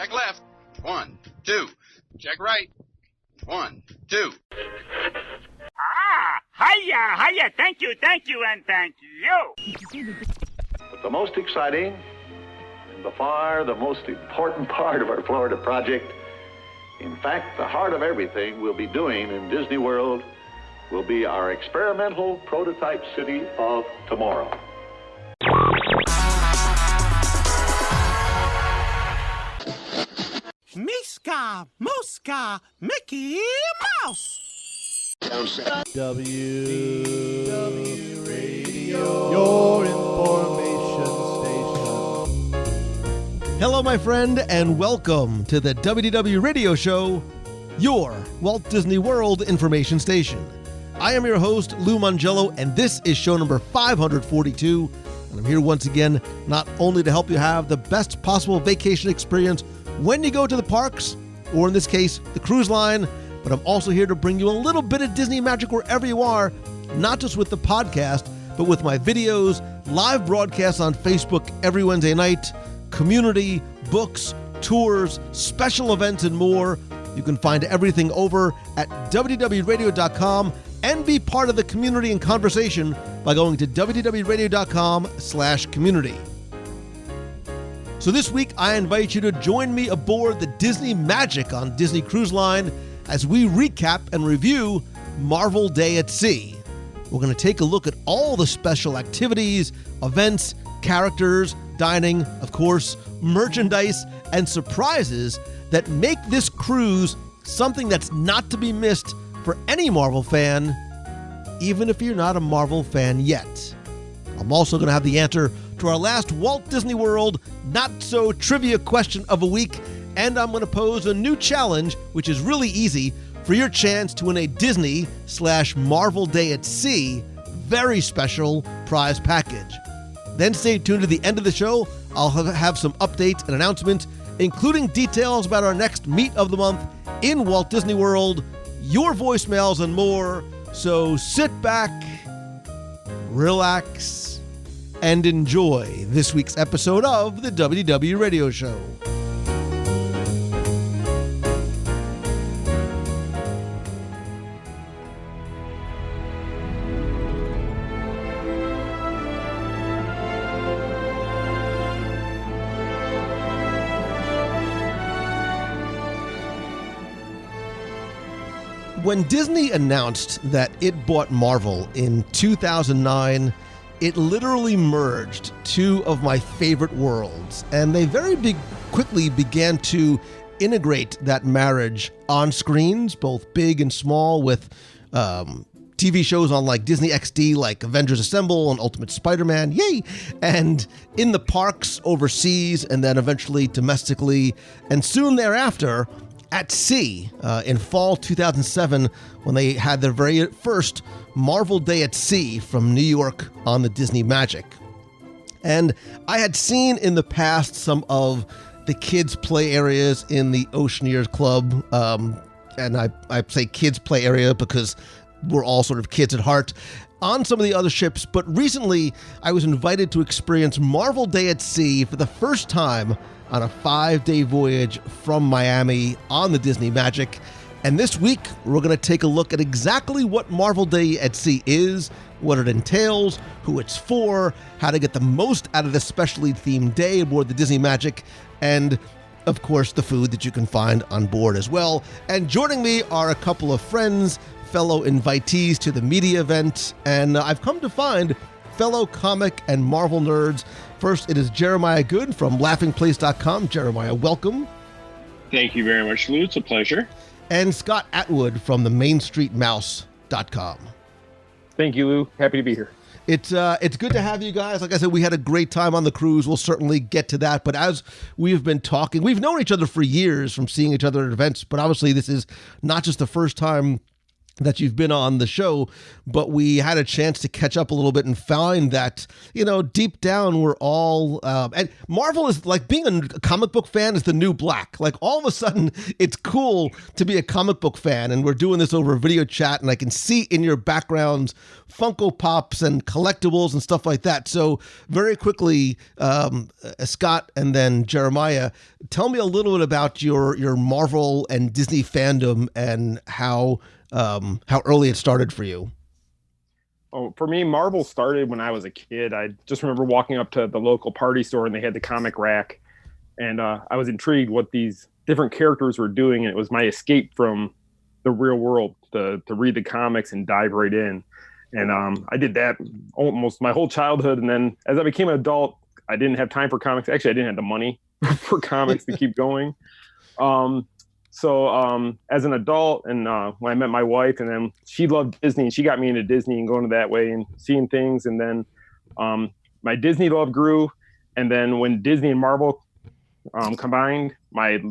Check left. 1, 2. Check right. 1, 2. Hiya. Thank you, and thank you. But the most exciting and by far the most important part of our Florida project, in fact, the heart of everything we'll be doing in Disney World, will be our experimental prototype city of tomorrow. Miska, Muska, Mickey Mouse. WDW Radio, your information station. Hello, my friend, and welcome to the WDW Radio Show, your Walt Disney World information station. I am your host, Lou Mongello, and this is show number 542. And I'm here once again, not only to help you have the best possible vacation experience when you go to the parks, or in this case, the cruise line, but I'm also here to bring you a little bit of Disney magic wherever you are, not just with the podcast, but with my videos, live broadcasts on Facebook every Wednesday night, community, books, tours, special events, and more. You can find everything over at WDWRadio.com and be part of the community and conversation by going to WDWRadio.com/community. So this week, I invite you to join me aboard the Disney Magic on Disney Cruise Line as we recap and review Marvel Day at Sea. We're going to take a look at all the special activities, events, characters, dining, of course, merchandise, and surprises that make this cruise something that's not to be missed for any Marvel fan, even if you're not a Marvel fan yet. I'm also going to have the answer to our last Walt Disney World not-so-trivia question of a week, and I'm going to pose a new challenge, which is really easy, for your chance to win a Disney/Marvel Day at Sea very special prize package. Then stay tuned to the end of the show. I'll have some updates and announcements, including details about our next Meet of the Month in Walt Disney World, your voicemails, and more. So sit back, relax, and enjoy this week's episode of the WDW Radio Show. When Disney announced that it bought Marvel in 2009, it literally merged two of my favorite worlds, and they quickly began to integrate that marriage on screens, both big and small, with TV shows on like Disney XD, like Avengers Assemble and Ultimate Spider-Man, yay! And in the parks overseas, and then eventually domestically, and soon thereafter at sea in fall 2007, when they had their very first Marvel Day at Sea from New York on the Disney Magic. And I had seen in the past some of the kids' play areas in the Oceaneers Club, and I say kids' play area because we're all sort of kids at heart, on some of the other ships, but recently I was invited to experience Marvel Day at Sea for the first time on a 5-day voyage from Miami on the Disney Magic. And this week, we're going to take a look at exactly what Marvel Day at Sea is, what it entails, who it's for, how to get the most out of this specially themed day aboard the Disney Magic, and, of course, the food that you can find on board as well. And joining me are a couple of friends, fellow invitees to the media event, and I've come to find fellow comic and Marvel nerds. First, it is Jeremiah Good from laughingplace.com. Jeremiah, welcome. Thank you very much, Lou. It's a pleasure. And Scott Atwood from the mainstreetmouse.com. Thank you, Lou. Happy to be here. It's good to have you guys. Like I said, we had a great time on the cruise. We'll certainly get to that. But as we've been talking, we've known each other for years from seeing each other at events. But obviously, this is not just the first time that you've been on the show, but we had a chance to catch up a little bit and find that, deep down we're all, and Marvel is like, being a comic book fan is the new black. Like, all of a sudden it's cool to be a comic book fan, and we're doing this over a video chat, and I can see in your backgrounds Funko Pops and collectibles and stuff like that. So very quickly, Scott and then Jeremiah, tell me a little bit about your Marvel and Disney fandom and how early it started for you. Oh, for me, Marvel started when I was a kid. I just remember walking up to the local party store and they had the comic rack, and I was intrigued what these different characters were doing, and it was my escape from the real world to read the comics and dive right in. And I did that almost my whole childhood, and then as I became an adult, I didn't have time for comics. Actually, I didn't have the money for comics to keep going. So as an adult, and when I met my wife, and then she loved Disney, and she got me into Disney and going that way and seeing things. And then my Disney love grew. And then when Disney and Marvel combined, my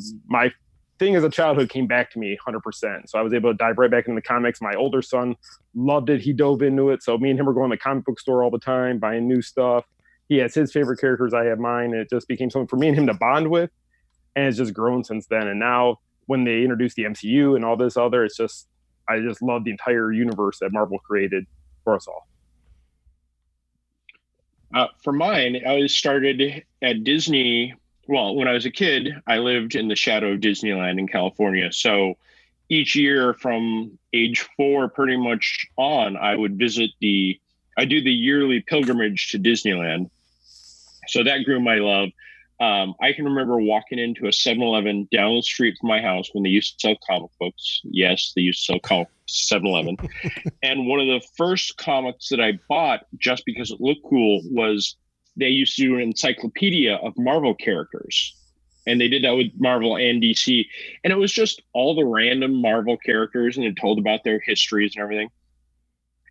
thing as a childhood came back to me 100%. So I was able to dive right back into the comics. My older son loved it. He dove into it. So me and him were going to the comic book store all the time, buying new stuff. He has his favorite characters. I have mine. And it just became something for me and him to bond with. And it's just grown since then. And now, when they introduced the MCU and all this other, I just love the entire universe that Marvel created for us all. For mine, I started at Disney. Well, when I was a kid, I lived in the shadow of Disneyland in California. So each year from age 4 pretty much on, I would I do the yearly pilgrimage to Disneyland. So that grew my love. I can remember walking into a 7-Eleven down the street from my house when they used to sell comic books. Yes, they used to sell comic 7-Eleven. And one of the first comics that I bought just because it looked cool was they used to do an encyclopedia of Marvel characters. And they did that with Marvel and DC. And it was just all the random Marvel characters, and it told about their histories and everything.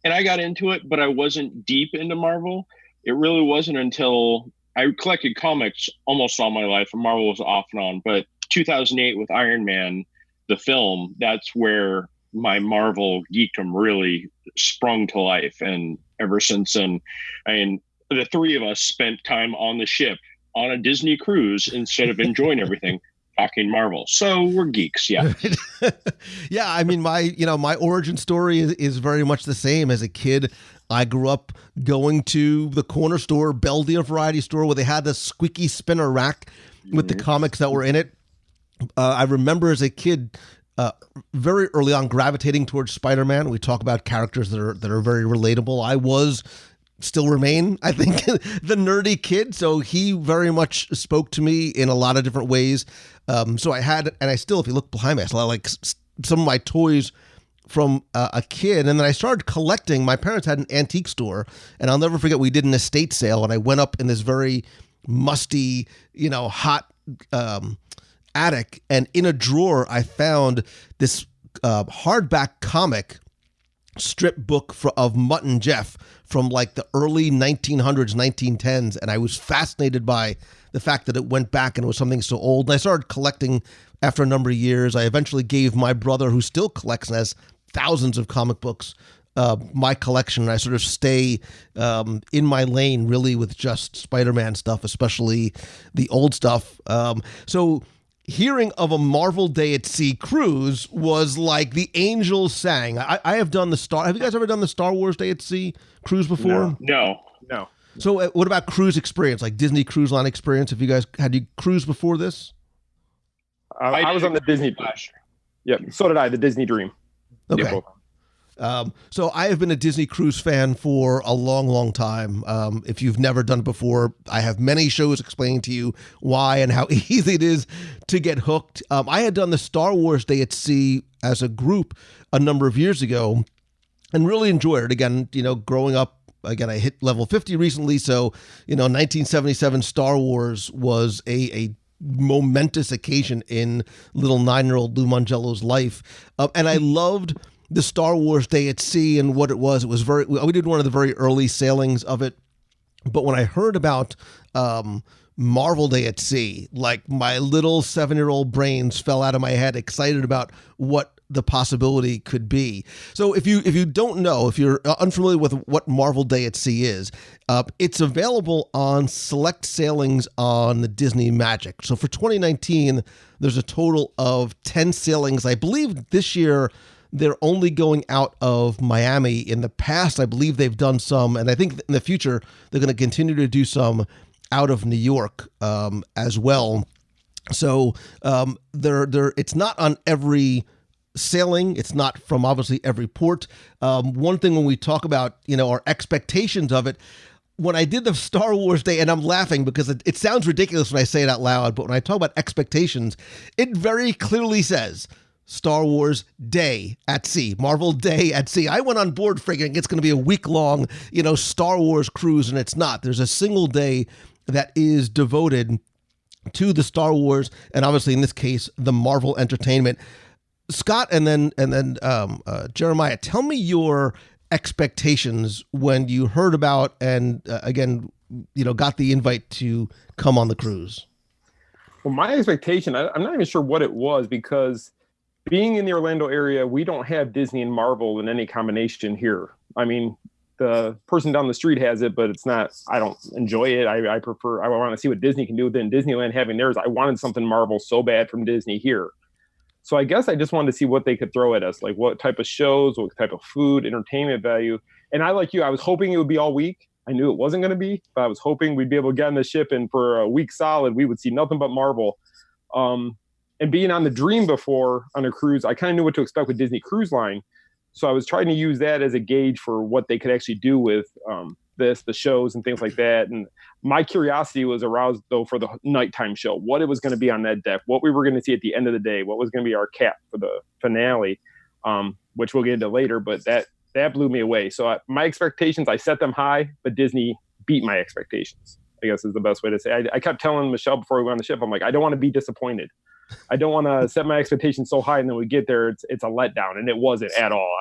And I got into it, but I wasn't deep into Marvel. It really wasn't until I collected comics almost all my life, and Marvel was off and on. But 2008 with Iron Man, the film, that's where my Marvel geekdom really sprung to life. And ever since then, the three of us spent time on the ship on a Disney cruise instead of enjoying everything, talking Marvel. So we're geeks, yeah. Yeah, I mean, my origin story is very much the same. As a kid, I grew up going to the corner store, Belvedere Variety Store, where they had the squeaky spinner rack with the comics that were in it. I remember as a kid, very early on, gravitating towards Spider-Man. We talk about characters that are very relatable. Still remain, I think, the nerdy kid. So he very much spoke to me in a lot of different ways. So I had, and I still, if you look behind me, I still have like some of my toys from a kid. And then I started collecting. My parents had an antique store, and I'll never forget, we did an estate sale, and I went up in this very musty, hot attic, and in a drawer I found this hardback comic strip book of Mutt and Jeff from like the early 1900s, 1910s, and I was fascinated by the fact that it went back and it was something so old. And I started collecting after a number of years. I eventually gave my brother, who still collects and has thousands of comic books, my collection. And I sort of stay in my lane really with just Spider-Man stuff, especially the old stuff. So hearing of a Marvel Day at Sea cruise was like the angels sang. I have done have you guys ever done the Star Wars Day at Sea cruise before? No. So what about cruise experience, like Disney Cruise Line experience? Have you guys had you cruise before this? I was on the Disney. Yep. So did I. The Disney Dream. Okay. So I have been a Disney Cruise fan for a long, long time. If you've never done it before, I have many shows explaining to you why and how easy it is to get hooked. I had done the Star Wars Day at Sea as a group a number of years ago and really enjoyed it. Again, growing up, I hit level 50 recently. So, 1977 Star Wars was a momentous occasion in little 9-year-old Lou Mongello's life. And I loved the Star Wars Day at Sea and what it was. It was we did one of the very early sailings of it. But when I heard about Marvel Day at Sea, like my little 7-year-old brains fell out of my head, excited about what the possibility could be. So if you don't know, if you're unfamiliar with what Marvel Day at Sea is, it's available on select sailings on the Disney Magic. So for 2019, there's a total of 10 sailings. I believe this year they're only going out of Miami. In the past, I believe they've done some, and I think in the future they're going to continue to do some out of New York as well. So it's not on every sailing. It's not from obviously every port. One thing when we talk about, our expectations of it, when I did the Star Wars Day, and I'm laughing because it sounds ridiculous when I say it out loud, but when I talk about expectations, it very clearly says Star Wars Day at Sea, Marvel Day at Sea. I went on board figuring it's going to be a week-long, Star Wars cruise, and it's not. There's a single day that is devoted to the Star Wars, and obviously in this case, the Marvel Entertainment. Scott, and then Jeremiah, tell me your expectations when you heard about and got the invite to come on the cruise. Well, my expectation, I'm not even sure what it was, because being in the Orlando area, we don't have Disney and Marvel in any combination here. I mean, the person down the street has it, but it's not, I don't enjoy it. I want to see what Disney can do within Disneyland having theirs. I wanted something Marvel so bad from Disney here. So I guess I just wanted to see what they could throw at us, like what type of shows, what type of food, entertainment value. And I, like you, I was hoping it would be all week. I knew it wasn't going to be, but I was hoping we'd be able to get on the ship, and for a week solid, we would see nothing but Marvel. And being on the Dream before on a cruise, I kind of knew what to expect with Disney Cruise Line. So I was trying to use that as a gauge for what they could actually do with the shows and things like that. And my curiosity was aroused, though, for the nighttime show, what it was going to be on that deck, what we were going to see at the end of the day, what was going to be our cap for the finale, which we'll get into later. But that blew me away. So my expectations, I set them high, but Disney beat my expectations, I guess is the best way to say. I kept telling Michelle before we went on the ship, I'm like, I don't want to be disappointed. I don't want to set my expectations so high and then we get there, it's a letdown, and it wasn't at all.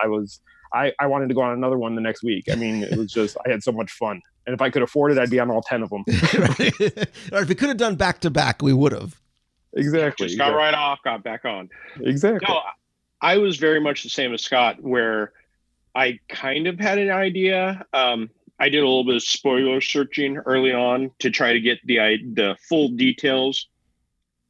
I wanted to go on another one the next week. I mean, it was just, I had so much fun, and if I could afford it, I'd be on all 10 of them. Or if we could have done back to back, we would have. Exactly. Just got right off, got back on. Exactly. No, I was very much the same as Scott, where I kind of had an idea. I did a little bit of spoiler searching early on to try to get the full details.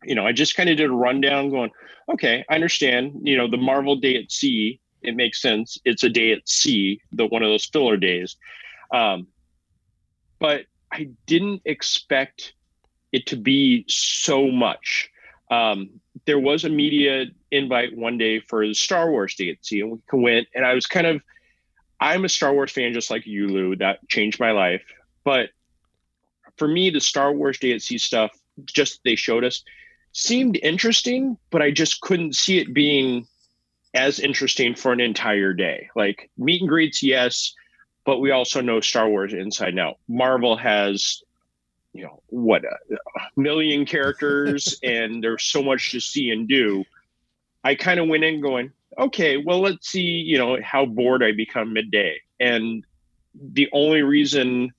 I just kind of did a rundown going, okay, I understand, the Marvel Day at Sea, it makes sense. It's a day at sea, one of those filler days. But I didn't expect it to be so much. There was a media invite one day for the Star Wars Day at Sea, and we went, and I'm a Star Wars fan just like you, Lou. That changed my life. But for me, the Star Wars Day at Sea stuff, just they showed us, seemed interesting, but I just couldn't see it being as interesting for an entire day. Like meet and greets, yes, but we also know Star Wars inside and out. Marvel has, a million characters, and there's so much to see and do. I kind of went in going, okay, well, let's see, how bored I become midday. And the only reason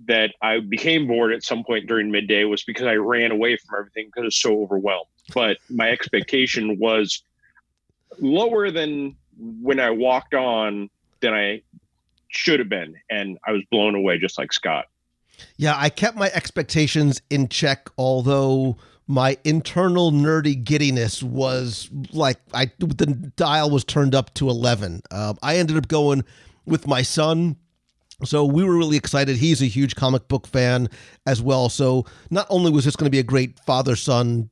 that I became bored at some point during midday was because I ran away from everything because I was so overwhelmed. But my expectation was lower than when I walked on than I should have been. And I was blown away just like Scott. Yeah, I kept my expectations in check, although my internal nerdy giddiness was like, the dial was turned up to 11. I ended up going with my son. So we were really excited. He's a huge comic book fan as well. So not only was this going to be a great father-son,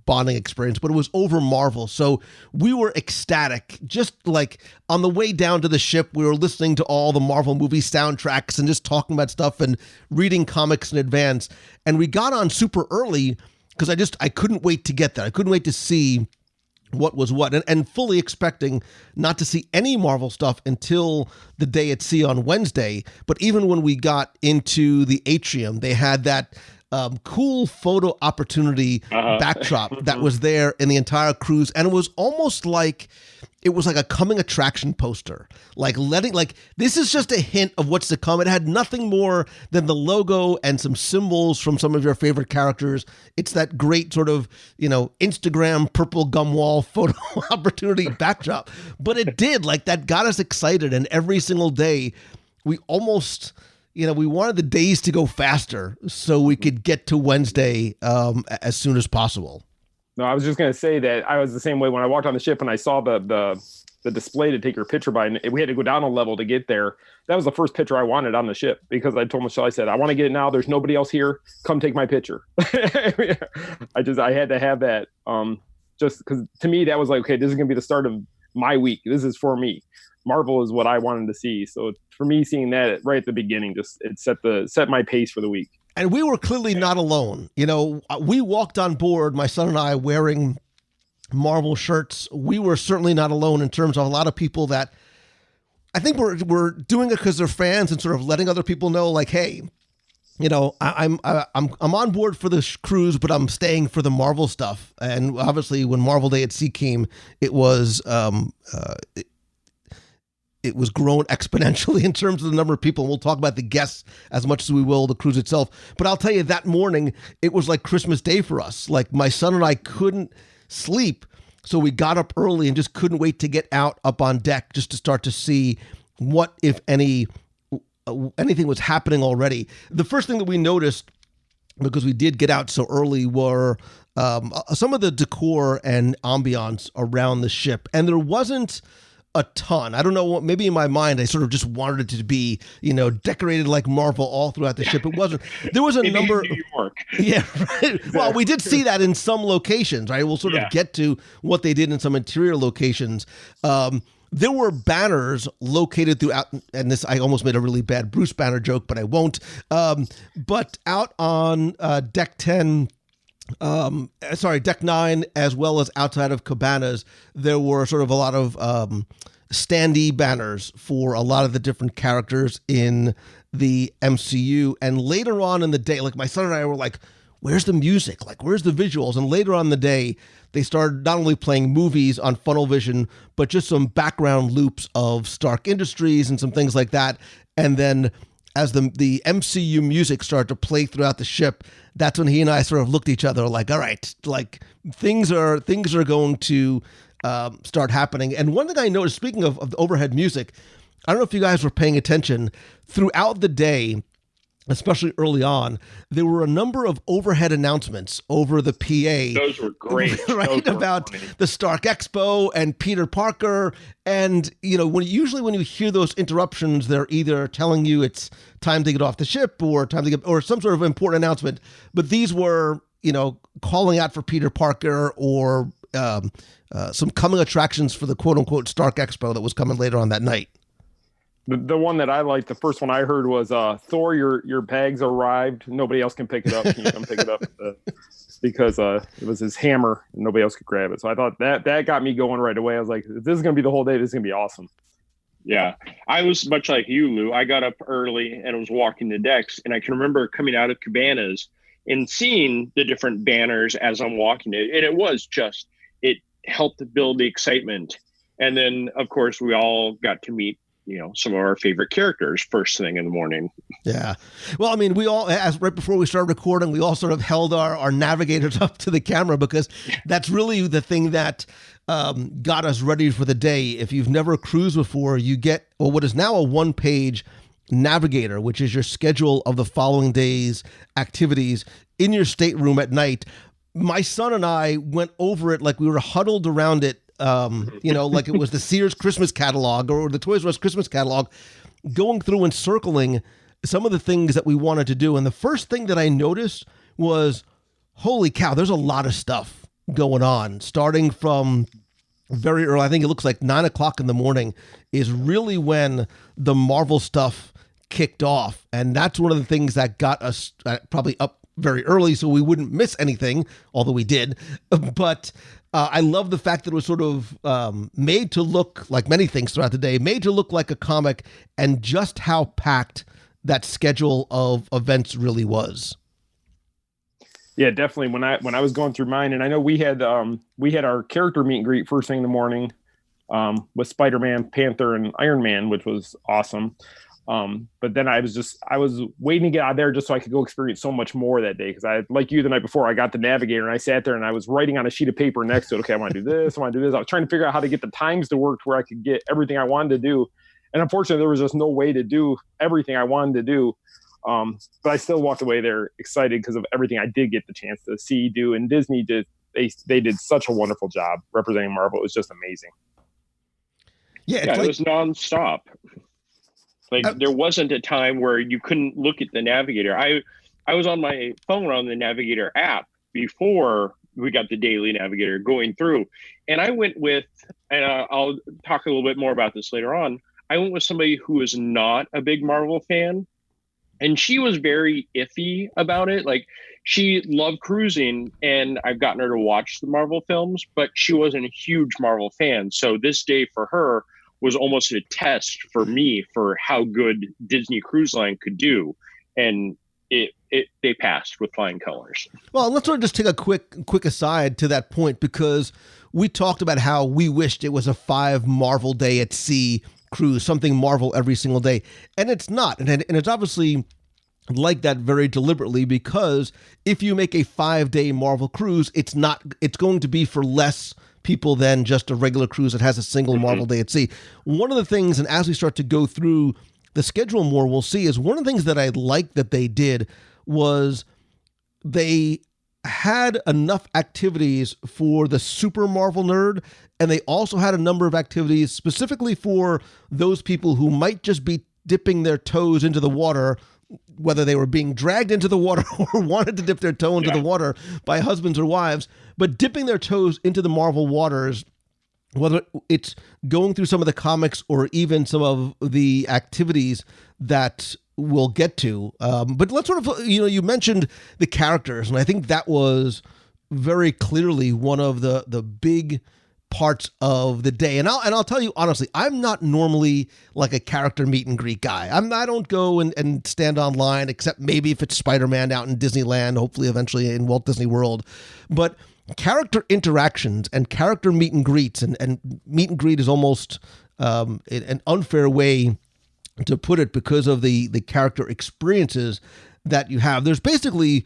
bonding experience, but it was over Marvel. So we were ecstatic. Just like on the way down to the ship, we were listening to all the Marvel movie soundtracks and just talking about stuff and reading comics in advance. And we got on super early because I couldn't wait to get there. I couldn't wait to see what was what, and fully expecting not to see any Marvel stuff until the Day at Sea on Wednesday. But even when we got into the atrium, they had that cool photo opportunity backdrop that was there in the entire cruise. And it was almost like it was like a coming attraction poster, like this is just a hint of what's to come. It had nothing more than the logo and some symbols from some of your favorite characters. It's that great sort of, Instagram purple gum wall photo opportunity backdrop. But it did, that got us excited. And every single day we almost, we wanted the days to go faster so we could get to Wednesday as soon as possible. No, I was just going to say that I was the same way when I walked on the ship and I saw the display to take your picture by, and we had to go down a level to get there. That was the first picture I wanted on the ship because I told Michelle, I said, I want to get it now. There's nobody else here. Come take my picture. I had to have that just because to me, that was like, okay, this is going to be the start of my week. This is for me. Marvel is what I wanted to see. So for me, seeing that right at the beginning, it set my pace for the week. And we were clearly not alone. We walked on board, my son and I, wearing Marvel shirts. We were certainly not alone in terms of a lot of people that I think we're doing it because they're fans and sort of letting other people know, like, hey, I'm on board for this cruise, but I'm staying for the Marvel stuff. And obviously, when Marvel Day at Sea came, it was it was grown exponentially in terms of the number of people. And we'll talk about the guests as much as we will the cruise itself. But I'll tell you, that morning, it was like Christmas Day for us. Like, my son and I couldn't sleep, so we got up early and just couldn't wait to get out up on deck just to start to see what, if anything was happening already. The first thing that we noticed, because we did get out so early, were some of the decor and ambiance around the ship. And there wasn't a ton. I don't know what, maybe in my mind, I sort of just wanted it to be, decorated like Marvel all throughout the ship. It wasn't. There was a number. New York. Yeah, right. Well, we did see that in some locations, right? We'll sort of get to what they did in some interior locations. There were banners located throughout, and this, I almost made a really bad Bruce Banner joke, but I won't. But out on deck 10, deck 9, as well as outside of cabanas, there were sort of a lot of standee banners for a lot of the different characters in the MCU. And later on in the day, like, my son and I were like, where's the music? Like, where's the visuals? And later on in the day, they started not only playing movies on Funnel Vision, but just some background loops of Stark Industries and some things like that. And then as the MCU music started to play throughout the ship, that's when he and I sort of looked at each other like, all right, like, things are going to start happening. And one thing I noticed, speaking of the overhead music, I don't know if you guys were paying attention, throughout the day, especially early on, there were a number of overhead announcements over the PA. Those were great. Right? About the Stark Expo and Peter Parker. And, when you hear those interruptions, they're either telling you it's time to get off the ship or or some sort of important announcement. But these were, calling out for Peter Parker or some coming attractions for the quote unquote Stark Expo that was coming later on that night. The one that I liked, the first one I heard was Thor, your bags arrived. Nobody else can pick it up. Can you come pick it up? Because it was his hammer and nobody else could grab it. So I thought that got me going right away. I was like, if this is going to be the whole day, this is going to be awesome. Yeah. I was much like you, Lou. I got up early and was walking the decks. And I can remember coming out of cabanas and seeing the different banners as I'm walking it. And it helped build the excitement. And then, of course, we all got to meet some of our favorite characters first thing in the morning. Yeah. Well, I mean, we all, as right before we started recording, we all sort of held our navigators up to the camera because that's really the thing that got us ready for the day. If you've never cruised before, you get what is now a one-page navigator, which is your schedule of the following day's activities in your stateroom at night. My son and I went over it like we were huddled around it, like it was the Sears Christmas catalog or the Toys R Us Christmas catalog, going through and circling some of the things that we wanted to do. And the first thing that I noticed was, holy cow, there's a lot of stuff going on, starting from very early. I think it looks like 9:00 in the morning is really when the Marvel stuff kicked off. And that's one of the things that got us probably up very early so we wouldn't miss anything, although we did. But I love the fact that it was sort of made to look like many things throughout the day, made to look like a comic, and just how packed that schedule of events really was. Yeah, definitely. When I was going through mine, and I know we had our character meet and greet first thing in the morning with Spider-Man, Panther, and Iron Man, which was awesome. But then I was waiting to get out there just so I could go experience so much more that day. Because I, like you the night before, I got the Navigator and I sat there and I was writing on a sheet of paper next to it. Okay, I want to do this. I want to do this. I was trying to figure out how to get the times to work to where I could get everything I wanted to do. And unfortunately, there was just no way to do everything I wanted to do. But I still walked away there excited because of everything I did get the chance to see, do. And Disney they did such a wonderful job representing Marvel. It was just amazing. Yeah, it was nonstop. Like there wasn't a time where you couldn't look at the Navigator. I was on my phone on the Navigator app before we got the daily Navigator going through. And I went with, and I'll talk a little bit more about this later on, I went with somebody who is not a big Marvel fan. And she was very iffy about it. Like she loved cruising and I've gotten her to watch the Marvel films, but she wasn't a huge Marvel fan. So this day for her was almost a test for me for how good Disney Cruise Line could do. And they passed with flying colors. Well, let's sort of just take a quick aside to that point, because we talked about how we wished it was a 5 Marvel day at sea cruise, something Marvel every single day. And it's not. And it's obviously like that very deliberately, because if you make a 5-day Marvel cruise, it's going to be for less people than just a regular cruise that has a single Marvel day at sea. One of the things, and as we start to go through the schedule more, we'll see, is one of the things that I like that they did was they had enough activities for the super Marvel nerd, and they also had a number of activities specifically for those people who might just be dipping their toes into the water, whether they were being dragged into the water or wanted to dip their toe into the water by husbands or wives, but dipping their toes into the Marvel waters, whether it's going through some of the comics or even some of the activities that we'll get to. But let's sort of, you mentioned the characters, and I think that was very clearly one of the big parts of the day. And I'll tell you honestly, I'm not normally like a character meet and greet guy. I don't go and stand online, except maybe if it's Spider-Man out in Disneyland, hopefully eventually in Walt Disney World. But character interactions and character meet and greets, and meet and greet is almost an unfair way to put it because of the character experiences that you have. There's basically,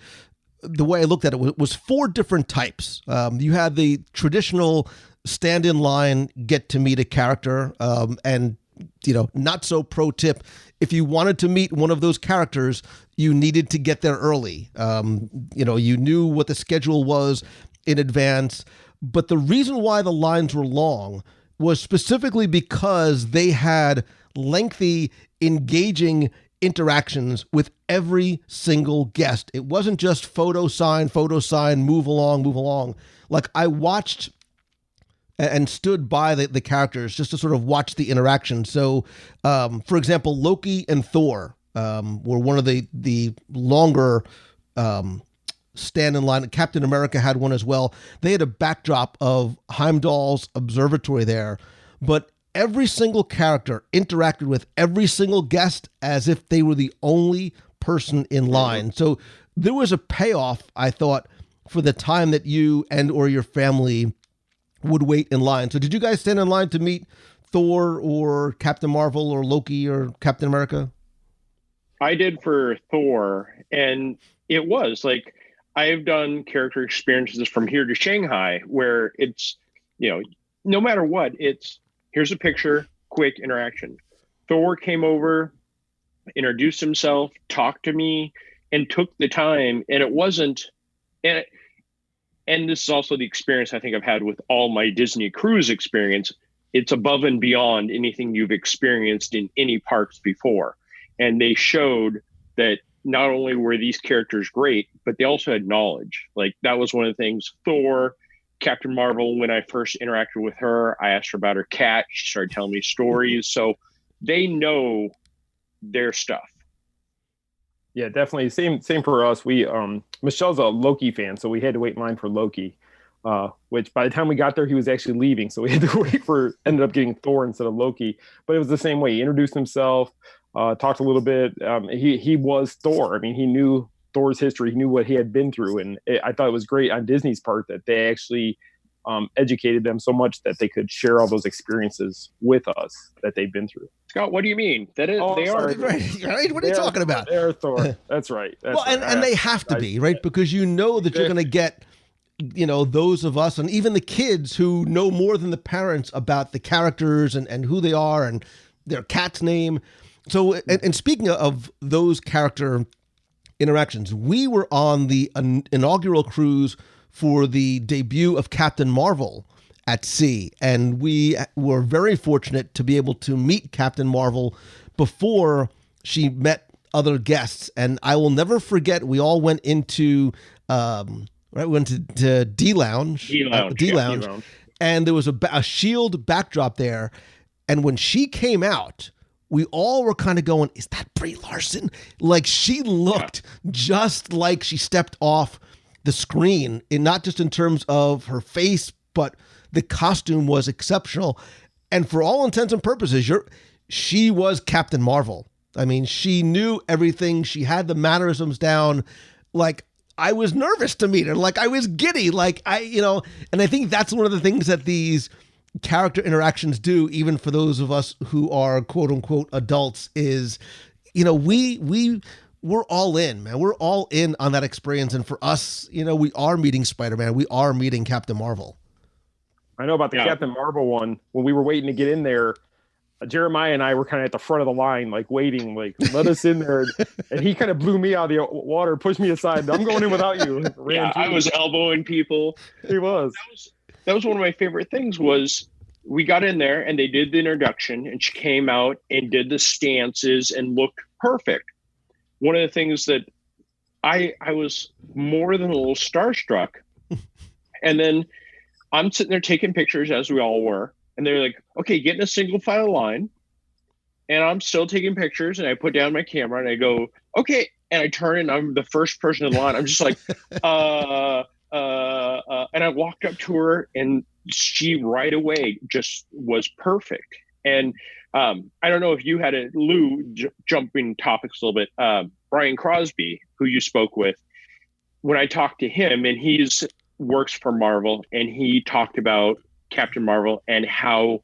the way I looked at it was 4 different types. You had the traditional stand in line, get to meet a character, and not so pro tip, if you wanted to meet one of those characters, you needed to get there early. You knew what the schedule was in advance, but the reason why the lines were long was specifically because they had lengthy, engaging interactions with every single guest. It wasn't just photo sign, move along. Like, I watched and stood by the characters just to sort of watch the interaction. So, for example, Loki and Thor were one of the longer stand in line. Captain America had one as well. They had a backdrop of Heimdall's observatory there, but every single character interacted with every single guest as if they were the only person in line. So there was a payoff, I thought, for the time that you and or your family would wait in line. So did you guys stand in line to meet Thor or Captain Marvel or Loki or Captain America? I did for Thor, and it was like, I've done character experiences from here to Shanghai where it's, no matter what, it's here's a picture, quick interaction. Thor came over, introduced himself, talked to me, and took the time. And it wasn't, and this is also the experience I think I've had with all my Disney cruise experience. It's above and beyond anything you've experienced in any parks before. And they showed that not only were these characters great, but they also had knowledge. Like, that was one of the things. Thor, Captain Marvel, when I first interacted with her, I asked her about her cat. She started telling me stories. So they know their stuff. Yeah, definitely. Same for us. We Michelle's a Loki fan, so we had to wait in line for Loki. Which by the time we got there, he was actually leaving, so we had to wait ended up getting Thor instead of Loki. But it was the same way. He introduced himself, talked a little bit. He was Thor. I mean, he knew Thor's history. He knew what he had been through. And I thought it was great on Disney's part that they actually educated them so much that they could share all those experiences with us that they've been through. Scott, what do you mean? They are. Right? What are you talking about? They're Thor. That's right. That's well, and they have to be, right? Because you know that you're going to get, those of us and even the kids who know more than the parents about the characters and who they are and their cat's name. So, and speaking of those character interactions, we were on the inaugural cruise for the debut of Captain Marvel at sea, and we were very fortunate to be able to meet Captain Marvel before she met other guests. And I will never forget, we all went into went to D Lounge, and there was a shield backdrop there. And when she came out, we all were kind of going, is that Brie Larson? Like, she looked just like she stepped off the screen, not just in terms of her face, but the costume was exceptional. And for all intents and purposes, she was Captain Marvel. I mean, she knew everything. She had the mannerisms down. Like, I was nervous to meet her. Like, I was giddy. Like, and I think that's one of the things that these character interactions do, even for those of us who are quote unquote adults, is, we're all in, man. We're all in on that experience. And for us, we are meeting Spider-Man. We are meeting Captain Marvel. I know about the Captain Marvel one. When we were waiting to get in there, Jeremiah and I were kind of at the front of the line, like waiting, like, let us in there. And he kind of blew me out of the water, pushed me aside. I'm going in without you. I was elbowing people. He was. That was one of my favorite things was we got in there and they did the introduction and she came out and did the stances and looked perfect. One of the things that I was more than a little starstruck. And then I'm sitting there taking pictures, as we all were. And they're like, okay, get in a single file line. And I'm still taking pictures. And I put down my camera and I go, okay. And I turn and I'm the first person in the line. I'm just like, and I walked up to her and she right away just was perfect. And I don't know if you had jumping topics a little bit. Brian Crosby, who you spoke with, when I talked to him, and he's works for Marvel, and he talked about Captain Marvel and how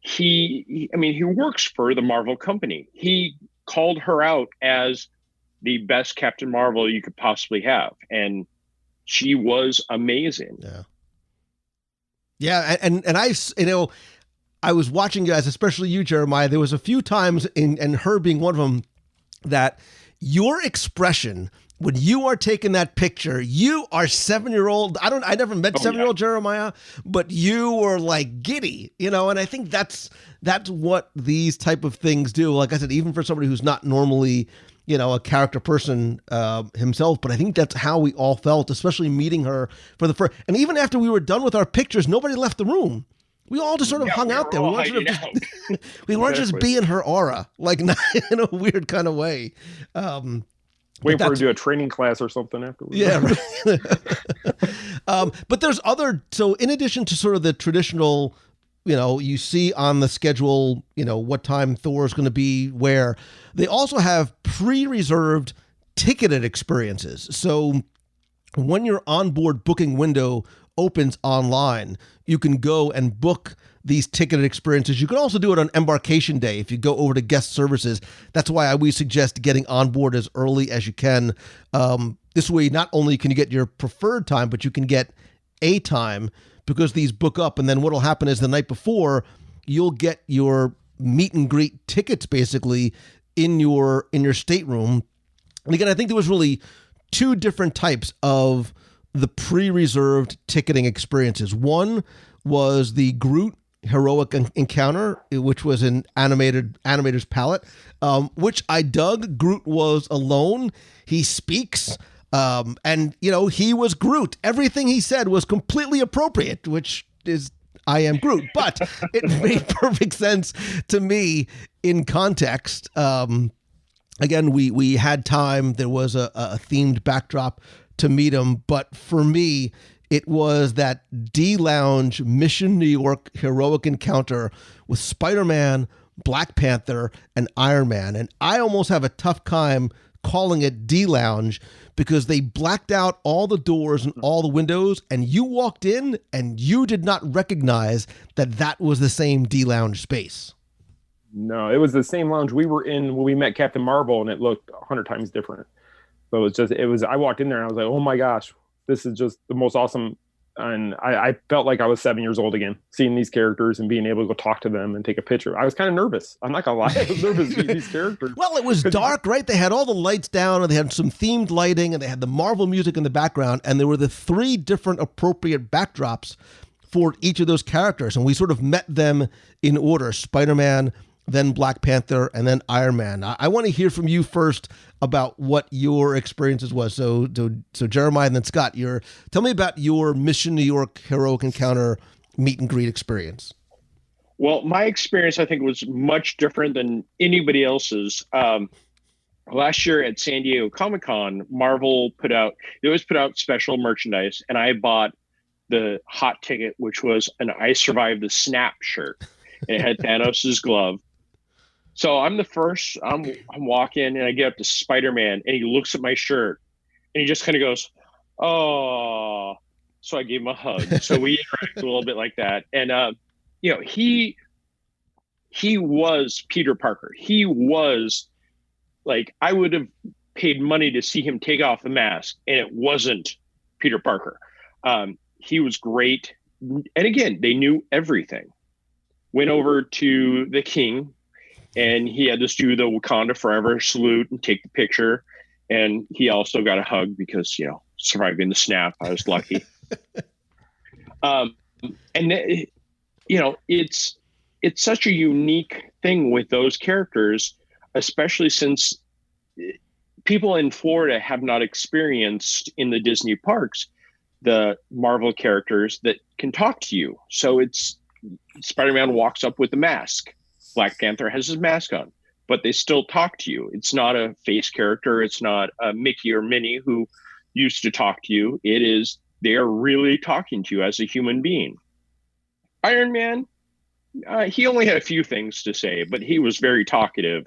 he works for the Marvel company. He called her out as the best Captain Marvel you could possibly have, and she was amazing. Yeah, and I was watching you guys, especially you, Jeremiah. There was a few times, and her being one of them, that your expression when you are taking that picture, you are 7-year-old. I never met 7-year-old Jeremiah, but you were like giddy, and I think that's what these type of things do. Like I said, even for somebody who's not normally, a character person himself, but I think that's how we all felt, especially meeting her for the first. And even after we were done with our pictures, nobody left the room. We all just sort of hung out there. We weren't just being her aura, like not in a weird kind of way. Wait for her to do a training class or something afterwards. Yeah. But there's so in addition to sort of the traditional, you see on the schedule, what time Thor is going to be where, they also have pre-reserved ticketed experiences. So when your onboard booking window opens online, you can go and book these ticketed experiences. You can also do it on embarkation day if you go over to guest services. That's why I always suggest getting on board as early as you can. This way, not only can you get your preferred time, but you can get a time, because these book up. And then what will happen is the night before, you'll get your meet and greet tickets basically in your stateroom. And again, I think there was really two different types of the pre-reserved ticketing experiences. One was the Groot heroic encounter, which was an animator's palette, which I dug. Groot was alone. He speaks, and he was Groot. Everything he said was completely appropriate, which is I am Groot, but it made perfect sense to me in context. Again, we had time. There was a themed backdrop to meet him, but for me, it was that D Lounge Mission New York heroic encounter with Spider-Man, Black Panther, and Iron Man. And I almost have a tough time calling it D Lounge because they blacked out all the doors and all the windows, and you walked in and you did not recognize that that was the same D Lounge space. No, it was the same lounge we were in when we met Captain Marvel, and it looked 100 times different. So I walked in there and I was like, oh my gosh, this is just the most awesome. And I felt like I was 7 years old again, seeing these characters and being able to go talk to them and take a picture. I was kind of nervous. I'm not gonna lie, I was nervous seeing these characters. Well, it was dark, right? They had all the lights down, and they had some themed lighting, and they had the Marvel music in the background, and there were the 3 different appropriate backdrops for each of those characters, and we sort of met them in order: Spider-Man, then Black Panther, and then Iron Man. I want to hear from you first about what your experiences was. So Jeremiah and then Scott, tell me about your Mission New York Heroic Encounter meet and greet experience. Well, my experience, I think, was much different than anybody else's. Last year at San Diego Comic-Con, Marvel they always put out special merchandise, and I bought the hot ticket, which was an I Survived the Snap shirt. And it had Thanos' glove. So I'm the first, I'm walking and I get up to Spider-Man and he looks at my shirt and he just kind of goes, oh, so I gave him a hug. So we interacted a little bit like that. And, he was Peter Parker. He was like, I would have paid money to see him take off the mask and it wasn't Peter Parker. He was great. And again, they knew everything. Went over to the King, and he had to do the Wakanda Forever salute and take the picture. And he also got a hug because, surviving the snap, I was lucky. It's such a unique thing with those characters, especially since people in Florida have not experienced in the Disney parks the Marvel characters that can talk to you. So it's Spider-Man walks up with a mask. Black Panther has his mask on, but they still talk to you. It's not a face character. It's not a Mickey or Minnie who used to talk to you. It is, they are really talking to you as a human being. Iron Man, he only had a few things to say, but he was very talkative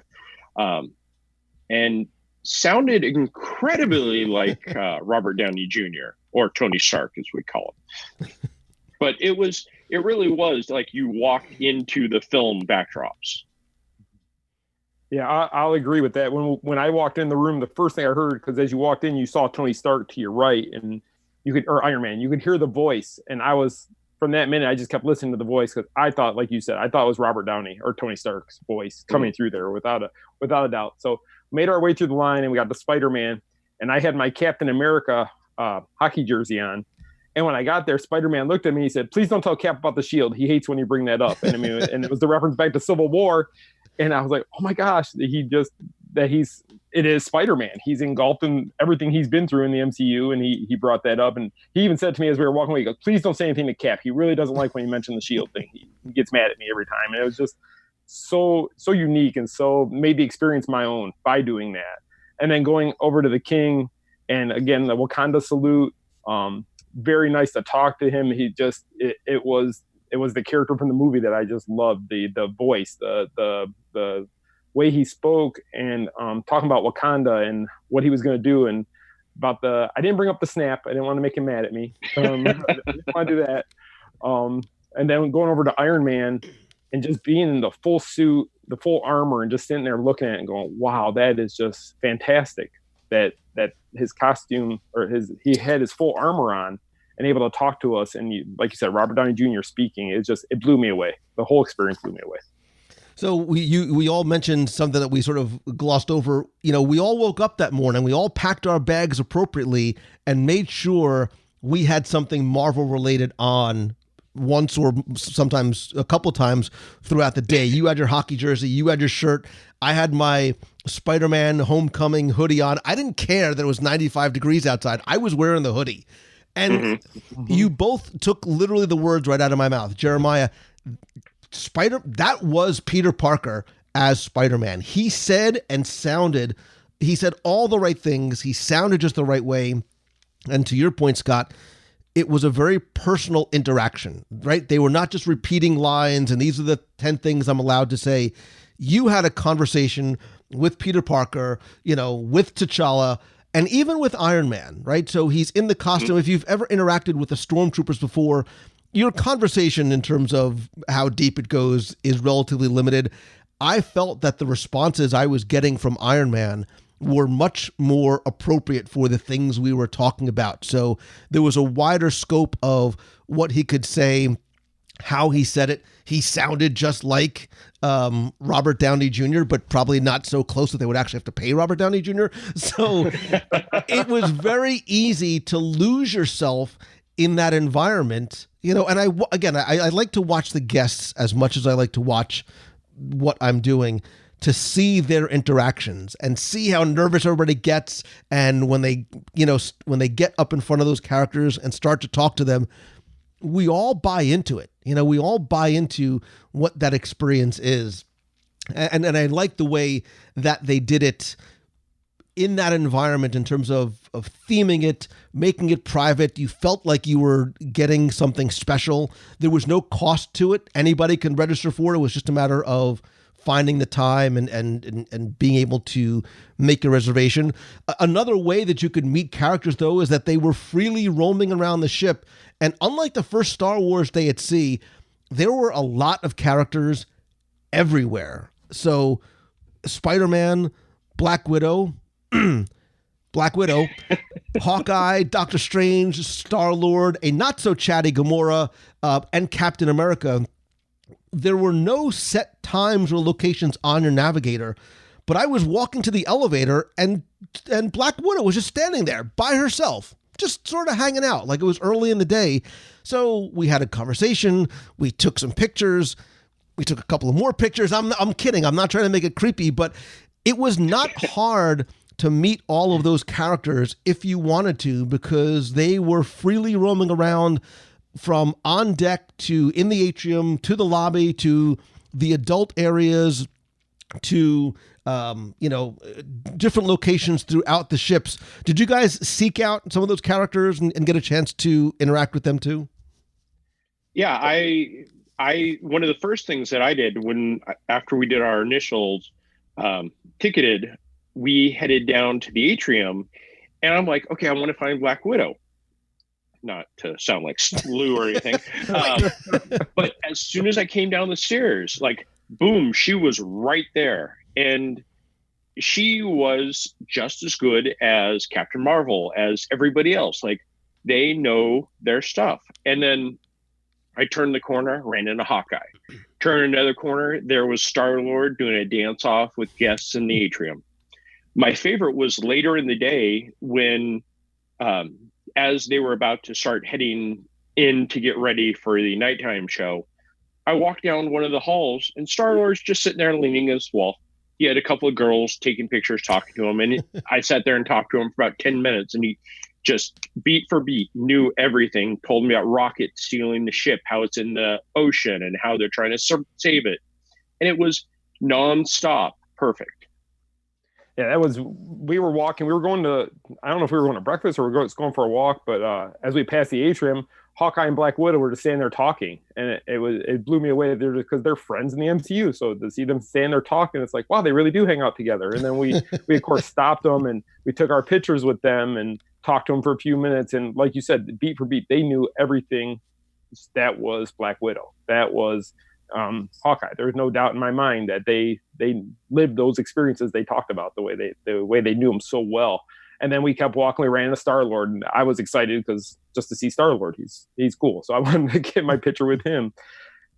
and sounded incredibly like Robert Downey Jr. or Tony Stark, as we call him. But it really was like you walked into the film backdrops. Yeah, I'll agree with that. When I walked in the room, the first thing I heard, because as you walked in, you saw Tony Stark to your right, and or Iron Man, you could hear the voice. And from that minute, I just kept listening to the voice because I thought, like you said, it was Robert Downey or Tony Stark's voice coming through there without a doubt. So made our way through the line, and we got to Spider-Man, and I had my Captain America hockey jersey on. And when I got there, Spider-Man looked at me. He said, "Please don't tell Cap about the shield. He hates when you bring that up." And I mean, and it was the reference back to Civil War. And I was like, "Oh my gosh!" It is Spider-Man. He's engulfed in everything he's been through in the MCU, and he brought that up. And he even said to me as we were walking away, he goes, "Please don't say anything to Cap. He really doesn't like when you mention the shield thing. He gets mad at me every time." And it was just so unique and so made the experience my own by doing that. And then going over to the King, and again the Wakanda salute. Very nice to talk to him. He just it was the character from the movie that I just loved. The voice, the way he spoke, and talking about Wakanda and what he was going to do, and about I didn't bring up the snap. I didn't want to make him mad at me. I didn't want to do that. And then going over to Iron Man and just being in the full suit, the full armor, and just sitting there looking at it and going, "Wow, that is just fantastic." That his costume he had his full armor on and able to talk to us. And like you said, Robert Downey Jr. speaking, it blew me away. The whole experience blew me away. So we all mentioned something that we sort of glossed over. We all woke up that morning, we all packed our bags appropriately and made sure we had something Marvel related on once or sometimes a couple times throughout the day. You had your hockey jersey, you had your shirt. I had my Spider-Man Homecoming hoodie on. I didn't care that it was 95 degrees outside. I was wearing the hoodie. And you both took literally the words right out of my mouth. Jeremiah, that was Peter Parker as Spider-Man. He said all the right things. He sounded just the right way. And to your point, Scott, it was a very personal interaction, right? They were not just repeating lines and these are the 10 things I'm allowed to say. You had a conversation with Peter Parker, with T'Challa, and even with Iron Man, right? So he's in the costume. If you've ever interacted with the Stormtroopers before, your conversation in terms of how deep it goes is relatively limited. I felt that the responses I was getting from Iron Man were much more appropriate for the things we were talking about. So there was a wider scope of what he could say, how he said it. He sounded just like Robert Downey Jr., but probably not so close that they would actually have to pay Robert Downey Jr. So it was very easy to lose yourself in that environment, and I like to watch the guests as much as I like to watch what I'm doing, to see their interactions and see how nervous everybody gets. And when they get up in front of those characters and start to talk to them, we all buy into it. We all buy into what that experience is. And I like the way that they did it in that environment in terms of theming it, making it private. You felt like you were getting something special. There was no cost to it. Anybody can register for it. It was just a matter of finding the time and being able to make a reservation. Another way that you could meet characters, though, is that they were freely roaming around the ship. And unlike the first Star Wars Day at Sea, there were a lot of characters everywhere. So Spider-Man, Black Widow, Hawkeye, Doctor Strange, Star-Lord, a not-so-chatty Gamora, and Captain America. There were no set times or locations on your navigator, but I was walking to the elevator and Black Widow was just standing there by herself, just sort of hanging out like it was early in the day. So we had a conversation. We took some pictures. We took a couple of more pictures. I'm kidding. I'm not trying to make it creepy, but it was not hard to meet all of those characters if you wanted to, because they were freely roaming around from on deck to in the atrium to the lobby to the adult areas to different locations throughout the ships. Did you guys seek out some of those characters and get a chance to interact with them too? Yeah, I one of the first things that I did after we did our initials ticketed, we headed down to the atrium, and I'm like, okay, I want to find Black Widow. Not to sound like Lou or anything, but as soon as I came down the stairs, like, boom, she was right there. And she was just as good as Captain Marvel, as everybody else. Like, they know their stuff. And then I turned the corner, ran into Hawkeye. Turned another corner, there was Star-Lord doing a dance-off with guests in the atrium. My favorite was later in the day when, as they were about to start heading in to get ready for the nighttime show, I walked down one of the halls and Star-Lord's just sitting there leaning against the wall. He had a couple of girls taking pictures, talking to him. And I sat there and talked to him for about 10 minutes. And he just beat for beat knew everything, told me about Rocket stealing the ship, how it's in the ocean and how they're trying to save it. And it was nonstop perfect. Yeah, we were walking, we were going to, I don't know if we were going to breakfast or we were going for a walk, but as we passed the atrium, Hawkeye and Black Widow were just standing there talking. And it blew me away because they're friends in the MCU. So to see them standing there talking, it's like, wow, they really do hang out together. And then we of course stopped them and we took our pictures with them and talked to them for a few minutes. And like you said, beat for beat, they knew everything that was Black Widow. That was Hawkeye. There was no doubt in my mind that they lived those experiences they talked about, the way they knew them so well. And then we kept walking. We ran into Star-Lord, and I was excited because just to see Star-Lord, he's cool. So I wanted to get my picture with him.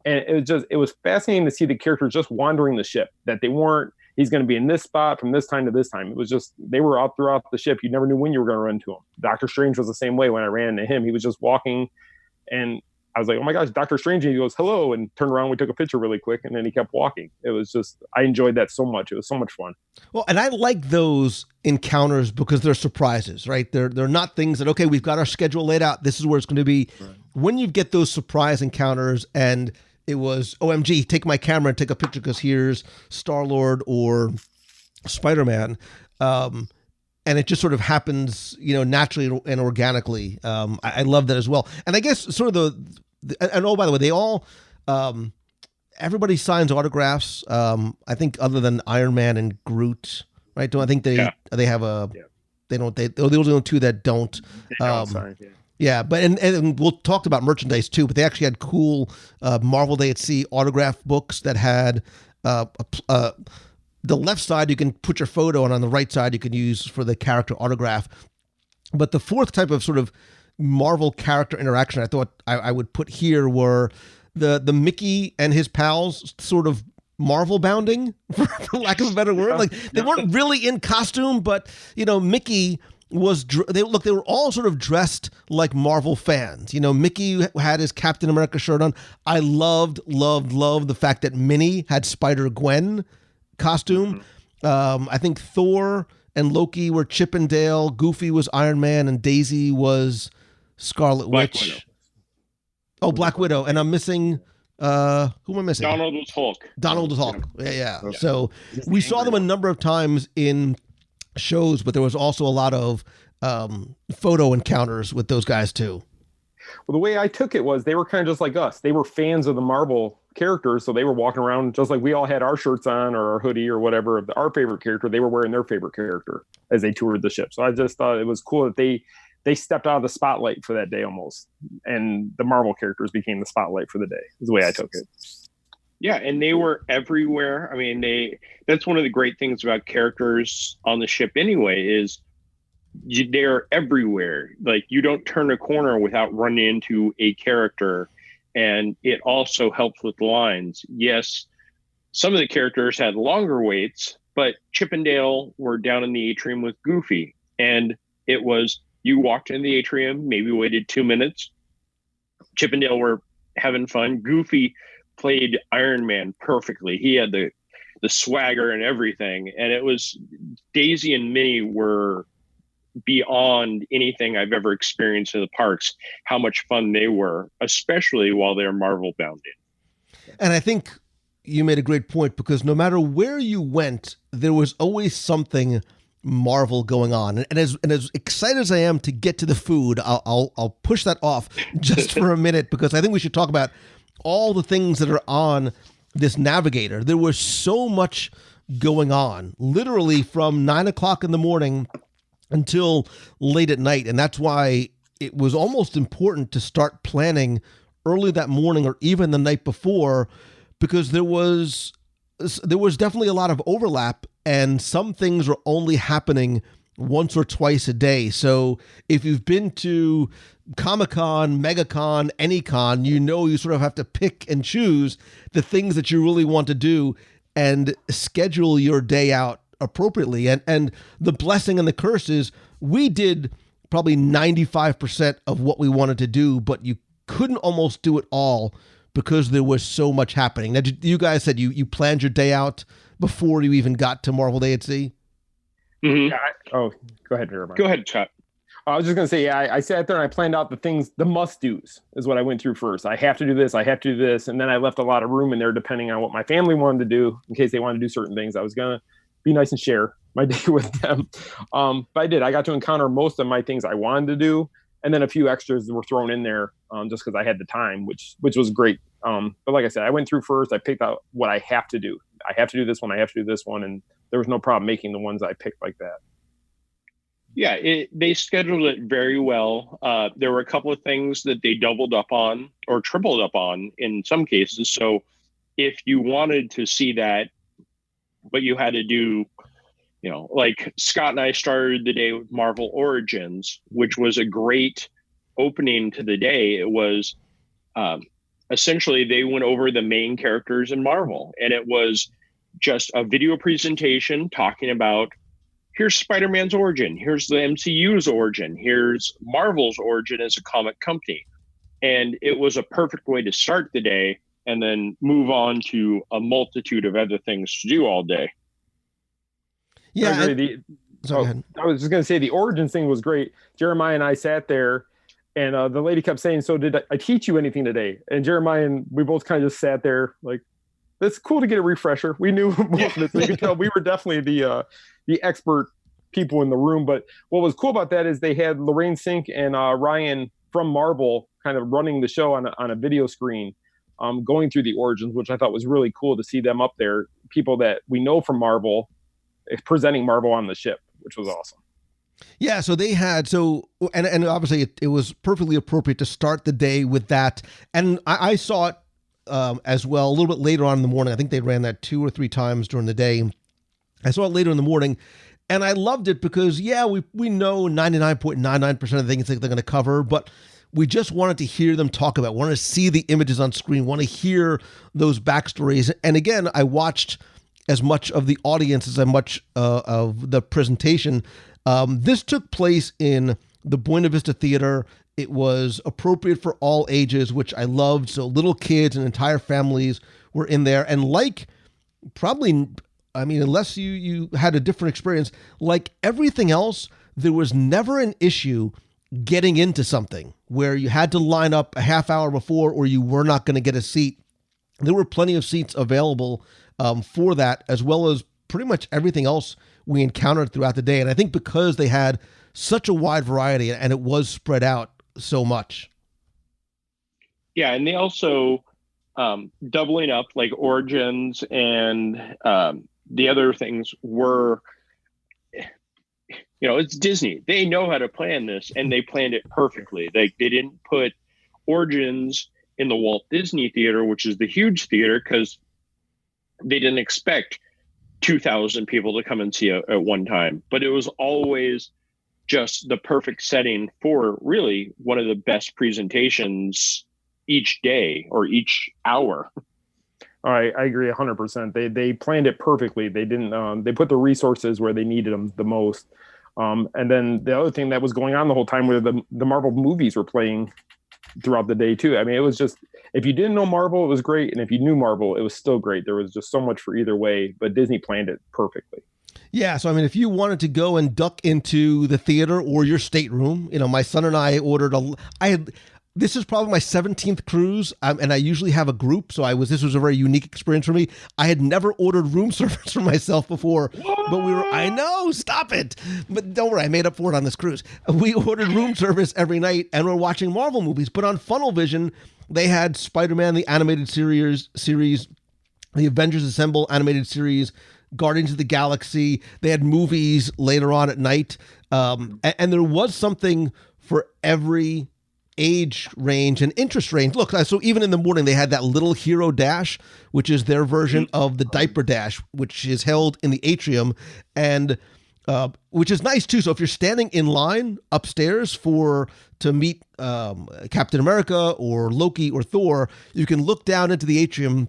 And it was fascinating to see the characters just wandering the ship, that they weren't, he's going to be in this spot from this time to this time. It was just, they were out throughout the ship. You never knew when you were going to run into him. Doctor Strange was the same way. When I ran into him, he was just walking, and I was like, oh my gosh, Doctor Strange. And he goes, hello, and turned around. We took a picture really quick, and then he kept walking. It was just, I enjoyed that so much. It was so much fun. Well, and I like those encounters because they're surprises, right? They're not things that, okay, we've got our schedule laid out. This is where it's going to be. Right. When you get those surprise encounters, and it was, OMG, take my camera and take a picture because here's Star-Lord or Spider-Man. And it just sort of happens, naturally and organically. I love that as well. And I guess sort of and oh, by the way, they all everybody signs autographs. I think other than Iron Man and Groot, right? Don't I think they have a they're the only two that don't. Yeah, but and we'll talk about merchandise too. But they actually had cool Marvel Day at Sea autograph books that had the left side you can put your photo, and on the right side you can use for the character autograph. But the fourth type of sort of Marvel character interaction I thought I would put here were the Mickey and his pals sort of Marvel bounding, for lack of a better word. Like they weren't really in costume, but Mickey was they were all sort of dressed like Marvel fans. Mickey had his Captain America shirt on. I loved the fact that Minnie had Spider-Gwen costume. I think Thor and Loki were Chip and Dale, Goofy was Iron Man, and Daisy was Scarlet Witch. Widow. Oh, Black Widow. And I'm missing who am I missing? Donald was Hulk. Donald was Hulk. Yeah. So we saw them a number of times in shows, but there was also a lot of photo encounters with those guys too. Well, the way I took it was they were kind of just like us. They were fans of the Marvel characters, so they were walking around just like we all had our shirts on or our hoodie or whatever of our favorite character. They were wearing their favorite character as they toured the ship. So I just thought it was cool that they stepped out of the spotlight for that day almost, and the Marvel characters became the spotlight for the day. Is the way I took it. Yeah, and they were everywhere. I mean, that's one of the great things about characters on the ship anyway, is they're everywhere. Like, you don't turn a corner without running into a character. And it also helps with lines. Yes, some of the characters had longer waits, but Chip and Dale were down in the atrium with Goofy. And it was, you walked in the atrium, maybe waited 2 minutes. Chip and Dale were having fun. Goofy played Iron Man perfectly. He had the swagger and everything. And it was, Daisy and Minnie were beyond anything I've ever experienced in the parks, how much fun they were, especially while they're Marvel bounded. And I think you made a great point, because no matter where you went, there was always something Marvel going on. And as excited as I am to get to the food, I'll push that off just for a minute, because I think we should talk about all the things that are on this Navigator. There was so much going on, literally from 9 o'clock in the morning until late at night. And that's why it was almost important to start planning early that morning or even the night before, because there was definitely a lot of overlap, and some things were only happening once or twice a day. So if you've been to Comic-Con, MegaCon, any con, you sort of have to pick and choose the things that you really want to do and schedule your day out appropriately. And the blessing and the curse is we did probably 95% of what we wanted to do, but you couldn't almost do it all because there was so much happening. Now, you guys said you planned your day out before you even got to Marvel Day at Sea? Mm-hmm. Go ahead, Jeremiah. Go ahead, Chuck. I was just going to say, I sat there and I planned out the things, the must-dos is what I went through first. I have to do this, I have to do this. And then I left a lot of room in there depending on what my family wanted to do in case they wanted to do certain things. I was going to be nice and share my day with them. But I did. I got to encounter most of my things I wanted to do. And then a few extras were thrown in there just because I had the time, which was great. But like I said, I went through first. I picked out what I have to do. I have to do this one. I have to do this one. And there was no problem making the ones I picked like that. Yeah, they scheduled it very well. There were a couple of things that they doubled up on or tripled up on in some cases. So if you wanted to see that, but you had to do, like Scott and I started the day with Marvel Origins, which was a great opening to the day. It was essentially they went over the main characters in Marvel, and it was just a video presentation talking about, here's Spider-Man's origin, here's the MCU's origin, here's Marvel's origin as a comic company. And it was a perfect way to start the day and then move on to a multitude of other things to do all day. Yeah. I was just going to say the origins thing was great. Jeremiah and I sat there and the lady kept saying, so did I teach you anything today? And Jeremiah and we both kind of just sat there like, it's cool to get a refresher. We knew most of it. So you could tell we were definitely the expert people in the room. But what was cool about that is they had Lorraine Sink and Ryan from Marvel kind of running the show on a video screen. going through the origins, which I thought was really cool to see them up there. People that we know from Marvel presenting Marvel on the ship, which was awesome. Yeah, so they had, and obviously it was perfectly appropriate to start the day with that. And I saw it as well a little bit later on in the morning. I think they ran that 2 or 3 times during the day. I saw it later in the morning, and I loved it because, yeah, we know 99.99% of the things that they're going to cover, but we just wanted to hear them talk about, wanted to see the images on screen, want to hear those backstories. And again, I watched as much of the audience as much of the presentation. This took place in the Buena Vista Theater. It was appropriate for all ages, which I loved. So little kids and entire families were in there. And unless you had a different experience, like everything else, there was never an issue getting into something where you had to line up a half hour before or you were not going to get a seat. There were plenty of seats available for that, as well as pretty much everything else we encountered throughout the day. And I think because they had such a wide variety and it was spread out so much. Yeah, and they also doubling up like Origins and the other things were, it's Disney. They know how to plan this, and they planned it perfectly. They didn't put Origins in the Walt Disney Theater, which is the huge theater, because they didn't expect 2,000 people to come and see it at one time. But it was always just the perfect setting for really one of the best presentations each day or each hour. I agree 100%. They planned it perfectly. They didn't. They put the resources where they needed them the most. And then the other thing that was going on the whole time where the Marvel movies were playing throughout the day too. I mean, it was just, if you didn't know Marvel, it was great. And if you knew Marvel, it was still great. There was just so much for either way, but Disney planned it perfectly. Yeah. So, I mean, if you wanted to go and duck into the theater or your stateroom, my son and I ordered this is probably my 17th cruise, and I usually have a group, so this was a very unique experience for me. I had never ordered room service for myself before, but I know, stop it. But don't worry, I made up for it on this cruise. We ordered room service every night, and we're watching Marvel movies. But on Funnel Vision, they had Spider-Man, the animated series, the Avengers Assemble animated series, Guardians of the Galaxy. They had movies later on at night, and there was something for every age range and interest range. Look, so even in the morning, they had that Little Hero Dash, which is their version of the Diaper Dash, which is held in the atrium, and which is nice too. So if you're standing in line upstairs to meet Captain America or Loki or Thor, you can look down into the atrium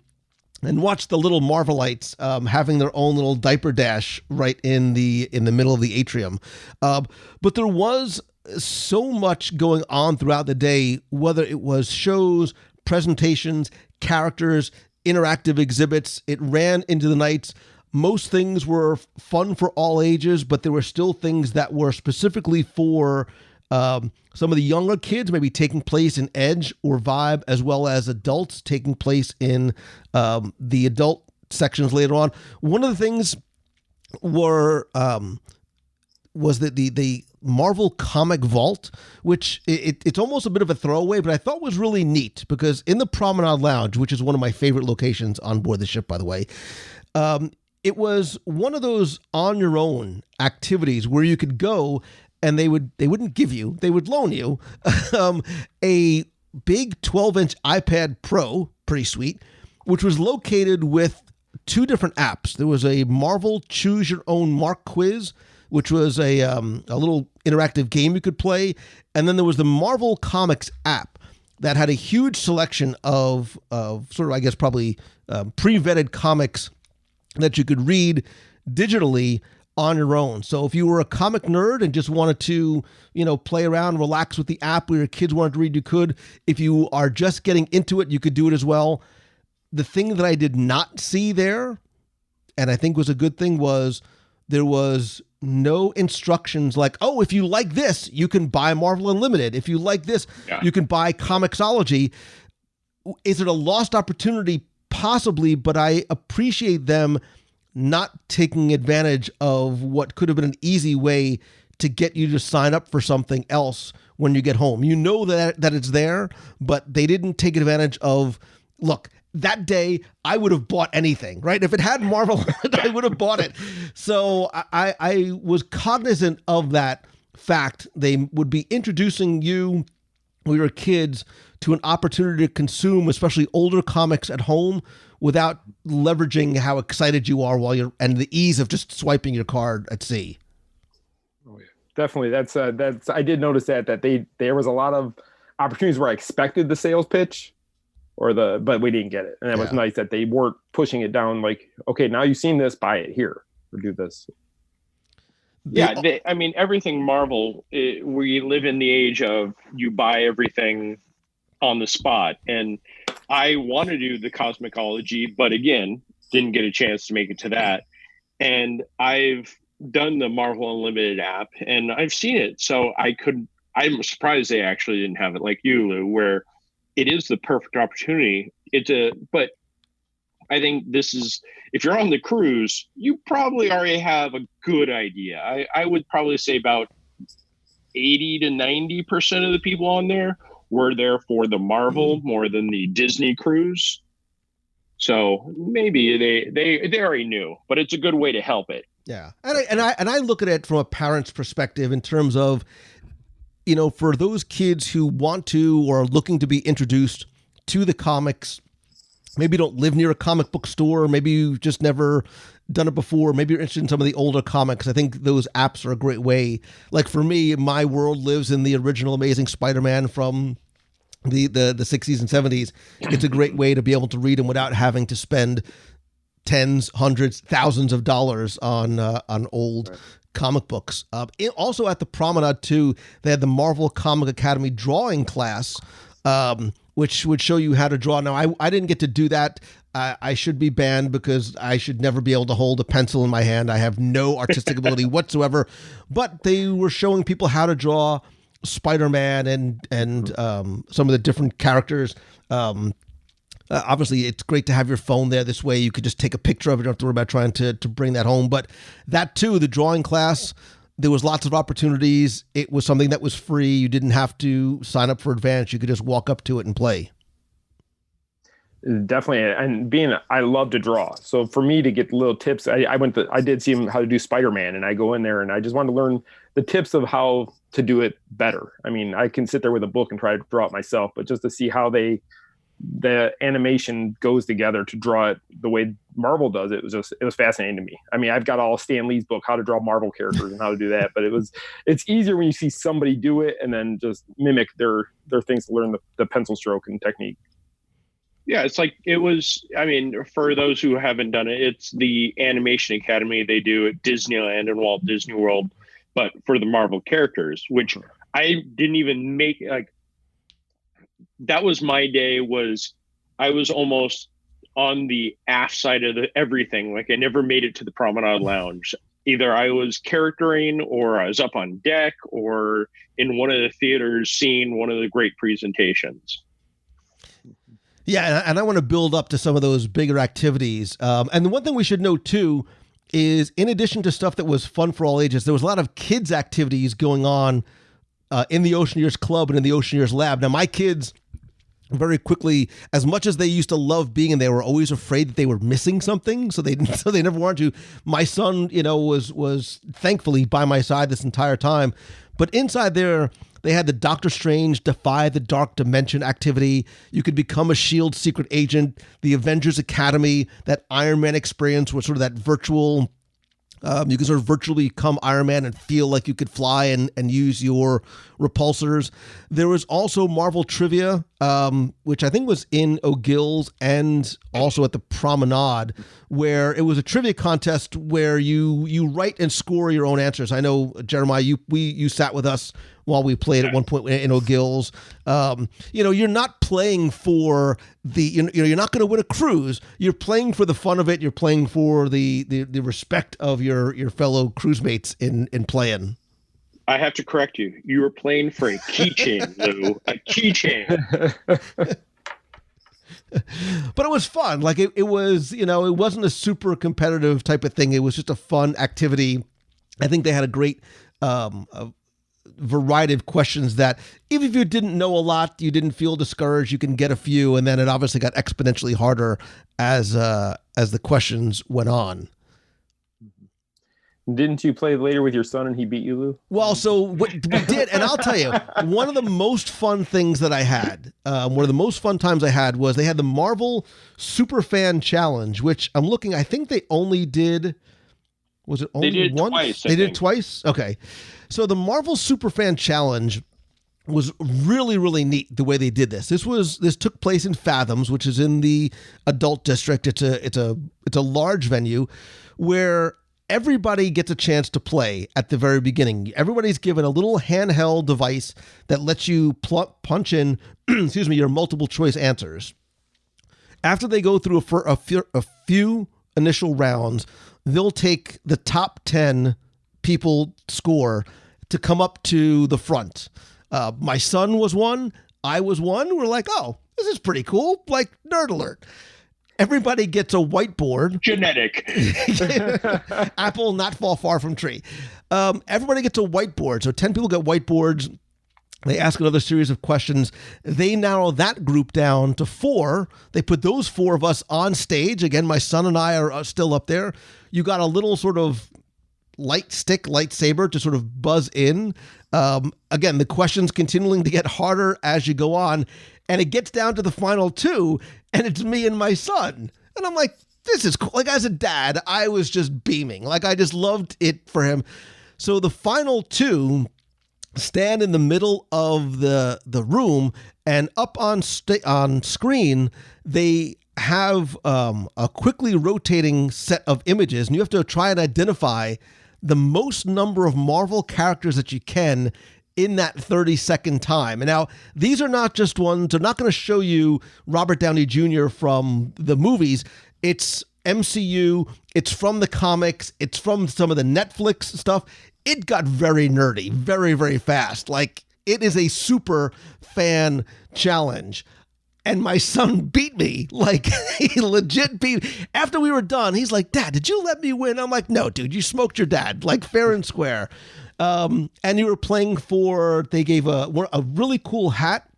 and watch the little Marvelites having their own little Diaper Dash right in the middle of the atrium. But there was so much going on throughout the day, whether it was shows, presentations, characters, interactive exhibits. It ran into the nights. Most things were fun for all ages, but there were still things that were specifically for some of the younger kids, maybe taking place in Edge or Vibe, as well as adults taking place in the adult sections later on. One of the things was that the Marvel comic vault, which it's almost a bit of a throwaway, but I thought was really neat because in the Promenade Lounge, which is one of my favorite locations on board the ship, by the way, it was one of those on your own activities where you could go and they wouldn't give you, they would loan you a big 12-inch iPad Pro, pretty sweet, which was located with 2 different apps. There was a Marvel Choose Your Own Mark quiz, which was a little interactive game you could play. And then there was the Marvel Comics app that had a huge selection of sort of, I guess, probably pre-vetted comics that you could read digitally on your own. So if you were a comic nerd and just wanted to, play around, relax with the app, where your kids wanted to read, you could. If you are just getting into it, you could do it as well. The thing that I did not see there, and I think was a good thing, was there was no instructions like, oh, if you like this, you can buy Marvel Unlimited. If you like this, you can buy Comixology. Is it a lost opportunity? Possibly, but I appreciate them not taking advantage of what could have been an easy way to get you to sign up for something else when you get home. You know that it's there, but they didn't take advantage of look, that day I would have bought anything, right? If it had Marvel, I would have bought it. So I was cognizant of that fact. They would be introducing you when you were kids to an opportunity to consume, especially older comics at home, without leveraging how excited you are and the ease of just swiping your card at sea. Oh yeah, definitely. That's I did notice that there was a lot of opportunities where I expected the sales pitch but we didn't get it. And it was nice that they weren't pushing it down like, okay, now you've seen this, buy it here or do this. Yeah, everything Marvel, we live in the age of you buy everything on the spot. And I want to do the cosmicology, but again, didn't get a chance to make it to that. And I've done the Marvel Unlimited app and I've seen it. So I'm surprised they actually didn't have it like you, Lou, where it is the perfect opportunity. But I think this is, if you're on the cruise, you probably already have a good idea. I would probably say about 80 to 90% of the people on there were there for the Marvel more than the Disney cruise. So maybe they already knew, but it's a good way to help it. Yeah. And I look at it from a parent's perspective in terms of, for those kids who want to or are looking to be introduced to the comics, maybe you don't live near a comic book store, maybe you've just never done it before, maybe you're interested in some of the older comics. I think those apps are a great way. Like for me, my world lives in the original Amazing Spider-Man from the 60s and 70s. It's a great way to be able to read them without having to spend tens, hundreds, thousands of dollars on old comic books. Also at the Promenade too, they had the Marvel Comic Academy drawing class, which would show you how to draw. Now, I didn't get to do that. I should be banned because I should never be able to hold a pencil in my hand. I have no artistic ability whatsoever. But they were showing people how to draw Spider-Man and some of the different characters. Obviously, it's great to have your phone there. This way, you could just take a picture of it. You don't have to worry about trying to bring that home. But that too, the drawing class, there was lots of opportunities. It was something that was free. You didn't have to sign up for advance. You could just walk up to it and play. Definitely. And I love to draw. So for me to get little tips, I did see how to do Spider-Man, and I go in there and I just wanted to learn the tips of how to do it better. I mean, I can sit there with a book and try to draw it myself, but just to see how the animation goes together to draw it the way Marvel does it was fascinating to me. I mean, I've got all Stan Lee's book, how to draw Marvel characters and how to do that, but it's easier when you see somebody do it and then just mimic their things to learn the pencil stroke and technique. Yeah, it's like for those who haven't done it, it's the Animation Academy they do at Disneyland and Walt Disney World, but for the Marvel characters, which I didn't even make, that was my day. I was almost on the aft side of everything. Like I never made it to the Promenade Lounge. Either I was charactering or I was up on deck or in one of the theaters seeing one of the great presentations. Yeah, and I want to build up to some of those bigger activities. And the one thing we should note, too, is in addition to stuff that was fun for all ages, there was a lot of kids' activities going on in the Oceaneers Club and in the Oceaneers Lab. Now, my kids, very quickly, as much as they used to love being in, they were always afraid that they were missing something, so they never wanted to. My son, was thankfully by my side this entire time. But inside there, they had the Doctor Strange Defy the Dark Dimension activity. You could become a S.H.I.E.L.D. secret agent. The Avengers Academy, that Iron Man experience was sort of that virtual. You could sort of virtually become Iron Man and feel like you could fly and use your repulsors. There was also Marvel Trivia, which I think was in O'Gill's and also at the Promenade, where it was a trivia contest where you write and score your own answers. I know, Jeremiah, you sat with us while we played at one point in O'Gill's. You're not playing for you're not going to win a cruise. You're playing for the fun of it. You're playing for the respect of your fellow cruise mates in playing. I have to correct you. You were playing for a keychain, Lou. A keychain. But it was fun. Like it was, it wasn't a super competitive type of thing. It was just a fun activity. I think they had a great variety of questions that even if you didn't know a lot, you didn't feel discouraged, you can get a few, and then it obviously got exponentially harder as the questions went on. Didn't you play later with your son and he beat you, Lou? Well, so what we did, and I'll tell you, one of the most fun things that I had, one of the most fun times I had was they had the Marvel Superfan Challenge, which I'm looking, I think they only did, was it only they did once? Twice, they did it twice? Okay. So the Marvel Superfan Challenge was really, really neat the way they did this. This took place in Fathoms, which is in the adult district. It's a large venue where everybody gets a chance to play at the very beginning. Everybody's given a little handheld device that lets you punch in, your multiple choice answers. After they go through a few initial rounds, they'll take the top 10 people score to come up to the front. My son was one. I was one. We're like, oh, this is pretty cool. Like, nerd alert. Everybody gets a whiteboard. Genetic. Apple not fall far from tree. Everybody gets a whiteboard. So 10 people get whiteboards. They ask another series of questions. They narrow that group down to 4. They put those 4 of us on stage. Again, my son and I are still up there. You got a little sort of lightsaber to sort of buzz in. Again, the questions continuing to get harder as you go on. And it gets down to the final 2, and it's me and my son. And I'm like, this is cool. Like, as a dad, I was just beaming. Like, I just loved it for him. So the final 2 stand in the middle of the room, and up on screen, they have a quickly rotating set of images, and you have to try and identify the most number of Marvel characters that you can in that 30-second time. And now, these are not just ones, they're not going to show you Robert Downey Jr. from the movies. It's MCU, it's from the comics, it's from some of the Netflix stuff. It got very nerdy, very, very fast. Like, it is a super fan challenge. And my son beat me. Like, he legit beat me. After we were done, he's like, Dad, did you let me win? I'm like, no, dude, you smoked your dad, like, fair and square. And you were playing they gave a really cool hat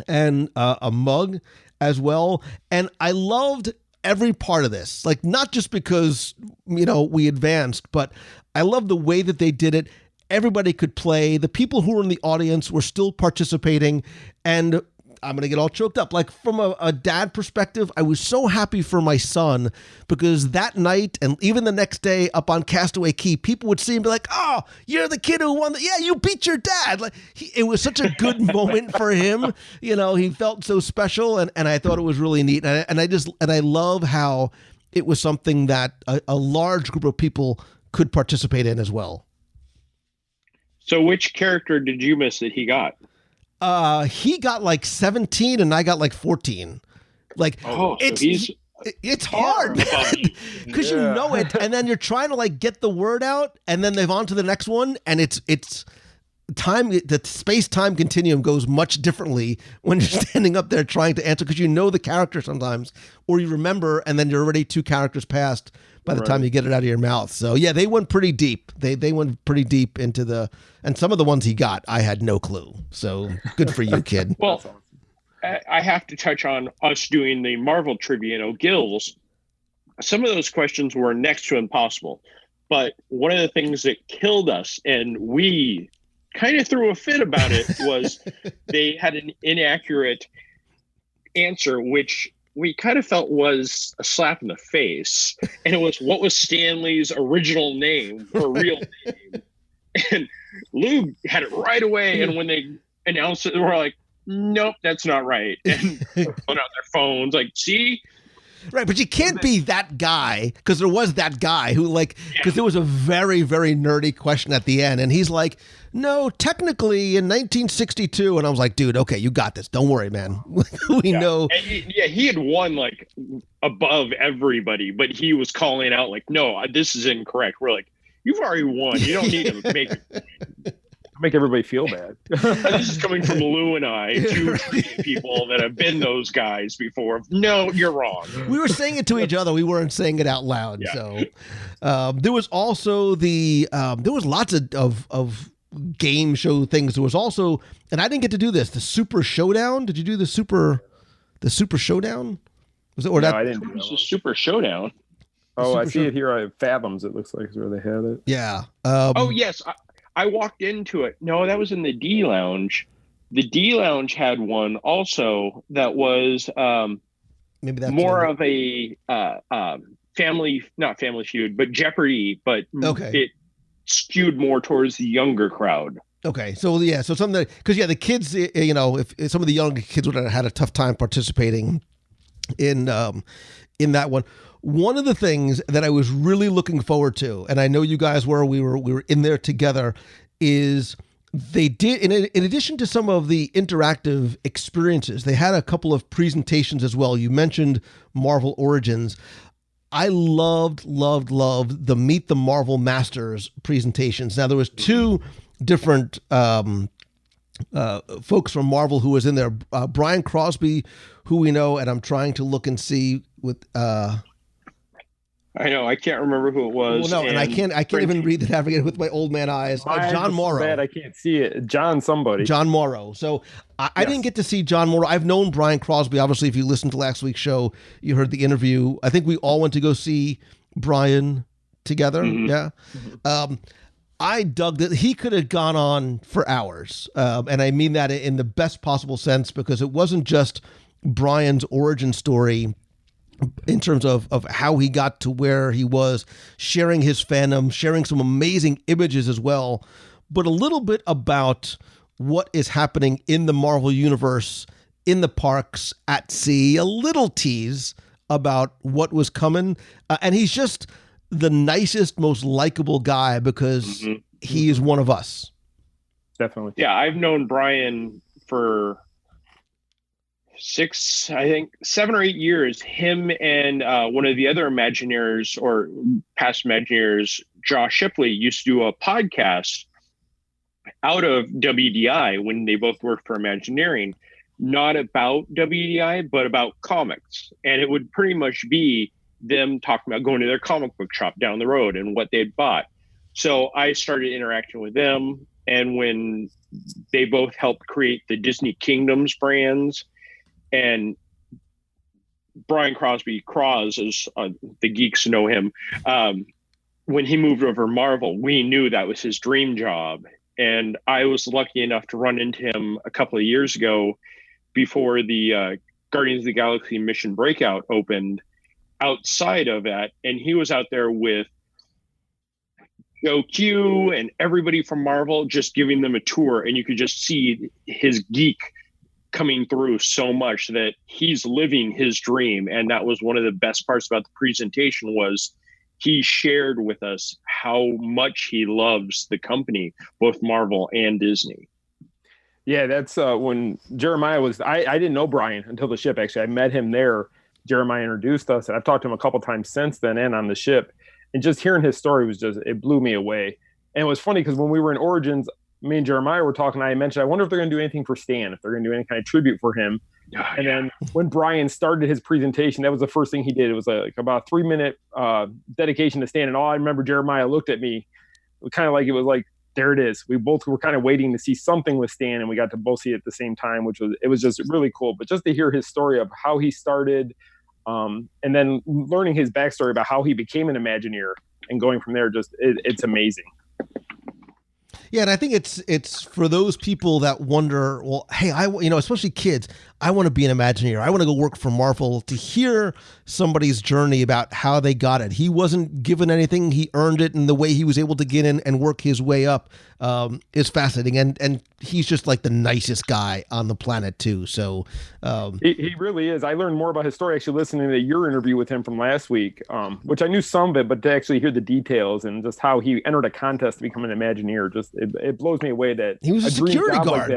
and a mug as well. And I loved every part of this, like, not just because, we advanced, but I love the way that they did it. Everybody could play. The people who were in the audience were still participating, and I'm going to get all choked up. Like, from a dad perspective, I was so happy for my son, because that night and even the next day up on Castaway Key, people would see him and be like, oh, you're the kid who won. Yeah, you beat your dad. Like, it was such a good moment for him. He felt so special, and I thought it was really neat. And I love how it was something that a large group of people could participate in as well. So which character did you miss that he got? He got like 17 and I got like 14. Like, it's hard because you know it, and then you're trying to like get the word out, and then they've on to the next one, and it's time. The space-time continuum goes much differently when you're standing up there trying to answer, because you know the character sometimes, or you remember, and then you're already 2 characters past by the time you get it out of your mouth. So yeah, they went pretty deep. They went pretty deep into and some of the ones he got, I had no clue. So good for you, kid. Well, I have to touch on us doing the Marvel trivia in O'Gill's. Some of those questions were next to impossible, but one of the things that killed us, and we kind of threw a fit about it, was they had an inaccurate answer, which we kind of felt was a slap in the face. And it was, what was Stanley's original name or real name? And Lou had it right away. And when they announced it, we're like, nope, that's not right. And put out their phones, like, see? Right, but you can't be that guy, because there was that guy who, like, because there was a very, very nerdy question at the end, and he's like, no, technically in 1962, and I was like, dude, okay, you got this. Don't worry, man. We know. And he had won, like, above everybody, but he was calling out, like, no, this is incorrect. We're like, you've already won. You don't need to make everybody feel bad. This is coming from Lou and I, 2 people that have been those guys before. No, you're wrong. We were saying it to each other. We weren't saying it out loud. Yeah. So there was also there was lots of game show things. There was also, and I didn't get to do this, the Super Showdown. Did you do the Super Showdown? Was it, or No, that? I didn't do the Super Showdown. Oh, I see it here. I Fathoms, it looks like, is where they had it. Yeah. Oh, yes. I walked into it. No, that was in the D Lounge. The D Lounge had one also that was maybe that's more of a family, not Family Feud, but Jeopardy, but it skewed more towards the younger crowd. Okay, so yeah, so something because the kids, you know, if some of the younger kids would have had a tough time participating in that one. One of the things that I was really looking forward to, and I know you guys were, we were in there together, is they did in addition to some of the interactive experiences, they had a couple of presentations as well. You mentioned Marvel Origins. I loved the Meet the Marvel Masters presentations. Now there was two different folks from Marvel who was in there. Brian Crosby, who we know, and I'm trying to look and see with. I know I can't remember who it was. Well, no, and I can't even read that. I forget with my old man eyes. John Morrow. Bad, I can't see it. John Morrow. So I didn't get to see John Morrow. I've known Brian Crosby. Obviously, if you listened to last week's show, you heard the interview. I think we all went to go see Brian together. Mm-hmm. Yeah. Mm-hmm. I dug that. He could have gone on for hours. And I mean that in the best possible sense, because it wasn't just Brian's origin story in terms of how he got to where he was, sharing his fandom, sharing some amazing images as well, but a little bit about what is happening in the Marvel Universe, in the parks, at sea, a little tease about what was coming. And he's just the nicest, most likable guy because he is one of us. Definitely. Yeah, I've known Brian for 7 or 8 years. Him and one of the other Imagineers or past Imagineers, Josh Shipley, used to do a podcast out of WDI when they both worked for Imagineering, not about WDI, but about comics. And it would pretty much be them talking about going to their comic book shop down the road and what they'd bought. So I started interacting with them. And when they both helped create the Disney Kingdoms brands, and Brian Crosby, Cross, as the geeks know him, when he moved over to Marvel, we knew that was his dream job. And I was lucky enough to run into him a couple of years ago before the Guardians of the Galaxy Mission Breakout opened outside of that. And he was out there with Joe Q and everybody from Marvel, just giving them a tour. And you could just see his geek coming through so much that he's living his dream. And that was one of the best parts about the presentation, was he shared with us how much he loves the company, both Marvel and Disney. Yeah, that's when Jeremiah was, I didn't know Brian until the ship. Actually, I met him there. Jeremiah introduced us, and I've talked to him a couple times since then and on the ship. And just hearing his story was it blew me away. And it was funny because when we were in Origins, me and Jeremiah were talking, I mentioned, I wonder if they're going to do anything for Stan, if they're going to do any kind of tribute for him. And then when Brian started his presentation, that was the first thing he did. It was like about a 3-minute dedication to Stan. And all I remember, Jeremiah looked at me kind of like, it was like, there it is. We both were kind of waiting to see something with Stan, and we got to both see it at the same time, it was just really cool. But just to hear his story of how he started, and then learning his backstory about how he became an Imagineer and going from there, it's amazing. Yeah, and I think it's for those people that wonder, well, hey, especially kids, I want to be an Imagineer. I want to go work for Marvel. To hear somebody's journey about how they got it. He wasn't given anything. He earned it, and the way he was able to get in and work his way up is fascinating. And he's just like the nicest guy on the planet too. So he really is. I learned more about his story actually listening to your interview with him from last week, which I knew some of it, but to actually hear the details and just how he entered a contest to become an Imagineer, just it blows me away that he was a security guard.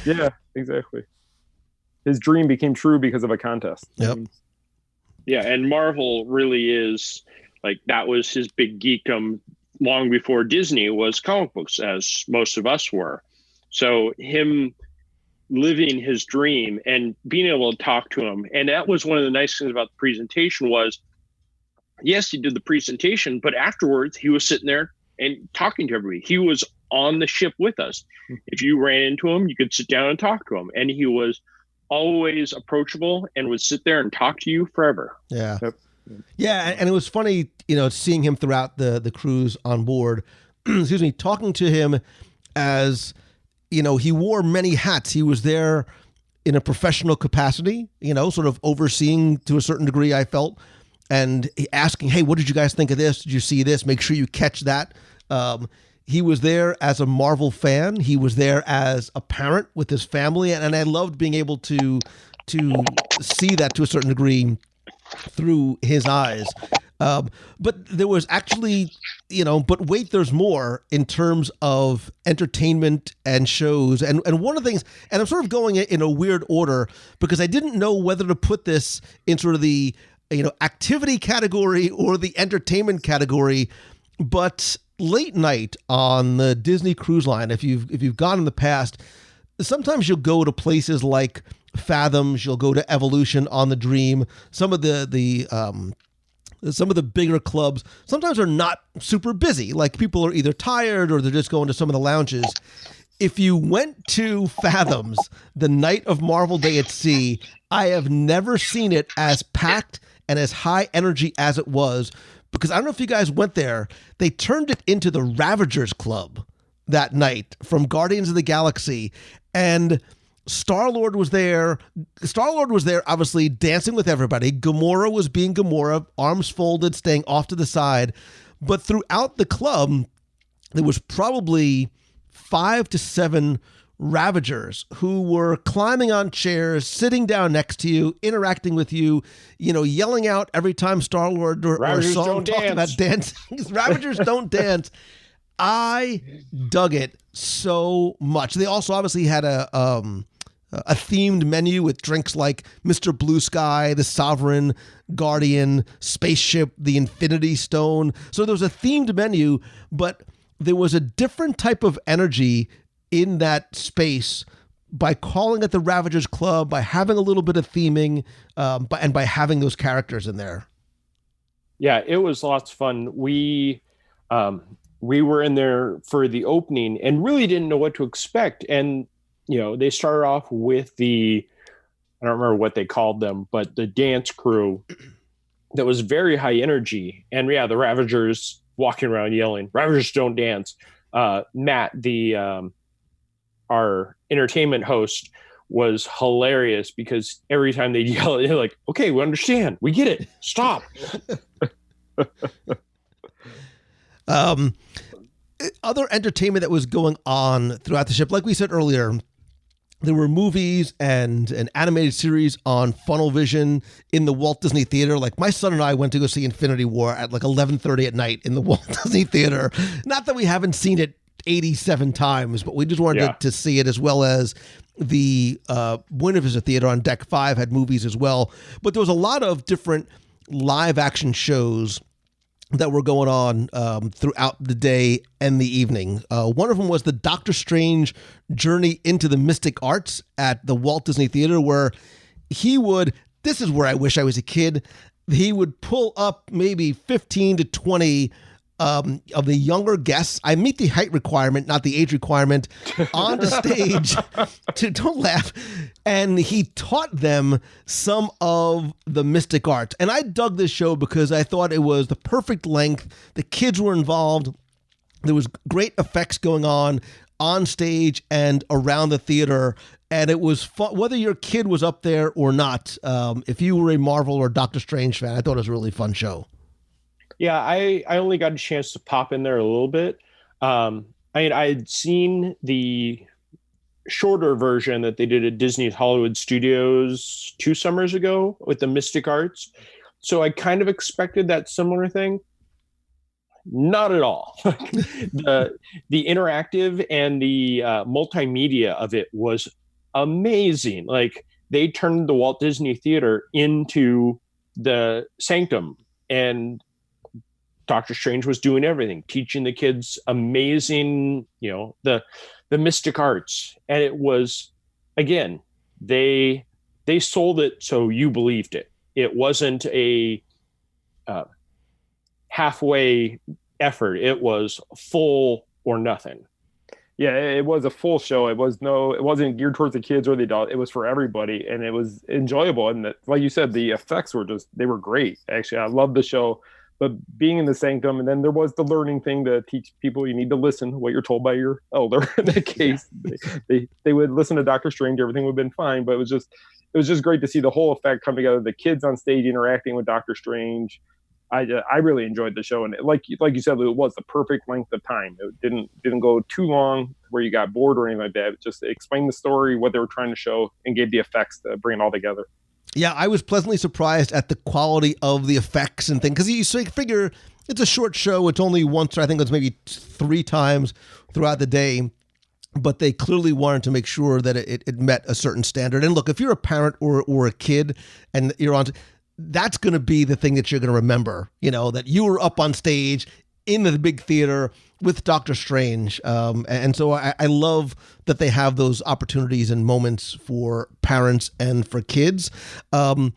Yeah, exactly. His dream became true because of a contest. Yep. Yeah, and Marvel really is like, that was his big geekdom long before Disney was comic books, as most of us were. So him living his dream and being able to talk to him, and that was one of the nice things about the presentation was, yes, he did the presentation, but afterwards he was sitting there and talking to everybody. He was on the ship with us. If you ran into him, you could sit down and talk to him. And he was always approachable and would sit there and talk to you forever. Yeah. Yep. Yeah. And it was funny, seeing him throughout the cruise on board, excuse me, talking to him as, he wore many hats. He was there in a professional capacity, sort of overseeing to a certain degree, I felt, and asking, hey, what did you guys think of this? Did you see this? Make sure you catch that. He was there as a Marvel fan. He was there as a parent with his family. And I loved being able to see that to a certain degree through his eyes. But there was actually, but wait, there's more in terms of entertainment and shows. And one of the things, and I'm sort of going in a weird order because I didn't know whether to put this in sort of the, activity category or the entertainment category, but late night on the Disney Cruise Line, if you've gone in the past, sometimes you'll go to places like Fathoms, you'll go to Evolution on the Dream, some of the bigger clubs sometimes are not super busy. Like people are either tired or they're just going to some of the lounges. If you went to Fathoms the night of Marvel Day at Sea, I have never seen it as packed and as high energy as it was, because I don't know if you guys went there. They turned it into the Ravagers Club that night from Guardians of the Galaxy, and Star-Lord was there. Star-Lord was there, obviously, dancing with everybody. Gamora was being Gamora, arms folded, staying off to the side. But throughout the club, there was probably 5 to 7 Ravagers who were climbing on chairs, sitting down next to you, interacting with you, yelling out every time Star-Lord or Song talked about dancing. Ravagers don't dance. I dug it so much. They also obviously had a themed menu with drinks like Mr. Blue Sky, the Sovereign, Guardian, Spaceship, the Infinity Stone. So there was a themed menu, but there was a different type of energy in that space by calling it the Ravagers Club, by having a little bit of theming, and by having those characters in there. Yeah, it was lots of fun. We were in there for the opening and really didn't know what to expect. And, they started off with I don't remember what they called them, but the dance crew that was very high energy. And yeah, the Ravagers walking around yelling, Ravagers don't dance. Matt, our entertainment host, was hilarious because every time they'd yell, they're like, okay, we understand. We get it. Stop. Other entertainment that was going on throughout the ship, like we said earlier, there were movies and an animated series on Funnel Vision in the Walt Disney Theater. Like my son and I went to go see Infinity War at like 11:30 at night in the Walt Disney Theater. Not that we haven't seen it 87 times, but we just wanted to see it, as well as the Winter Visit Theater on Deck 5 had movies as well. But there was a lot of different live action shows that were going on throughout the day and the evening. One of them was the Doctor Strange Journey into the Mystic Arts at the Walt Disney Theater, where this is where I wish I was a kid, he would pull up maybe 15 to 20 of the younger guests. I meet the height requirement, not the age requirement, onto stage. Don't laugh. And he taught them some of the mystic arts. And I dug this show because I thought it was the perfect length. The kids were involved. There was great effects going on stage and around the theater. And it was fun, whether your kid was up there or not. If you were a Marvel or Doctor Strange fan, I thought it was a really fun show. Yeah, I only got a chance to pop in there a little bit. I had seen the shorter version that they did at Disney's Hollywood Studios 2 summers ago with the Mystic Arts. So I kind of expected that similar thing. Not at all. The interactive and the multimedia of it was amazing. Like they turned the Walt Disney Theater into the Sanctum, and Doctor Strange was doing everything, teaching the kids amazing, the mystic arts. And it was, again, they sold it so you believed it. It wasn't a halfway effort. It was full or nothing. Yeah, it was a full show. It wasn't geared towards the kids or the adult. It was for everybody, and it was enjoyable. And like you said, the effects they were great. Actually, I loved the show. But being in the sanctum, and then there was the learning thing to teach people you need to listen to what you're told by your elder. In that case, they would listen to Dr. Strange. Everything would have been fine. But it was just great to see the whole effect come together. The kids on stage interacting with Dr. Strange. I really enjoyed the show, and like you said, Lou, it was the perfect length of time. It didn't go too long where you got bored or anything like that. It just explained the story, what they were trying to show, and gave the effects to bring it all together. Yeah, I was pleasantly surprised at the quality of the effects and things, because you figure it's a short show. It's only once, or I think it's maybe 3 times throughout the day, but they clearly wanted to make sure that it met a certain standard. And look, if you're a parent or a kid and you're on, that's going to be the thing that you're going to remember, that you were up on stage in the big theater with Doctor Strange. And so I love that they have those opportunities and moments for parents and for kids. I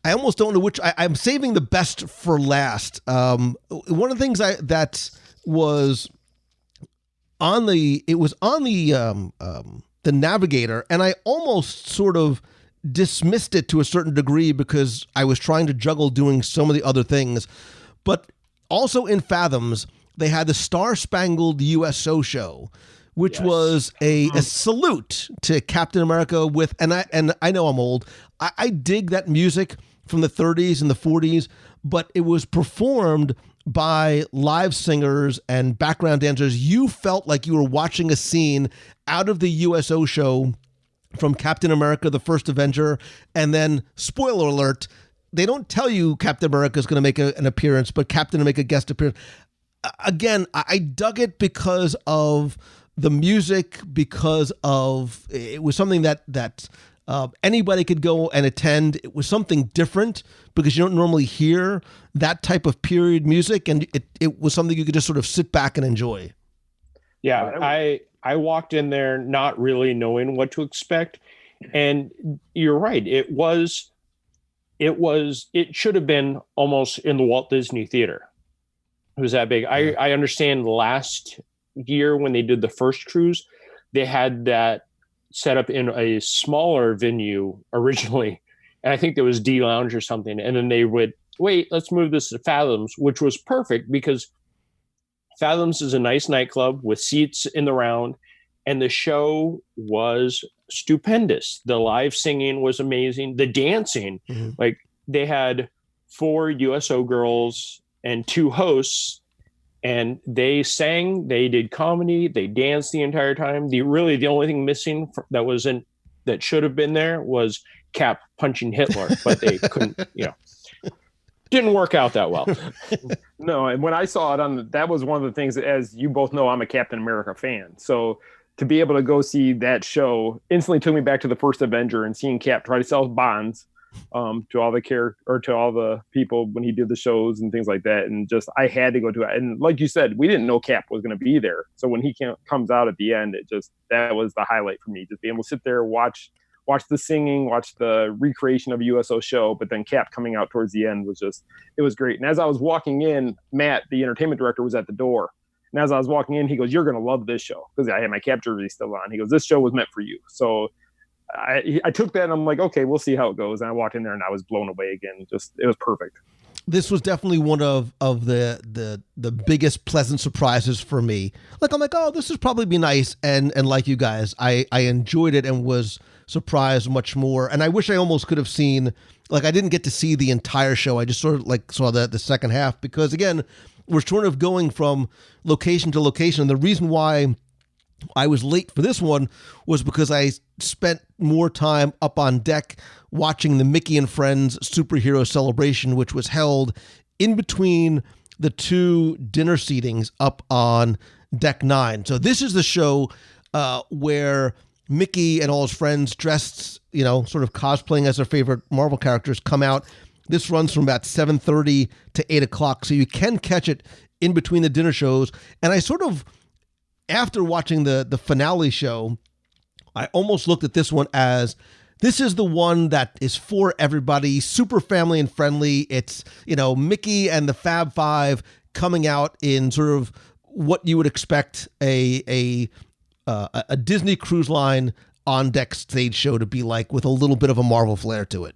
almost don't know which. I'm saving the best for last. One of the things that was on the Navigator, and I almost sort of dismissed it to a certain degree because I was trying to juggle doing so many other things. But also in Fathoms, they had the Star Spangled USO show, which was a salute to Captain America and I know I'm old. I dig that music from the 30s and the 40s, but it was performed by live singers and background dancers. You felt like you were watching a scene out of the USO show from Captain America, the First Avenger, and then, spoiler alert, they don't tell you Captain America is going to make an appearance, but Captain will make a guest appearance. Again, I dug it because of the music, because of it was something that anybody could go and attend. It was something different because you don't normally hear that type of period music, and it was something you could just sort of sit back and enjoy. Yeah, I walked in there not really knowing what to expect. And you're right. It should have been almost in the Walt Disney Theater. It was that big. I understand last year when they did the first cruise, they had that set up in a smaller venue originally. And I think there was D Lounge or something. And then they would, wait, let's move this to Fathoms, which was perfect because Fathoms is a nice nightclub with seats in the round, and the show was stupendous. The live singing was amazing. The dancing, like they had 4 USO girls and 2 hosts, and they sang, they did comedy, they danced the entire time. The only thing missing that should have been there was Cap punching Hitler, but they couldn't, didn't work out that well. No, and when I saw it that was one of the things that, as you both know, I'm a Captain America fan. So to be able to go see that show instantly took me back to the First Avenger and seeing Cap try to sell bonds to all the people when he did the shows and things like that. And just, I had to go to it. And like you said, we didn't know Cap was going to be there. So when he comes out at the end, that was the highlight for me. Just being able to sit there, watch the singing, watch the recreation of a USO show, but then Cap coming out towards the end it was great. And as I was walking in, Matt, the entertainment director, was at the door. And as I was walking in, he goes, "You're going to love this show." Because I had my Cap jersey still on. He goes, "This show was meant for you." So I took that and I'm like, okay, we'll see how it goes. And I walked in there and I was blown away again. It was perfect. This was definitely one of the biggest pleasant surprises for me. I'm like, oh, this would probably be nice. And like you guys, I enjoyed it and was surprised much more. And I wish I almost could have seen, I didn't get to see the entire show. I just sort of saw the second half because, again, we're sort of going from location to location. And the reason why I was late for this one was because I spent more time up on deck watching the Mickey and Friends Superhero Celebration, which was held in between the 2 dinner seatings up on Deck 9. So this is the show where Mickey and all his friends dressed, sort of cosplaying as their favorite Marvel characters come out. This runs from about 7:30 to 8 o'clock, so you can catch it in between the dinner shows. And I sort of, after watching the finale show, I almost looked at this one as, this is the one that is for everybody, super family and friendly. It's, Mickey and the Fab Five coming out in sort of what you would expect a Disney Cruise Line on deck stage show to be like, with a little bit of a Marvel flair to it.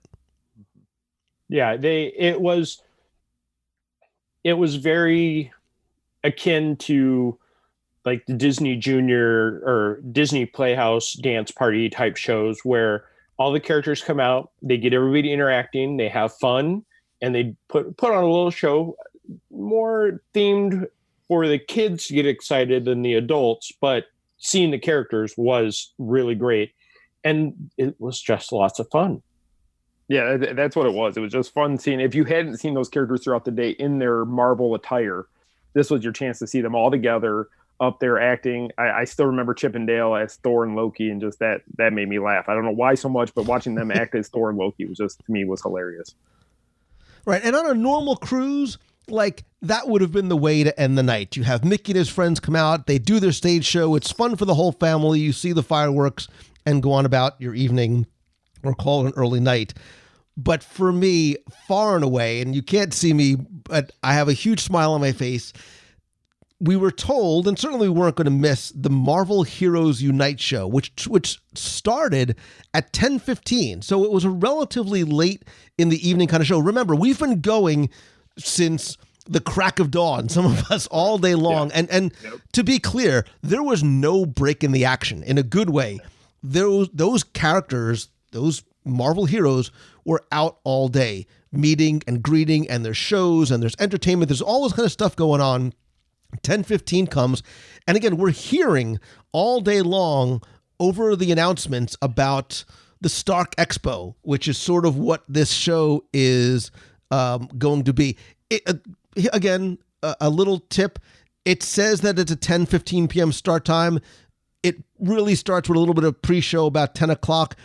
Yeah, it was very akin to like the Disney Junior or Disney Playhouse dance party type shows where all the characters come out, they get everybody interacting, they have fun, and they put on a little show more themed for the kids to get excited than the adults, but seeing the characters was really great. And it was just lots of fun. Yeah, that's what it was. It was just fun seeing, if you hadn't seen those characters throughout the day in their Marvel attire, this was your chance to see them all together up there acting. I still remember Chip and Dale as Thor and Loki, and just that made me laugh. I don't know why so much, but watching them act as Thor and Loki was just, to me, was hilarious. Right. And on a normal cruise, like, that would have been the way to end the night. You have Mickey and his friends come out, they do their stage show, it's fun for the whole family, you see the fireworks and go on about your evening, or call it an early night. But for me, far and away, and you can't see me, but I have a huge smile on my face, we were told, and certainly we weren't going to miss, the Marvel Heroes Unite show, which started at 10:15. So it was a relatively late in the evening kind of show. Remember, we've been going since the crack of dawn, some of us all day long. Yeah. And to be clear, there was no break in the action in a good way. Those characters, those Marvel heroes, were out all day, meeting and greeting, and there's shows and there's entertainment. There's all this kind of stuff going on. 10:15 comes, and again, we're hearing all day long over the announcements about the Stark Expo, which is sort of what this show is going to be. Again, a little tip. It says that it's a 10:15 p.m. start time. It really starts with a little bit of pre-show about 10 o'clock.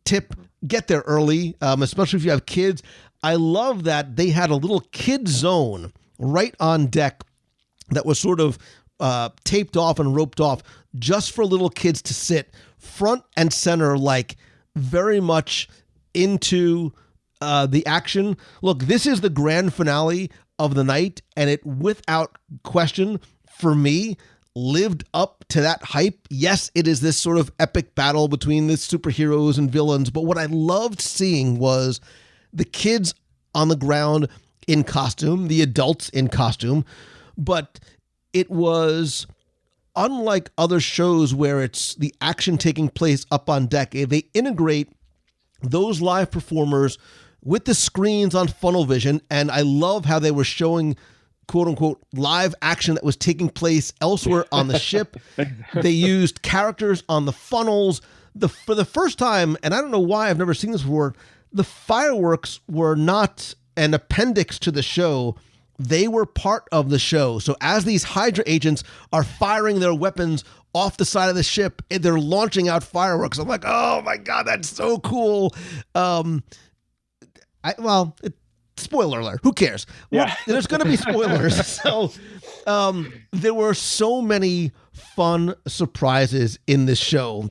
Tip, get there early, especially if you have kids. I love that they had a little kid zone right on deck that was sort of taped off and roped off just for little kids to sit front and center, like very much into the action. Look, this is the grand finale of the night, and it, without question, for me, lived up to that hype. Yes, it is this sort of epic battle between the superheroes and villains, but what I loved seeing was the kids on the ground in costume, the adults in costume, but it was unlike other shows where it's the action taking place up on deck. They integrate those live performers with the screens on funnel vision, and I love how they were showing quote-unquote live action that was taking place elsewhere on the ship. They used characters on the funnels. For the first time, and I don't know why I've never seen this before, the fireworks were not an appendix to the show. They were part of the show. So as these Hydra agents are firing their weapons off the side of the ship, they're launching out fireworks. I'm like, oh my God, that's so cool. Spoiler alert, who cares? Well, yeah. There's going to be spoilers. So there were so many fun surprises in this show.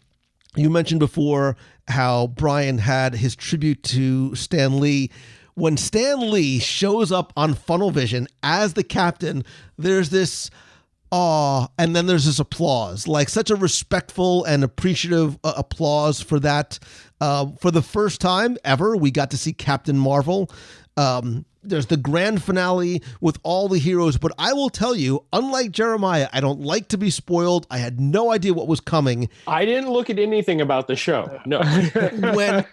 You mentioned before how Brian had his tribute to Stan Lee. When Stan Lee shows up on funnel vision as the captain, there's this awe, and then there's this applause, like such a respectful and appreciative applause for that. For the first time ever, we got to see Captain Marvel. There's the grand finale with all the heroes, but I will tell you, unlike Jeremiah, I don't like to be spoiled. I had no idea what was coming. I didn't look at anything about the show. No. When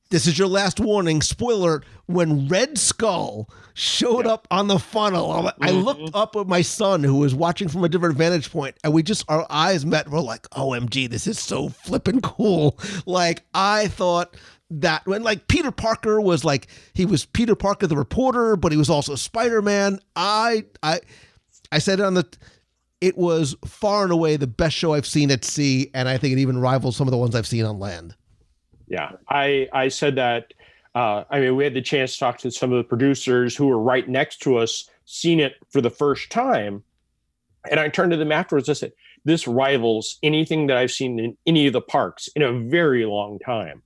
this is your last warning, spoiler, when Red Skull showed up on the funnel, I looked up at my son who was watching from a different vantage point, and our eyes met. We're like, OMG, this is so flippin' cool. Like, I thought that when, like, Peter Parker was like, he was Peter Parker the reporter, but he was also Spider-Man. I said it was far and away the best show I've seen at sea, and I think it even rivals some of the ones I've seen on land. Yeah, I said that. We had the chance to talk to some of the producers who were right next to us, seen it for the first time. And I turned to them afterwards and said, this rivals anything that I've seen in any of the parks in a very long time.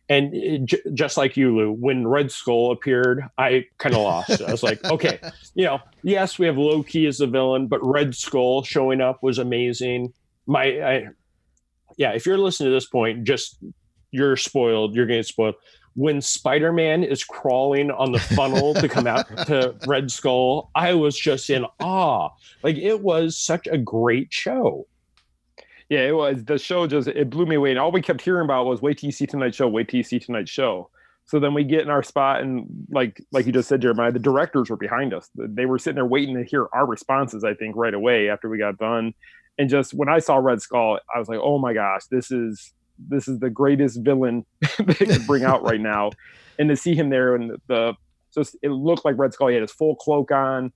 And just like you, Lou, when Red Skull appeared, I kind of lost. I was like, okay, yes, we have Loki as the villain, but Red Skull showing up was amazing. If you're listening to this point, you're spoiled. You're getting spoiled. When Spider-Man is crawling on the funnel to come out to Red Skull, I was just in awe. Like, it was such a great show. Yeah, it was. The show it blew me away. And all we kept hearing about was, wait till you see tonight's show, wait till you see tonight's show. So then we get in our spot, and like you just said, Jeremiah, the directors were behind us. They were sitting there waiting to hear our responses, I think, right away after we got done. And just when I saw Red Skull, I was like, oh my gosh, this is the greatest villain they could bring out right now. And to see him there, and it looked like Red Skull. He had his full cloak on,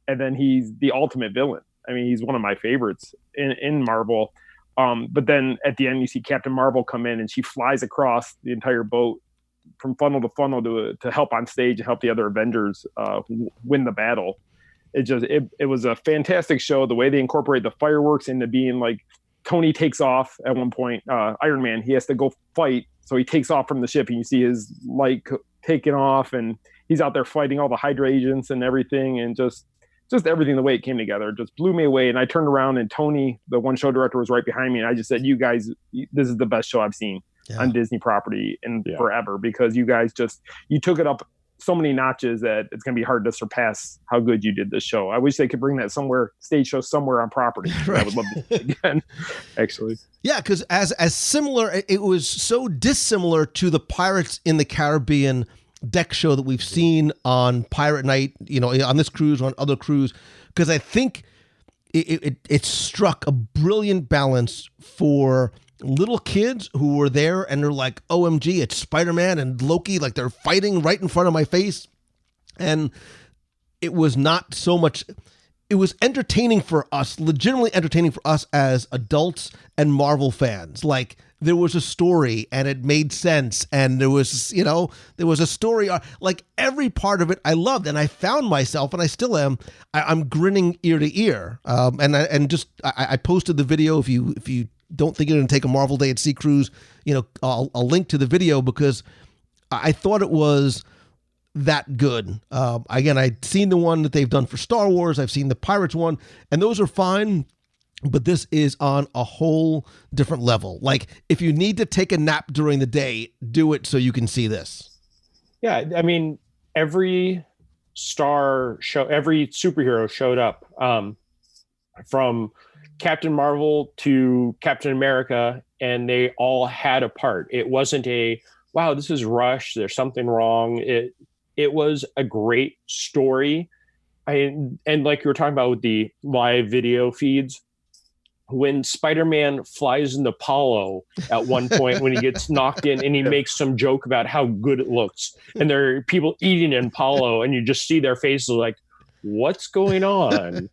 and then he's the ultimate villain. I mean, he's one of my favorites in Marvel. But then at the end, you see Captain Marvel come in, and she flies across the entire boat from funnel to funnel to help on stage and help the other Avengers win the battle. It was a fantastic show. The way they incorporate the fireworks into being like, Tony takes off at one point. Iron Man, he has to go fight, so he takes off from the ship, and you see his light taking off, and he's out there fighting all the Hydra agents and everything, and just everything, the way it came together, just blew me away. And I turned around, and Tony, the one show director, was right behind me, and I just said, "You guys, this is the best show I've seen on Disney property in forever, because you guys you took it up so many notches that it's going to be hard to surpass how good you did this show." I wish they could bring that stage show somewhere on property. Right. I would love to see it again, actually. Yeah, because as similar, it was so dissimilar to the Pirates in the Caribbean deck show that we've seen on Pirate Night, on this cruise, on other cruise, because I think it struck a brilliant balance for little kids who were there, and they're like, OMG, it's Spider-Man and Loki, like they're fighting right in front of my face. And it was not so much, it was entertaining for us, legitimately entertaining for us as adults and Marvel fans. Like, there was a story, and it made sense, and there was a story, like every part of it I loved, and I found myself, and I still am, I'm grinning ear to ear. I posted the video. If you don't think you're going to take a Marvel Day at Sea cruise, I'll link to the video, because I thought it was that good. Again, I'd seen the one that they've done for Star Wars. I've seen the Pirates one, and those are fine. But this is on a whole different level. Like, if you need to take a nap during the day, do it so you can see this. Yeah, I mean, every star show, every superhero showed up, from Captain Marvel to Captain America, and they all had a part. It wasn't wow, this is rushed, there's something wrong. It was a great story. And like you were talking about with the live video feeds, when Spider-Man flies into Apollo at one point, when he gets knocked in, and he makes some joke about how good it looks, and there are people eating in Apollo, and you just see their faces like, what's going on?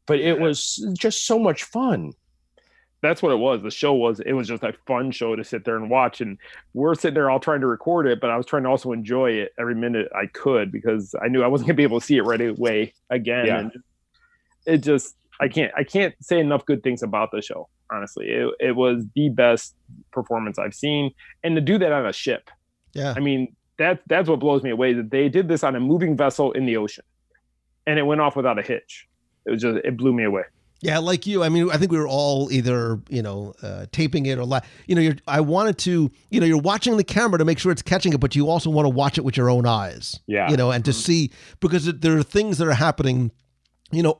But it was just so much fun. That's what it was. The show was just a fun show to sit there and watch. And we're sitting there all trying to record it, but I was trying to also enjoy it every minute I could, because I knew I wasn't going to be able to see it right away again. Yeah. And it just, I can't say enough good things about the show. Honestly, it was the best performance I've seen, and to do that on a ship. Yeah, I mean that's what blows me away, that they did this on a moving vessel in the ocean, and it went off without a hitch. It blew me away. Yeah, like you. I mean, I think we were all either taping it or I wanted to. You're watching the camera to make sure it's catching it, but you also want to watch it with your own eyes. Yeah, and to see, because there are things that are happening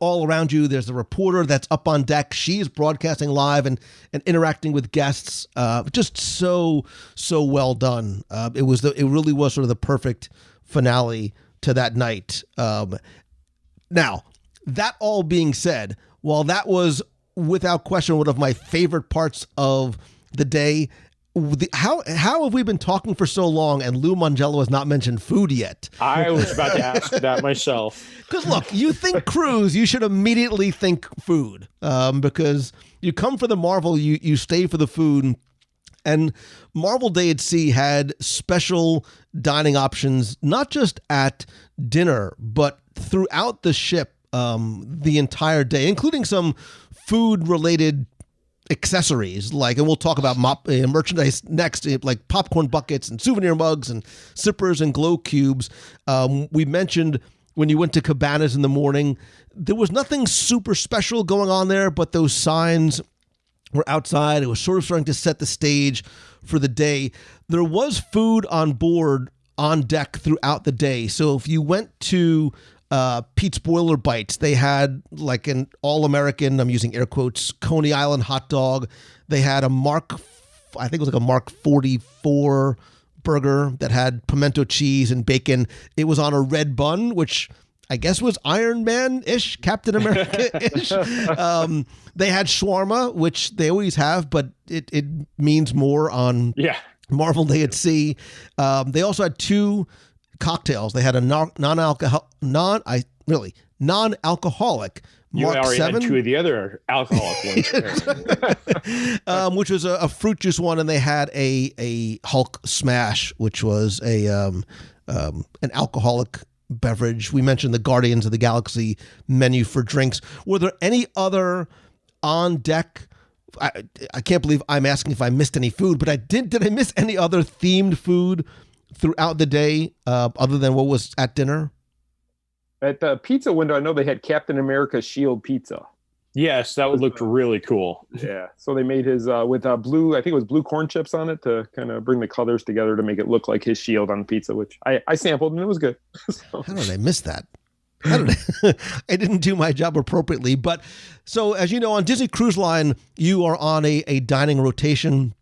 all around you. There's a reporter that's up on deck. She's broadcasting live and interacting with guests. Just so well done. It really was sort of the perfect finale to that night. Now, that all being said, while that was without question one of my favorite parts of the day, how have we been talking for so long and Lou Mongello has not mentioned food yet? I was about to ask that myself. Because look, you think cruise, you should immediately think food, because you come for the Marvel, you stay for the food. And Marvel Day at Sea had special dining options, not just at dinner, but throughout the ship, the entire day, including some food-related accessories, like, and we'll talk about merchandise next, like popcorn buckets and souvenir mugs and sippers and glow cubes. We mentioned when you went to Cabanas in the morning, there was nothing super special going on there, but those signs were outside. It was sort of starting to set the stage for the day. There was food on board, on deck throughout the day. So if you went to Pete's Boiler Bites, they had like an all-American, I'm using air quotes, Coney Island hot dog. They had a Mark 44 burger that had pimento cheese and bacon. It was on a red bun, which I guess was Iron Man-ish, Captain America-ish. They had shawarma, which they always have, but it means more on Marvel Day at Sea. They also had 2 cocktails. They had a non-alcoholic You Mark already 7. had 2 of the other alcoholic ones. Which was a fruit juice one, and they had a Hulk Smash, which was an alcoholic beverage. We mentioned the Guardians of the Galaxy menu for drinks. Were there any other on deck? I can't believe I'm asking if I missed any food, but did I miss any other themed food throughout the day other than what was at dinner? At the pizza window, I know they had Captain America Shield pizza. Yes, that looked really cool. Yeah, so they made his with blue, I think it was blue corn chips on it to kind of bring the colors together to make it look like his shield on the pizza, which I sampled and it was good. So. How did I miss that? I didn't do my job appropriately. But so, as you know, on Disney Cruise Line, you are on a dining rotation.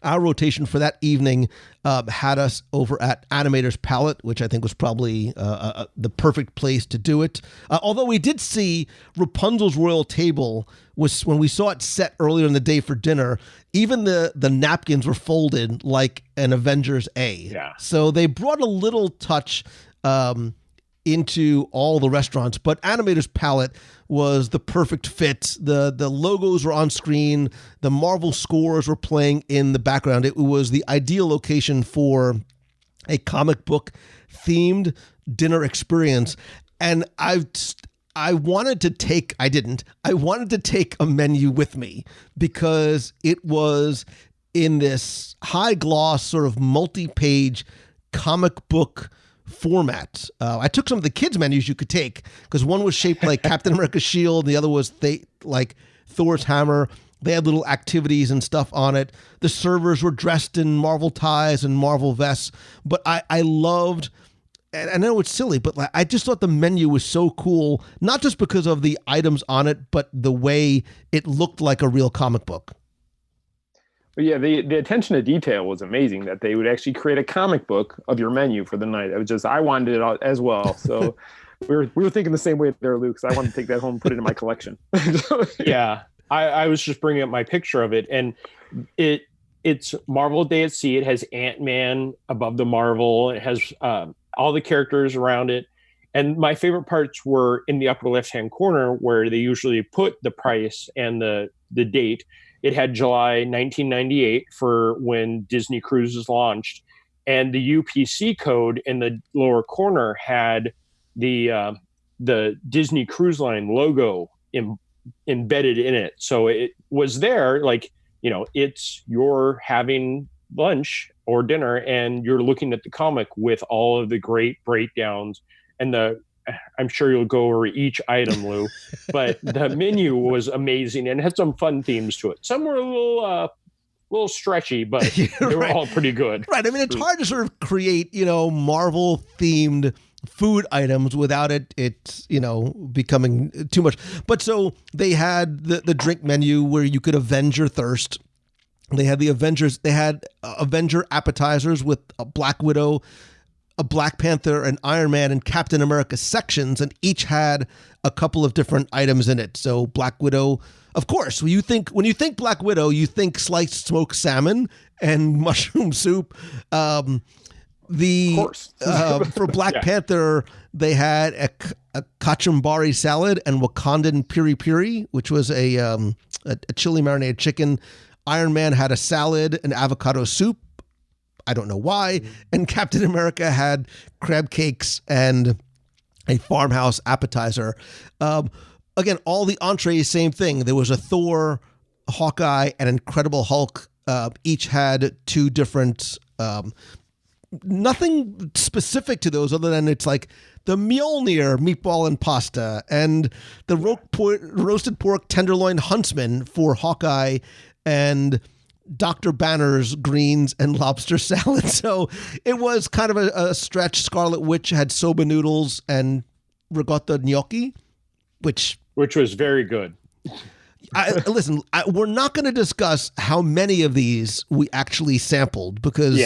Our rotation for that evening had us over at Animator's Palette, which I think was probably the perfect place to do it. Although we did see Rapunzel's Royal Table, was when we saw it set earlier in the day for dinner, even the napkins were folded like an Avengers A. Yeah. So they brought a little touch into all the restaurants, but Animator's Palette was the perfect fit. The logos were on screen. The Marvel scores were playing in the background. It was the ideal location for a comic book themed dinner experience. And I wanted to take a menu with me because it was in this high gloss sort of multi-page comic book format. I took some of the kids' menus you could take because one was shaped like Captain America's shield, the other was like Thor's hammer. They had little activities and stuff on it. The servers were dressed in Marvel ties and Marvel vests, but I loved, and I know it's silly, but I just thought the menu was so cool, not just because of the items on it, but the way it looked like a real comic book. But yeah, the attention to detail was amazing that they would actually create a comic book of your menu for the night. It was just, I wanted it as well. So we were thinking the same way there, Luke. So I wanted to take that home and put it in my collection. Yeah. I was just bringing up my picture of it, and it's Marvel Day at Sea. It has Ant-Man above the Marvel. It has all the characters around it. And my favorite parts were in the upper left-hand corner where they usually put the price and the date. It had July 1998 for when Disney Cruises launched. And the UPC code in the lower corner had the Disney Cruise Line logo embedded in it. So it was there, like, it's you're having lunch or dinner and you're looking at the comic with all of the great breakdowns and I'm sure you'll go over each item, Lou, but the menu was amazing and had some fun themes to it. Some were a little stretchy, but they were all pretty good. Right. I mean, it's hard to sort of create, Marvel themed food items without it becoming too much. But so they had the drink menu where you could avenge your thirst. They had the Avengers. They had Avenger appetizers with a Black Widow, a Black Panther, an Iron Man, and Captain America sections, and each had a couple of different items in it. So Black Widow, of course, when you think Black Widow, you think sliced smoked salmon and mushroom soup. Of course. For Black Panther, they had a kachumbari salad and Wakandan piri piri, which was a chili marinated chicken. Iron Man had a salad and avocado soup. I don't know why. And Captain America had crab cakes and a farmhouse appetizer. Again, all the entrees, same thing. There was a Thor Hawkeye and Incredible Hulk each had two different, nothing specific to those other than it's like the Mjolnir meatball and pasta and the roasted pork tenderloin huntsman for Hawkeye and Dr. Banner's greens and lobster salad. So it was kind of a stretch. Scarlet Witch had soba noodles and ricotta gnocchi, which was very good. Listen, we're not going to discuss how many of these we actually sampled because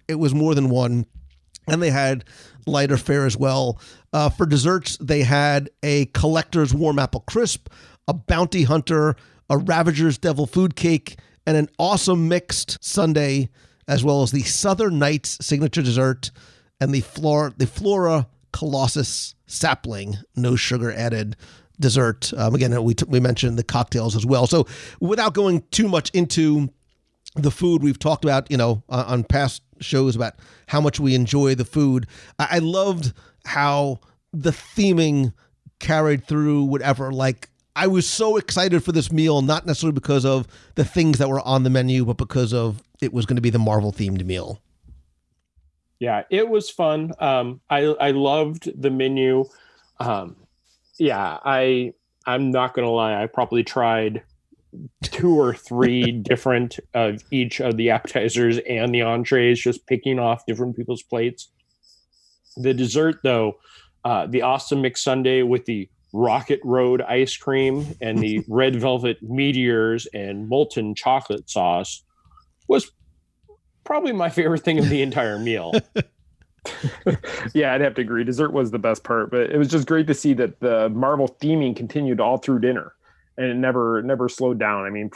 it was more than one. And they had lighter fare as well. For desserts, they had a Collector's Warm Apple Crisp, a Bounty Hunter, a Ravager's Devil Food Cake, and an awesome mixed sundae, as well as the Southern Nights signature dessert and the Flora Colossus sapling, no sugar added dessert. Again, we mentioned the cocktails as well. So without going too much into the food, we've talked about, on past shows about how much we enjoy the food. I loved how the theming carried through whatever. Like, I was so excited for this meal, not necessarily because of the things that were on the menu, but because of it was going to be the Marvel themed meal. Yeah, it was fun. I loved the menu. I'm not going to lie. I probably tried 2 or 3 different of each of the appetizers and the entrees, just picking off different people's plates. The dessert, though, the awesome mixed sundae with the Rocket Road ice cream and the red velvet meteors and molten chocolate sauce was probably my favorite thing of the entire meal. Yeah, I'd have to agree. Dessert was the best part, but it was just great to see that the Marvel theming continued all through dinner, and it never slowed down. I mean,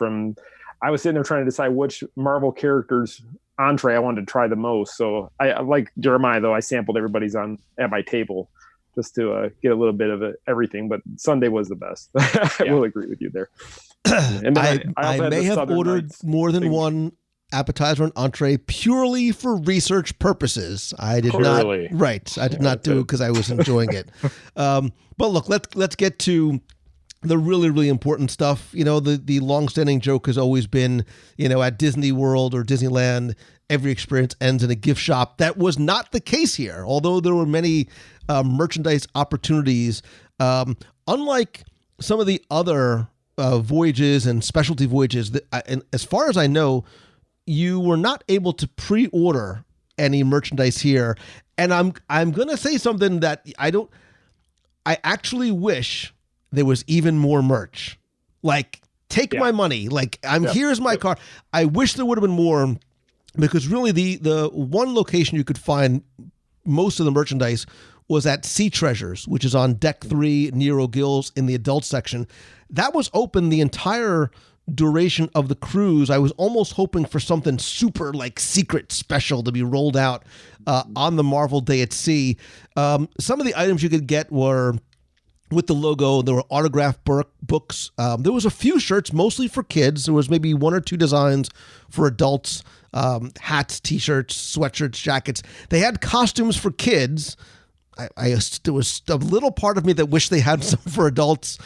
I was sitting there trying to decide which Marvel character's entree I wanted to try the most. So I like Jeremiah, though, I sampled everybody's at my table just to get a little bit of everything, but Sunday was the best. I will agree with you there. And then I may have ordered more than one appetizer and entree purely for research purposes. I did not. Right, I did not do it because I was enjoying it. But look, let's get to the really, really important stuff. The longstanding joke has always been, at Disney World or Disneyland, every experience ends in a gift shop. That was not the case here, although there were many merchandise opportunities. Unlike some of the other voyages and specialty voyages, and as far as I know, you were not able to pre-order any merchandise here. And I'm going to say something that I actually wish there was even more merch. Like, take my money. Like, here's my card. I wish there would have been more, because really the one location you could find most of the merchandise was at Sea Treasures, which is on Deck 3, Nero Gills in the adult section. That was open the entire duration of the cruise. I was almost hoping for something super secret special to be rolled out on the Marvel Day at Sea. Some of the items you could get were with the logo. There were autographed books. There was a few shirts, mostly for kids. There was maybe 1 or 2 designs for adults, hats, t-shirts, sweatshirts, jackets. They had costumes for kids. There was a little part of me that wished they had some for adults,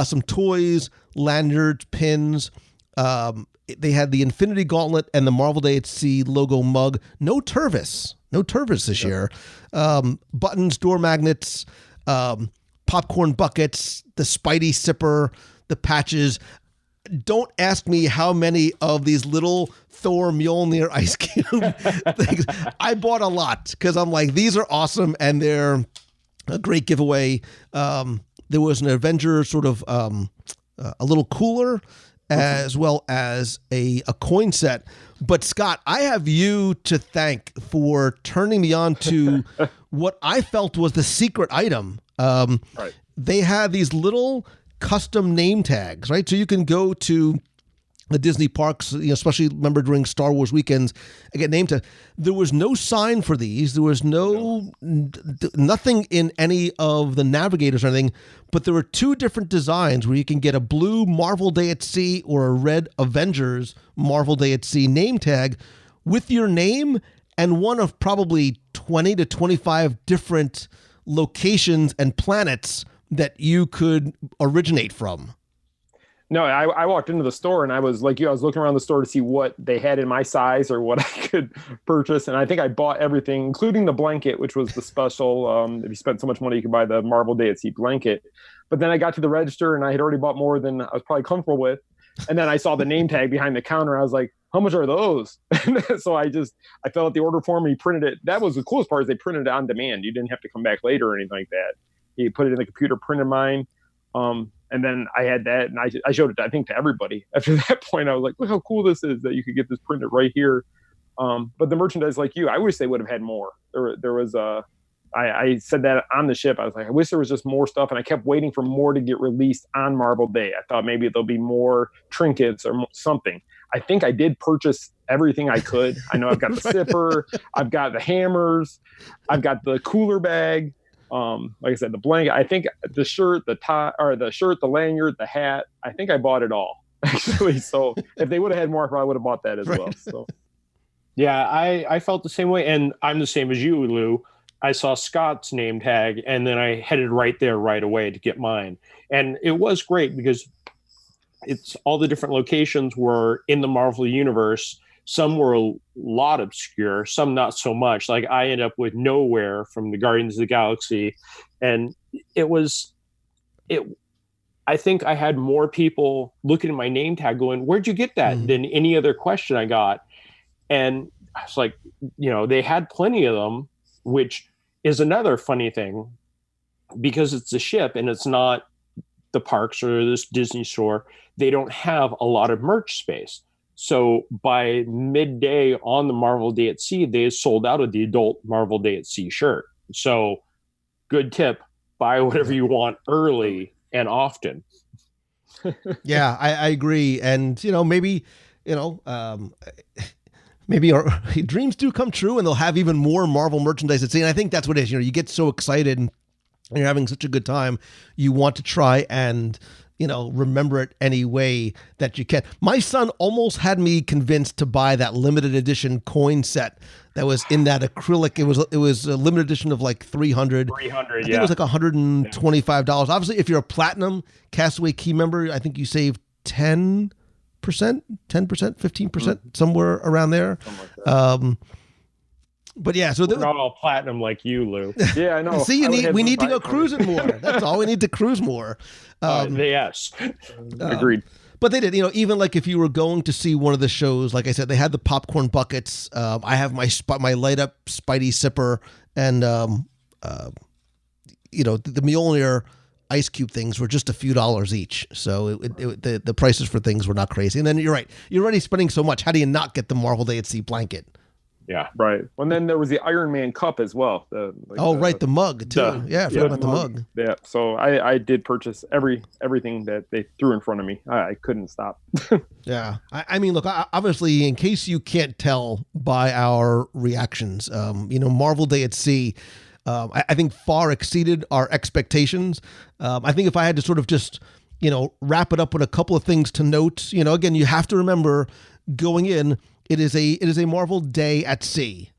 some toys, lanyards, pins. They had the Infinity Gauntlet and the Marvel Day at Sea logo mug. No Tervis this year. Buttons, door magnets, popcorn buckets, the Spidey sipper, the patches. Don't ask me how many of these little Thor Mjolnir ice cube things. I bought a lot because I'm like, these are awesome and they're a great giveaway. There was an Avenger sort of a little cooler as well as a coin set. But Scott, I have you to thank for turning me on to what I felt was the secret item. Right. They had these little custom name tags, right? So you can go to the Disney parks, especially remember during Star Wars weekends, I get name tags. There was no sign for these. There was nothing in any of the navigators or anything, but there were 2 different designs where you can get a blue Marvel Day at Sea or a red Avengers Marvel Day at Sea name tag with your name and one of probably 20 to 25 different locations and planets that you could originate from. No, I walked into the store and I was like you. I was looking around the store to see what they had in my size or what I could purchase. And I think I bought everything, including the blanket, which was the special. If you spent so much money, you could buy the Marvel Day at Sea blanket. But then I got to the register and I had already bought more than I was probably comfortable with. And then I saw the name tag behind the counter. I was like, how much are those? So I filled out the order form and he printed it. That was the coolest part, is they printed it on demand. You didn't have to come back later or anything like that. He put it in the computer, printed mine. And then I had that, and I showed it, I think, to everybody. After that point, I was like, look how cool this is that you could get this printed right here. But the merchandise, like you, I wish they would have had more. There was I said that on the ship. I was like, I wish there was just more stuff. And I kept waiting for more to get released on Marvel Day. I thought maybe there'll be more trinkets or something. I think I did purchase everything I could. I know I've got the sipper, I've got the hammers, I've got the cooler bag. Like I said, the blanket, I think the shirt, the tie, or the shirt, the lanyard, the hat, I think I bought it all actually. So if they would have had more, I probably would have bought that as well. So yeah, I felt the same way. And I'm the same as you, Lou. I saw Scott's name tag and then I headed right there right away to get mine. And it was great because it's all the different locations were in the Marvel universe. Some were a lot obscure, some not so much. Like I ended up with Nowhere from the Guardians of the Galaxy. And I think I had more people looking at my name tag going, where'd you get that? Than any other question I got. And I was like, they had plenty of them, which is another funny thing because it's a ship and it's not the parks or this Disney store. They don't have a lot of merch space. So by midday on the Marvel Day at Sea, they sold out of the adult Marvel Day at Sea shirt. So good tip, buy whatever you want early and often. Yeah, I agree. And, maybe our dreams do come true and they'll have even more Marvel merchandise at sea. And I think that's what it is. You get so excited and you're having such a good time. You want to try and, remember it any way that you can. My son almost had me convinced to buy that limited edition coin set that was in that acrylic. It was a limited edition of like 300. I think it was like $125. Obviously, if you're a platinum Castaway Key member, I think you save 10%, 15%, somewhere around there. But yeah, so we're not all platinum like you, Lou. Yeah, I know. See, we need to go cruising more. That's all. We need to cruise more. Yes, agreed. But they did, even like if you were going to see one of the shows, like I said, they had the popcorn buckets. I have my light up Spidey sipper, and the Mjolnir ice cube things were just a few dollars each. So the prices for things were not crazy. And then you're right, you're already spending so much. How do you not get the Marvel Day at Sea blanket? Yeah, right. And then there was the Iron Man cup as well. The mug too. I forgot about the mug. Yeah, so I did purchase everything that they threw in front of me. I couldn't stop. Yeah, I mean, look, obviously, in case you can't tell by our reactions, Marvel Day at Sea, I think far exceeded our expectations. I think if I had to sort of just, wrap it up with a couple of things to note, again, you have to remember going in. It is a Marvel Day at Sea.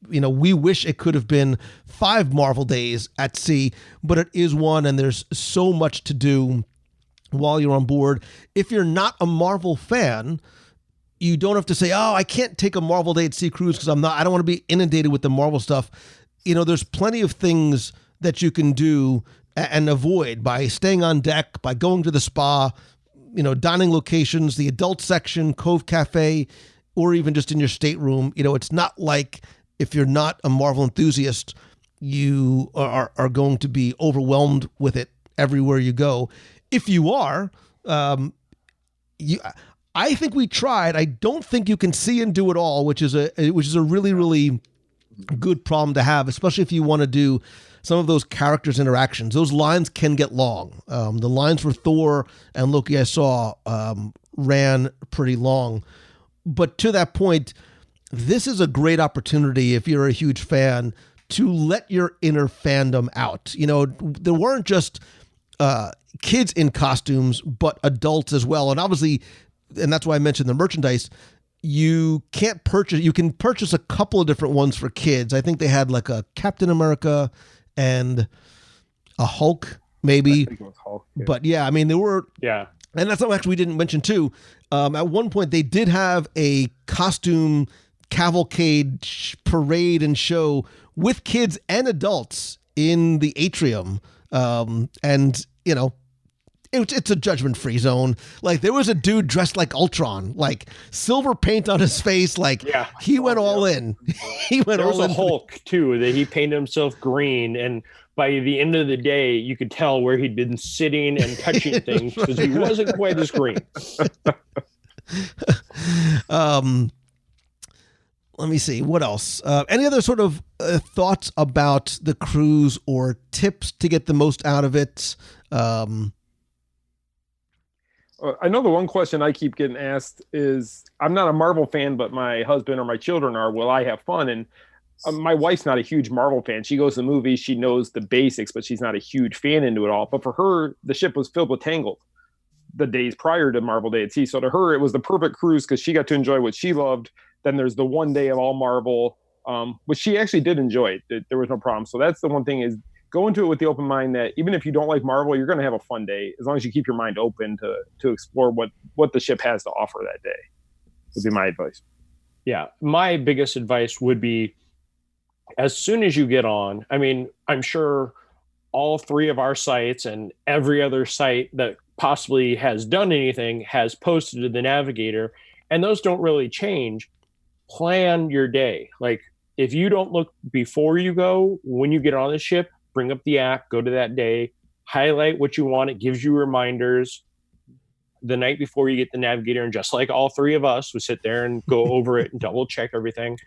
We wish it could have been 5 Marvel Days at sea, but it is one, and there's so much to do while you're on board. If you're not a Marvel fan, you don't have to say, "Oh, I can't take a Marvel Day at Sea cruise because I don't want to be inundated with the Marvel stuff." There's plenty of things that you can do and avoid by staying on deck, by going to the spa, dining locations, the adult section, Cove Cafe, or even just in your stateroom. It's not like if you're not a Marvel enthusiast, you are going to be overwhelmed with it everywhere you go. If you are, I think we tried. I don't think you can see and do it all, which is a really, really good problem to have, especially if you want to do some of those characters' interactions. Those lines can get long. The lines for Thor and Loki I saw ran pretty long. But to that point, this is a great opportunity if you're a huge fan to let your inner fandom out. There weren't just kids in costumes, but adults as well. And obviously, and that's why I mentioned the merchandise, you can purchase a couple of different ones for kids. I think they had like a Captain America and a Hulk, maybe. I think it was Hulk, yeah. But yeah, I mean, there were And that's something actually we didn't mention too. At one point, they did have a costume cavalcade parade and show with kids and adults in the atrium. And, you know, it's a judgment-free zone. Like, there was a dude dressed like Ultron, like silver paint on his face. Like, he went all in. He went all in. There was a Hulk, too, that he painted himself green. And by the end of the day, you could tell where he'd been sitting and touching things because he wasn't quite as green. Let me see. What else? Any other sort of thoughts about the cruise or tips to get the most out of it? I know the one question I keep getting asked is, I'm not a Marvel fan, but my husband or my children are. Will I have fun? And my wife's not a huge Marvel fan. She goes to the movies. She knows the basics, but she's not a huge fan into it all. But for her, the ship was filled with Tangled the days prior to Marvel Day at Sea. So to her, it was the perfect cruise because she got to enjoy what she loved. Then there's the one day of all Marvel, which she actually did enjoy. There was no problem. So that's the one thing, is go into it with the open mind that even if you don't like Marvel, you're going to have a fun day as long as you keep your mind open to explore what the ship has to offer that day. Would be my advice. Yeah. My biggest advice would be, as soon as you get on, I mean, I'm sure all three of our sites and every other site that possibly has done anything has posted to the navigator, and those don't really change. Plan your day. Like, if you don't look before you go, when you get on the ship, bring up the app, go to that day, highlight what you want. It gives you reminders the night before you get the navigator. And just like all three of us, we sit there and go over it and double check everything,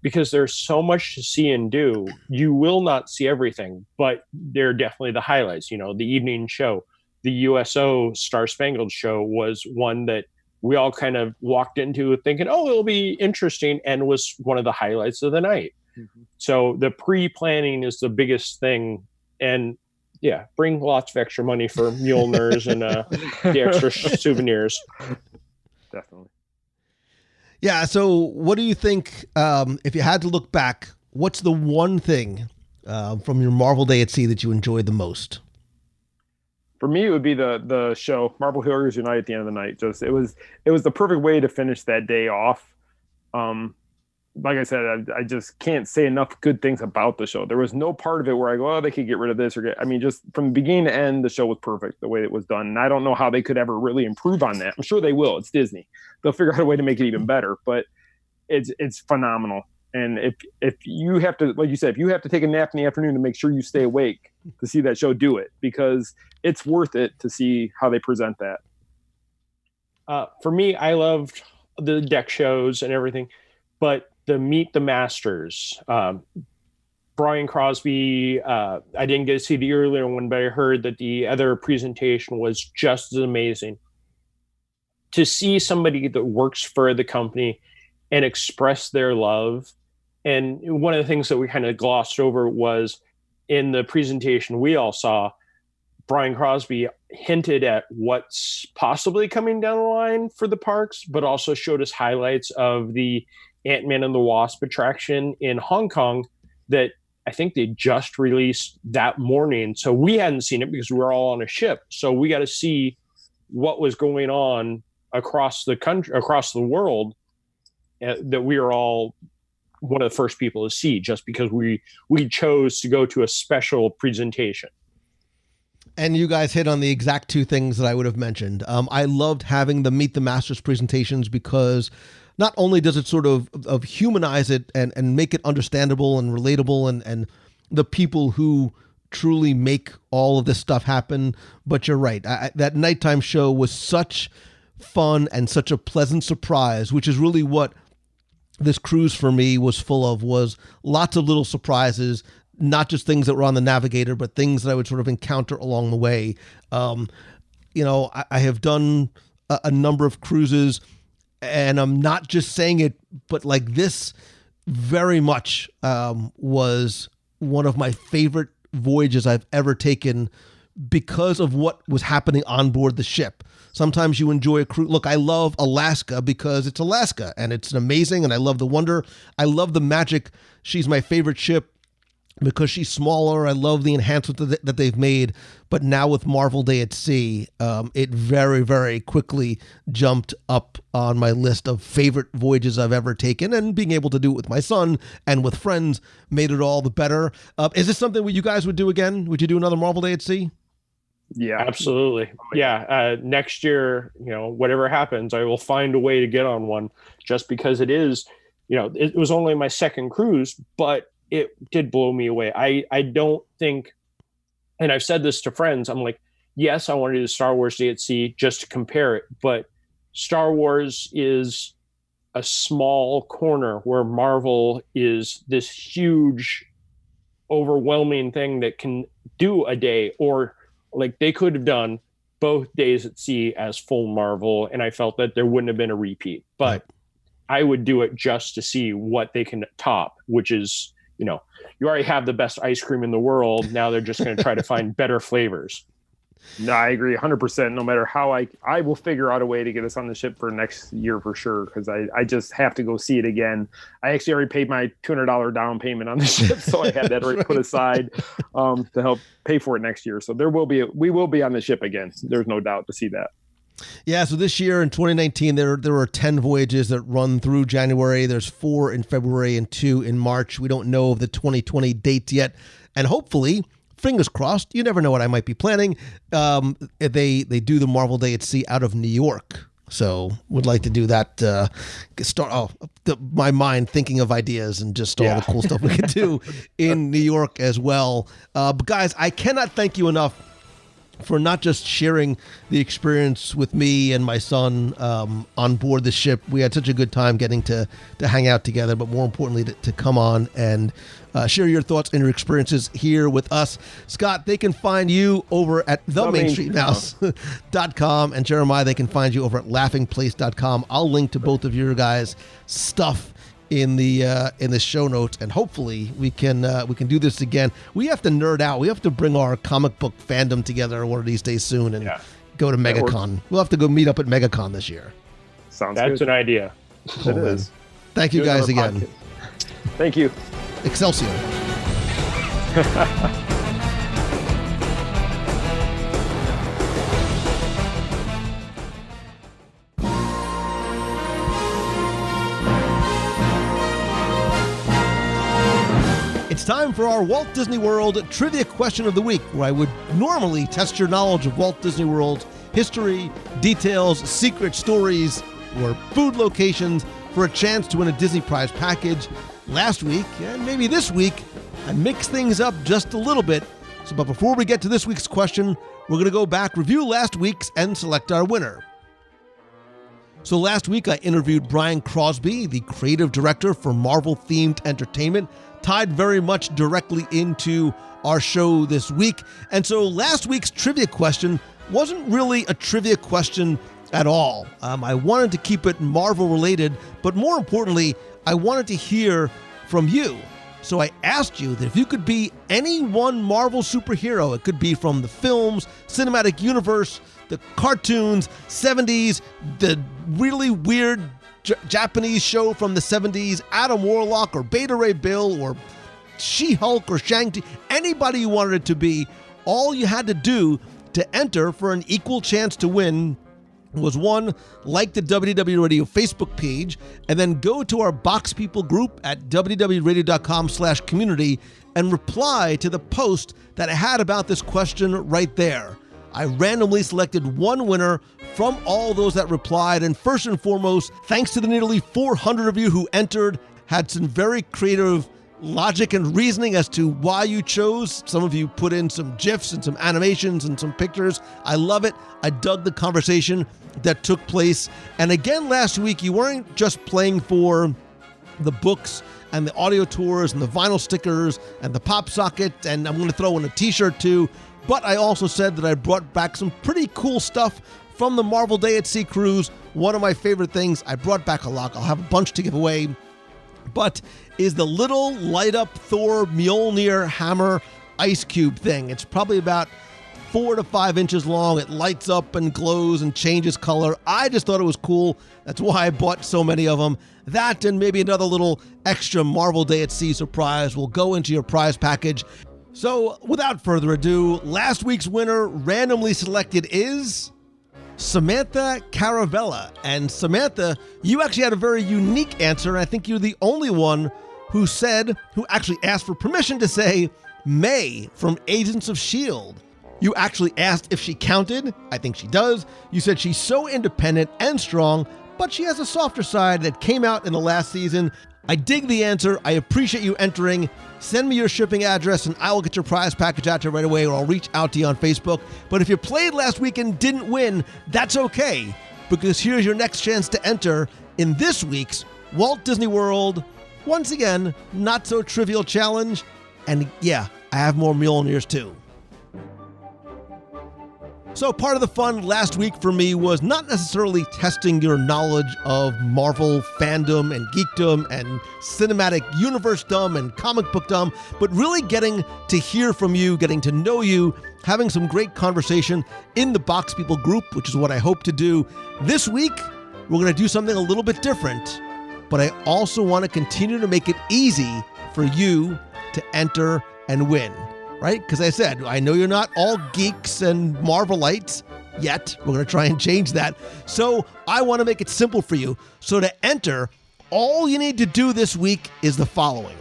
because there's so much to see and do. You will not see everything, but they're definitely the highlights. You know, the evening show, the USO Star Spangled Show was one that we all kind of walked into thinking, oh, it'll be interesting, and was one of the highlights of the night. Mm-hmm. So the pre-planning is the biggest thing. And yeah, bring lots of extra money for Mjolnirs and the extra souvenirs. Definitely. Yeah. So what do you think, if you had to look back, what's the one thing from your Marvel Day at Sea that you enjoyed the most? For me, it would be the show Marvel Heroes Unite at the end of the night. Just it was the perfect way to finish that day off. Like I said, I just can't say enough good things about the show. There was no part of it where I go, oh, they could get rid of this just from beginning to end, the show was perfect the way it was done. And I don't know how they could ever really improve on that. I'm sure they will. It's Disney. They'll figure out a way to make it even better, but it's phenomenal. And if you have to, like you said, if you have to take a nap in the afternoon to make sure you stay awake to see that show, do it, because it's worth it to see how they present that. For me, I loved the deck shows and everything, but the Meet the Masters, Brian Crosby, I didn't get to see the earlier one, but I heard that the other presentation was just as amazing. To see somebody that works for the company and express their love. And one of the things that we kind of glossed over was in the presentation we all saw, Brian Crosby hinted at what's possibly coming down the line for the parks, but also showed us highlights of the Ant-Man and the Wasp attraction in Hong Kong that I think they just released that morning. So we hadn't seen it because we were all on a ship. So we got to see what was going on across the country, across the world, that we are all one of the first people to see, just because we chose to go to a special presentation. And you guys hit on the exact two things that I would have mentioned. I loved having the Meet the Masters presentations because not only does it sort of humanize it and make it understandable and relatable and the people who truly make all of this stuff happen, but you're right. That nighttime show was such fun and such a pleasant surprise, which is really what this cruise for me was full of, was lots of little surprises, not just things that were on the navigator, but things that I would sort of encounter along the way. I have done a number of cruises, and I'm not just saying it, but like this very much was one of my favorite voyages I've ever taken because of what was happening on board the ship. Sometimes you enjoy a cruise. Look, I love Alaska because it's Alaska and it's amazing, and I love the wonder. I love the magic. She's my favorite ship. because she's smaller. I love the enhancements that they've made. But now with Marvel Day at Sea, it very, very quickly jumped up on my list of favorite voyages I've ever taken. And being able to do it with my son and with friends made it all the better. Is this something you guys would do again? Would you do another Marvel Day at Sea? Yeah, absolutely. Yeah. Next year, whatever happens, I will find a way to get on one, just because it is, it was only my second cruise, but it did blow me away. I don't think, and I've said this to friends, I'm like, yes, I want to do the Star Wars Day at Sea just to compare it, but Star Wars is a small corner where Marvel is this huge, overwhelming thing that can do a day, or like they could have done both days at sea as full Marvel, and I felt that there wouldn't have been a repeat. But I would do it just to see what they can top, which is, you already have the best ice cream in the world. Now they're just going to try to find better flavors. No, I agree 100%. No matter how I will figure out a way to get us on the ship for next year for sure, because I just have to go see it again. I actually already paid my $200 down payment on the ship, so I had that already put aside to help pay for it next year. So we will be on the ship again. There's no doubt to see that. Yeah, so this year in 2019, there are 10 voyages that run through January. There's 4 in February and 2 in March. We don't know of the 2020 dates yet. And hopefully, fingers crossed, you never know what I might be planning. They do the Marvel Day at Sea out of New York. So would like to do that. My mind thinking of ideas and just all the cool stuff we could do in New York as well. But guys, I cannot thank you enough for not just sharing the experience with me and my son on board the ship. We had such a good time getting to hang out together, but more importantly, to come on and share your thoughts and your experiences here with us. Scott, they can find you over at themainstreetmouse.com, and Jeremiah, they can find you over at laughingplace.com. I'll link to both of your guys' stuff in the show notes, and hopefully we can do this again. We have to nerd out. We have to bring our comic book fandom together one of these days soon and go to MegaCon. We'll have to go meet up at MegaCon this year. That's an idea. Cool, it is. Thank you guys again. Podcast. Thank you. Excelsior. It's time for our Walt Disney World Trivia Question of the Week, where I would normally test your knowledge of Walt Disney World's history, details, secret stories, or food locations for a chance to win a Disney Prize package. Last week, and maybe this week, I mixed things up just a little bit. But before we get to this week's question, we're going to go back, review last week's, and select our winner. So last week, I interviewed Brian Crosby, the creative director for Marvel-themed entertainment, tied very much directly into our show this week. And so last week's trivia question wasn't really a trivia question at all. I wanted to keep it Marvel-related, but more importantly, I wanted to hear from you. So I asked you that if you could be any one Marvel superhero, it could be from the films, cinematic universe, the cartoons, 70s, the really weird Japanese show from the 70s, Adam Warlock or Beta Ray Bill or She-Hulk or Shang-Chi, anybody you wanted it to be, all you had to do to enter for an equal chance to win was one, like the WDW Radio Facebook page, and then go to our Box People group at wdwradio.com/community and reply to the post that I had about this question right there. I randomly selected one winner from all those that replied, and first and foremost, thanks to the nearly 400 of you who entered, had some very creative logic and reasoning as to why you chose. Some of you put in some GIFs and some animations and some pictures. I love it. I dug the conversation that took place. And again, last week, you weren't just playing for the books and the audio tours and the vinyl stickers and the pop socket, and I'm going to throw in a t-shirt too. But I also said that I brought back some pretty cool stuff from the Marvel Day at Sea cruise. One of my favorite things, I brought back a lot. I'll have a bunch to give away. But is the little light-up Thor Mjolnir hammer ice cube thing. It's probably about 4 to 5 inches long. It lights up and glows and changes color. I just thought it was cool. That's why I bought so many of them. That and maybe another little extra Marvel Day at Sea surprise will go into your prize package. So without further ado, last week's winner randomly selected is Samantha Caravella. And Samantha, you actually had a very unique answer, and I think you're the only one who actually asked for permission to say May from Agents of S.H.I.E.L.D. You actually asked if she counted. I think she does. You said she's so independent and strong, but she has a softer side that came out in the last season. I dig the answer. I appreciate you entering. Send me your shipping address and I will get your prize package out to you right away, or I'll reach out to you on Facebook. But if you played last week and didn't win, that's okay, because here's your next chance to enter in this week's Walt Disney World, once again, not so trivial challenge. And yeah, I have more Mjolnirs too. So part of the fun last week for me was not necessarily testing your knowledge of Marvel fandom and geekdom and cinematic universe-dom and comic book-dom, but really getting to hear from you, getting to know you, having some great conversation in the Box People group, which is what I hope to do. This week, we're going to do something a little bit different, but I also want to continue to make it easy for you to enter and win. Right? Because I said, I know you're not all geeks and Marvelites yet. We're going to try and change that. So I want to make it simple for you. So to enter, all you need to do this week is the following.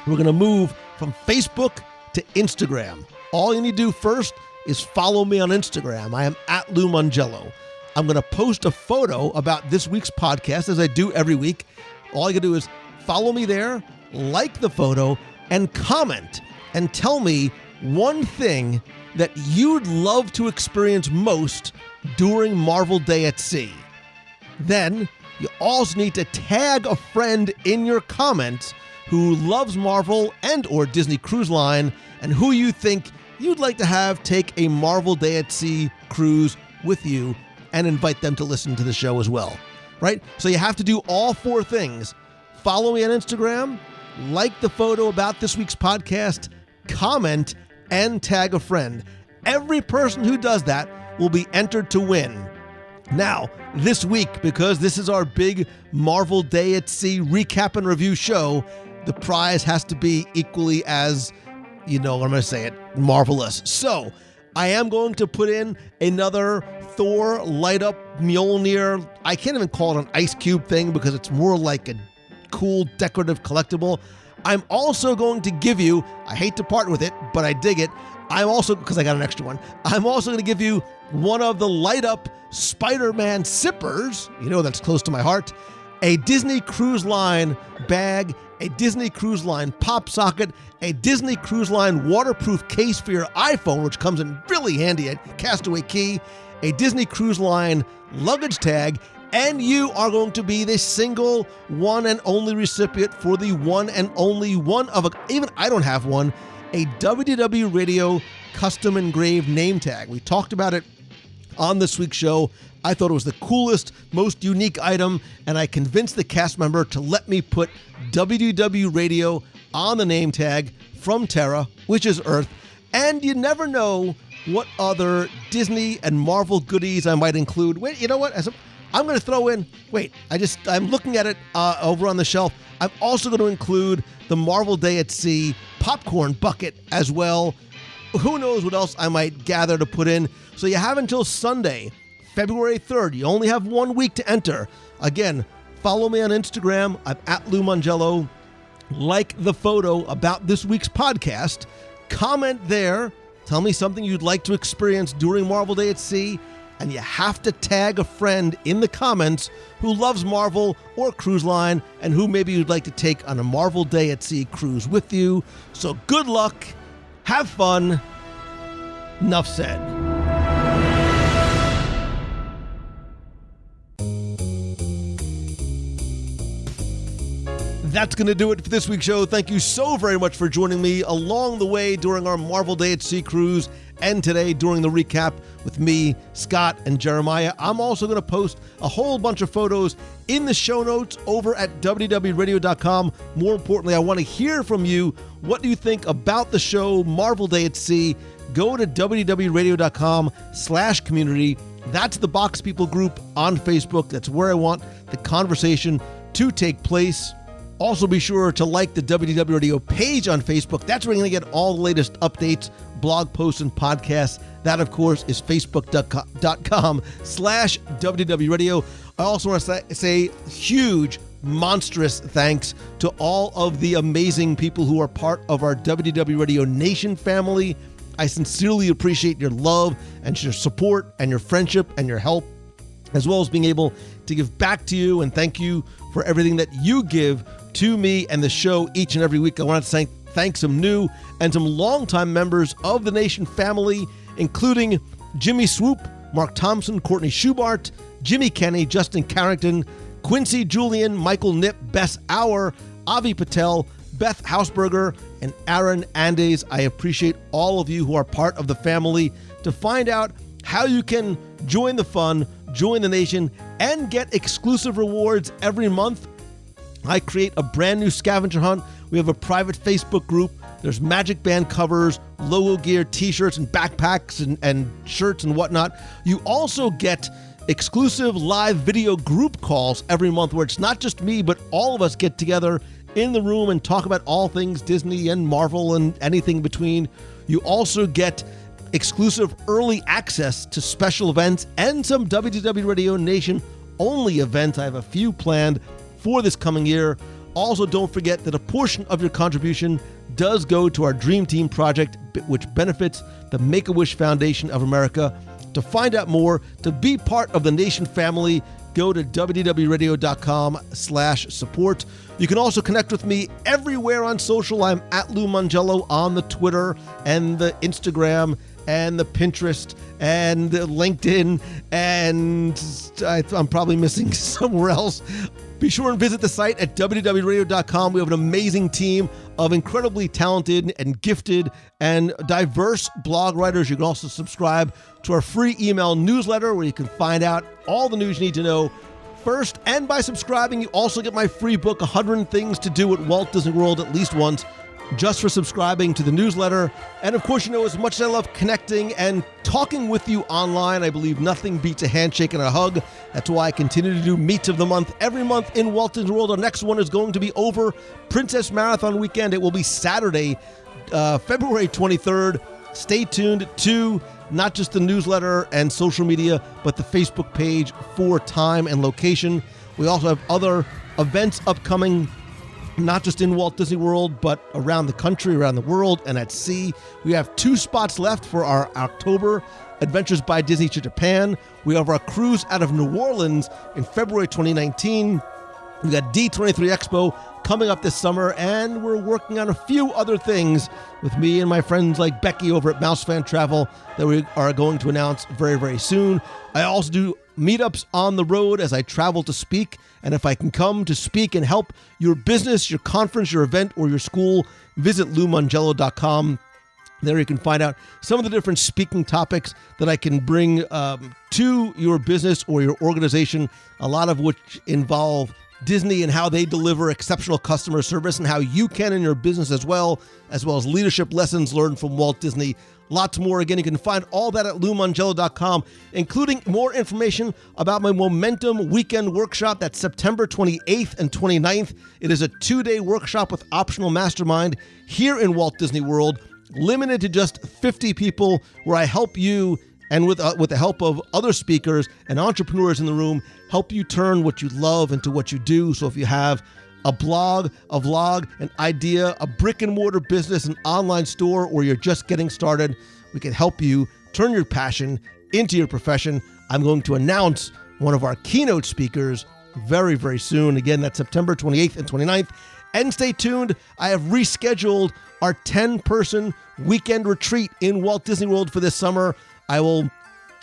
We're going to move from Facebook to Instagram. All you need to do first is follow me on Instagram. I am at Lou Mongello. I'm going to post a photo about this week's podcast, as I do every week. All you got to do is follow me there, like the photo, and comment. And tell me one thing that you'd love to experience most during Marvel Day at Sea. Then you also need to tag a friend in your comments who loves Marvel and or Disney Cruise Line and who you think you'd like to have take a Marvel Day at Sea cruise with you, and invite them to listen to the show as well. Right? So you have to do all 4 things. Follow me on Instagram, like the photo about this week's podcast, comment, and tag a friend. Every person who does that will be entered to win. Now, this week, because this is our big Marvel Day at Sea recap and review show, the prize has to be equally as, I'm going to say it, marvelous. So, I am going to put in another Thor light-up Mjolnir. I can't even call it an ice cube thing because it's more like a cool decorative collectible. I'm also going to give you, I hate to part with it, but I dig it. I'm also, because I got an extra one, I'm also going to give you one of the light-up Spider-Man sippers, that's close to my heart, a Disney Cruise Line bag, a Disney Cruise Line pop socket, a Disney Cruise Line waterproof case for your iPhone, which comes in really handy at Castaway Key, a Disney Cruise Line luggage tag, and you are going to be the single one and only recipient for the one and only one of even I don't have one, a WDW Radio custom engraved name tag. We talked about it on this week's show. I thought it was the coolest, most unique item, and I convinced the cast member to let me put WDW Radio on the name tag from Terra, which is Earth. And you never know what other Disney and Marvel goodies I might include. Wait, you know what? I'm going to throw in, I'm looking at it over on the shelf. I'm also going to include the Marvel Day at Sea popcorn bucket as well. Who knows what else I might gather to put in. So you have until Sunday, February 3rd. You only have 1 week to enter. Again, follow me on Instagram. I'm at Lou Mongello. Like the photo about this week's podcast. Comment there. Tell me something you'd like to experience during Marvel Day at Sea. And you have to tag a friend in the comments who loves Marvel or Cruise Line and who maybe you'd like to take on a Marvel Day at Sea cruise with you. So good luck. Have fun. Enough said. That's going to do it for this week's show. Thank you so very much for joining me along the way during our Marvel Day at Sea cruise and today during the recap with me, Scott, and Jeremiah. I'm also going to post a whole bunch of photos in the show notes over at WDW Radio.com. More importantly, I want to hear from you. What do you think about the show Marvel Day at Sea? Go to WDWRadio.com/community. That's the Box People group on Facebook. That's where I want the conversation to take place. Also, be sure to like the WDW Radio page on Facebook. That's where you're going to get all the latest updates, blog posts, and podcasts. That, of course, is facebook.com/WDW Radio. I also want to say huge, monstrous thanks to all of the amazing people who are part of our WDW Radio Nation family. I sincerely appreciate your love and your support and your friendship and your help, as well as being able to give back to you, and thank you for everything that you give to me and the show each and every week. I want to thank some new and some longtime members of the Nation family, including Jimmy Swoop, Mark Thompson, Courtney Schubart, Jimmy Kenny, Justin Carrington, Quincy Julian, Michael Nip, Bess Auer, Avi Patel, Beth Hausberger, and Aaron Andes. I appreciate all of you who are part of the family. To find out how you can join the fun, join the Nation, and get exclusive rewards every month, I create a brand new scavenger hunt. We have a private Facebook group. There's Magic Band covers, logo gear, t-shirts, and backpacks, and shirts and whatnot. You also get exclusive live video group calls every month where it's not just me, but all of us get together in the room and talk about all things Disney and Marvel and anything between. You also get exclusive early access to special events and some WDW Radio Nation only events. I have a few planned for this coming year. Also, don't forget that a portion of your contribution does go to our Dream Team project, which benefits the Make-A-Wish Foundation of America. To find out more, to be part of the Nation family, go to WDWRadio.com/support. You can also connect with me everywhere on social. I'm at Lou Mongello on the Twitter and the Instagram and the Pinterest and the LinkedIn, and I'm probably missing somewhere else. Be sure and visit the site at WDWRadio.com. We have an amazing team of incredibly talented and gifted and diverse blog writers. You can also subscribe to our free email newsletter where you can find out all the news you need to know first. And by subscribing, you also get my free book, 100 Things to Do at Walt Disney World at least once, just for subscribing to the newsletter. And of course, as much as I love connecting and talking with you online, I believe nothing beats a handshake and a hug. That's why I continue to do Meets of the Month every month in Walt Disney World. Our next one is going to be over Princess Marathon weekend. It will be Saturday, February 23rd. Stay tuned to not just the newsletter and social media, but the Facebook page for time and location. We also have other events upcoming, not just in Walt Disney World, but around the country, around the world, and at sea. We have 2 spots left for our October Adventures by Disney to Japan. We have our cruise out of New Orleans in February 2019. We got D23 Expo coming up this summer, and we're working on a few other things with me and my friends like Becky over at Mouse Fan Travel that we are going to announce very, very soon. I also do meetups on the road as I travel to speak, and if I can come to speak and help your business, your conference, your event, or your school, visit LouMongello.com. There you can find out some of the different speaking topics that I can bring to your business or your organization, a lot of which involve Disney and how they deliver exceptional customer service and how you can in your business as well as leadership lessons learned from Walt Disney. Lots more. Again, you can find all that at LouMongello.com, including more information about my Momentum Weekend Workshop. That's September 28th and 29th. It is a 2-day workshop with optional mastermind here in Walt Disney World, limited to just 50 people, where I help you, and with the help of other speakers and entrepreneurs in the room, help you turn what you love into what you do. So if you have a blog, a vlog, an idea, a brick and mortar business, an online store, or you're just getting started, we can help you turn your passion into your profession. I'm going to announce one of our keynote speakers very, very soon. Again, that's September 28th and 29th. And stay tuned. I have rescheduled our 10-person weekend retreat in Walt Disney World for this summer. I will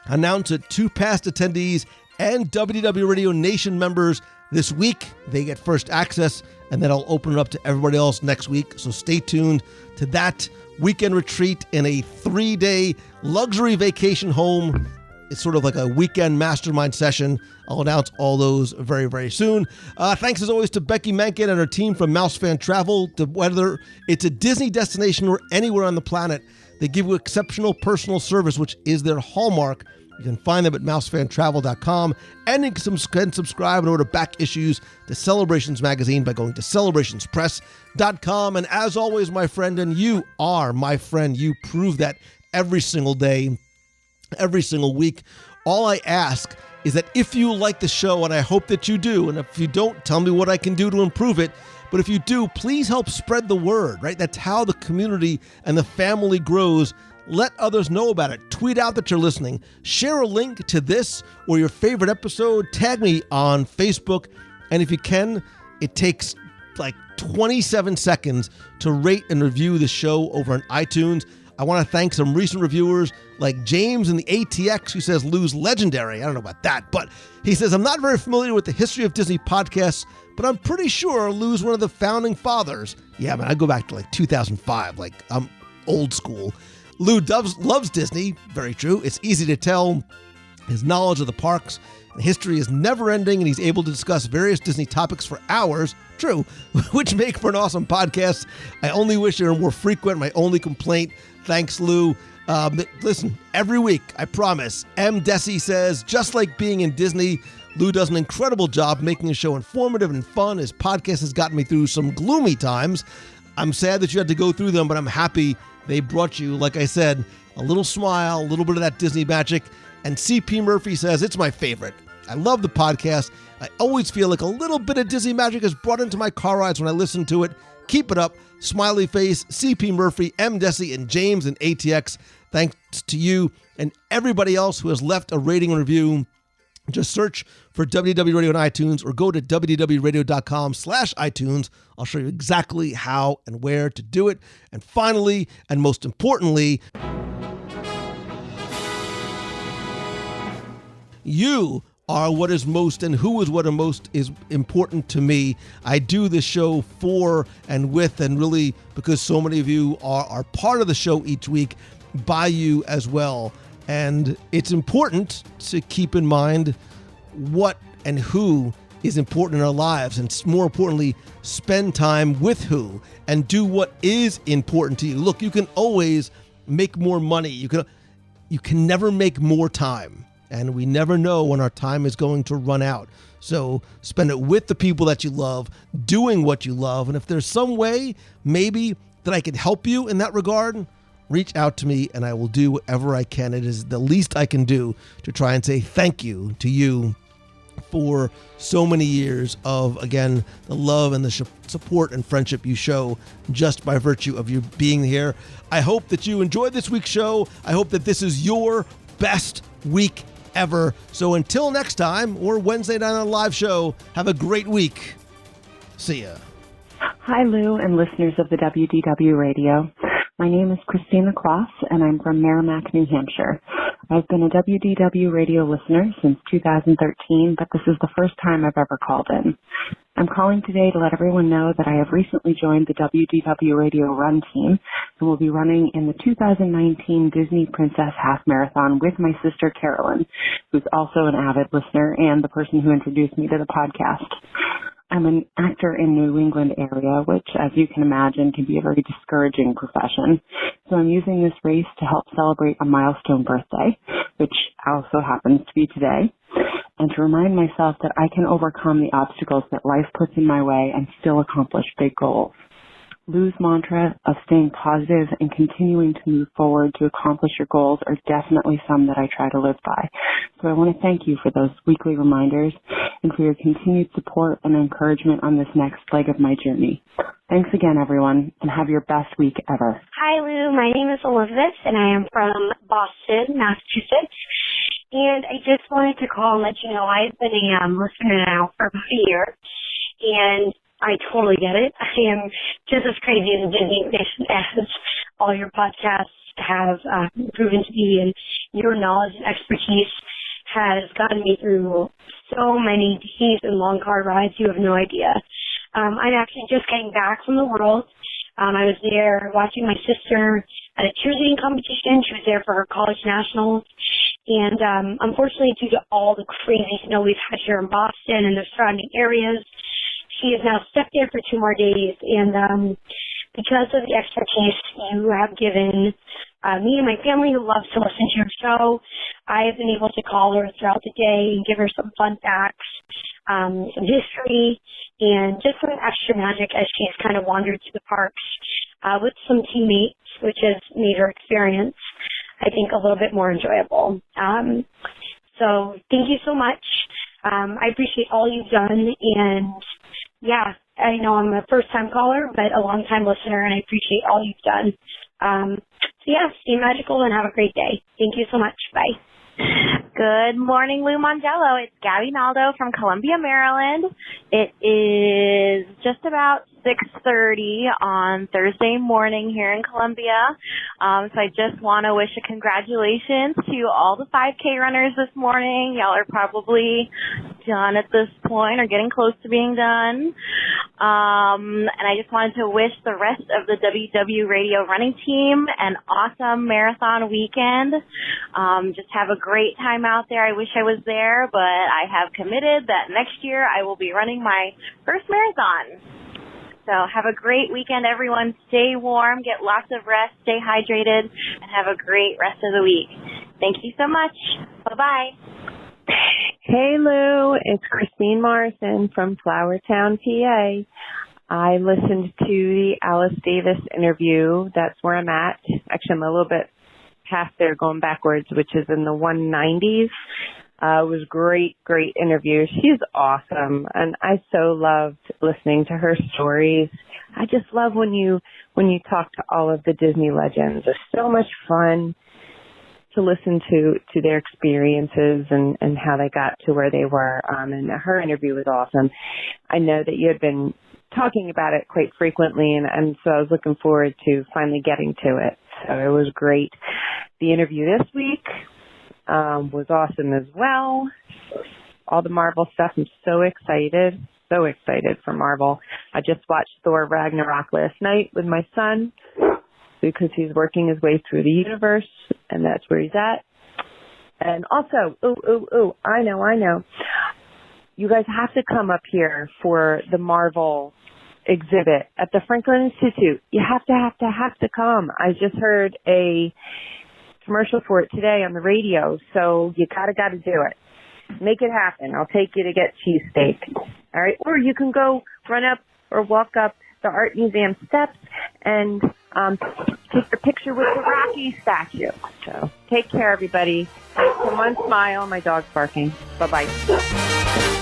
announce it to past attendees and WDW Radio Nation members this week. They get first access, and then I'll open it up to everybody else next week. So stay tuned to that weekend retreat in a 3-day luxury vacation home. It's sort of like a weekend mastermind session. I'll announce all those very, very soon. Thanks as always to Becky Menken and her team from Mouse Fan Travel. Whether it's a Disney destination or anywhere on the planet, they give you exceptional personal service, which is their hallmark. You can find them at mousefantravel.com, and you can subscribe and order back issues to Celebrations Magazine by going to celebrationspress.com. And as always, my friend, and you are my friend, you prove that every single day, every single week. All I ask is that if you like the show, and I hope that you do, and if you don't, tell me what I can do to improve it. But if you do, please help spread the word, right? That's how the community and the family grows. Let others know about it. Tweet out that you're listening. Share a link to this or your favorite episode. Tag me on Facebook. And if you can, it takes like 27 seconds to rate and review the show over on iTunes. I want to thank some recent reviewers like James in the ATX, who says Lou's legendary. I don't know about that, but he says, I'm not very familiar with the history of Disney podcasts, but I'm pretty sure Lou's one of the founding fathers. Yeah, man, I go back to like 2005. Like, I'm old school. Lou loves Disney. Very true. It's easy to tell. His knowledge of the parks and history is never ending, and he's able to discuss various Disney topics for hours. True, which make for an awesome podcast. I only wish they were more frequent. My only complaint. Thanks, Lou. Listen, every week, I promise. M. Desi says, just like being in Disney, Lou does an incredible job making the show informative and fun. His podcast has gotten me through some gloomy times. I'm sad that you had to go through them, but I'm happy they brought you, like I said, a little smile, a little bit of that Disney magic. And CP Murphy says, it's my favorite. I love the podcast. I always feel like a little bit of Disney magic is brought into my car rides when I listen to it. Keep it up. Smiley face, CP Murphy, M. Desi, and James and ATX. Thanks to you and everybody else who has left a rating and review. Just search for WDW Radio on iTunes or go to wdwradio.com/iTunes. I'll show you exactly how and where to do it. And finally, and most importantly, you are what is most and who is what are most is important to me. I do this show for and with and really because so many of you are part of the show each week, by you as well. And it's important to keep in mind what and who is important in our lives, and more importantly, spend time with who and do what is important to you. Look, you can always make more money. You can never make more time. And we never know when our time is going to run out. So spend it with the people that you love, doing what you love. And if there's some way, maybe, that I can help you in that regard, reach out to me and I will do whatever I can. It is the least I can do to try and say thank you to you for so many years of, again, the love and the support and friendship you show just by virtue of you being here. I hope that you enjoyed this week's show. I hope that this is your best week ever. So until next time, or Wednesday night on a live show, have a great week. See ya. Hi, Lou and listeners of the WDW Radio. My name is Christina Kloss, and I'm from Merrimack, New Hampshire. I've been a WDW Radio listener since 2013, but this is the first time I've ever called in. I'm calling today to let everyone know that I have recently joined the WDW Radio Run team and will be running in the 2019 Disney Princess Half Marathon with my sister Carolyn, who's also an avid listener and the person who introduced me to the podcast. I'm an actor in New England area, which, as you can imagine, can be a very discouraging profession. So I'm using this race to help celebrate a milestone birthday, which also happens to be today, and to remind myself that I can overcome the obstacles that life puts in my way and still accomplish big goals. Lou's mantra of staying positive and continuing to move forward to accomplish your goals are definitely some that I try to live by. So I want to thank you for those weekly reminders and for your continued support and encouragement on this next leg of my journey. Thanks again, everyone, and have your best week ever. Hi, Lou. My name is Elizabeth, and I am from Boston, Massachusetts. And I just wanted to call and let you know I've been a listener now for about a year, and I totally get it. I am just as crazy as a Disney fan as all your podcasts have proven to be, and your knowledge and expertise has gotten me through so so many days and long car rides, you have no idea. I'm actually just getting back from the World. I was there watching my sister at a cheerleading competition. She was there for her college nationals. And unfortunately, due to all the crazy snow we've had here in Boston and the surrounding areas, she is now stuck there for 2 more days. And because of the expertise you have given me and my family who loves to listen to your show, I have been able to call her throughout the day and give her some fun facts, some history, and just some extra magic as she's kind of wandered through the parks with some teammates, which has made her experience, I think, a little bit more enjoyable. So thank you so much. I appreciate all you've done, and yeah, I know I'm a first-time caller, but a long-time listener, and I appreciate all you've done. So yeah, stay magical and have a great day. Thank you so much. Bye. Good morning, Lou Mongello. It's Gabby Naldo from Columbia, Maryland. It is just about 6:30 on Thursday morning here in Columbia. So I just want to wish a congratulations to all the 5K runners this morning. Y'all are probably done at this point or getting close to being done. And I just wanted to wish the rest of the WDW Radio running team an awesome marathon weekend. Just have a great time out there. I wish I was there, but I have committed that next year I will be running my first marathon. So have a great weekend, everyone. Stay warm, get lots of rest, stay hydrated, and have a great rest of the week. Thank you so much. Bye-bye. Hey, Lou. It's Christine Morrison from Flowertown, PA. I listened to the Alice Davis interview. That's where I'm at. Actually, I'm a little bit past there going backwards, which is in the 190s. It was great interview. She's awesome, and I so loved listening to her stories. I just love when you talk to all of the Disney legends. It's so much fun to listen to their experiences and how they got to where they were. And her interview was awesome. I know that you had been talking about it quite frequently, and so I was looking forward to finally getting to it. So it was great. The interview this week was awesome as well. All the Marvel stuff. I'm so excited for Marvel. I just watched Thor Ragnarok last night with my son because he's working his way through the universe, and that's where he's at. And also, I know. You guys have to come up here for the Marvel exhibit at the Franklin Institute. You have to come. I just heard a commercial for it today on the radio, so you gotta do it. Make it happen. I'll take you to get cheesesteak. All right? Or you can go run up or walk up the Art Museum steps and take your picture with the Rocky statue. So take care, everybody. Thanks for one smile. My dog's barking. Bye-bye.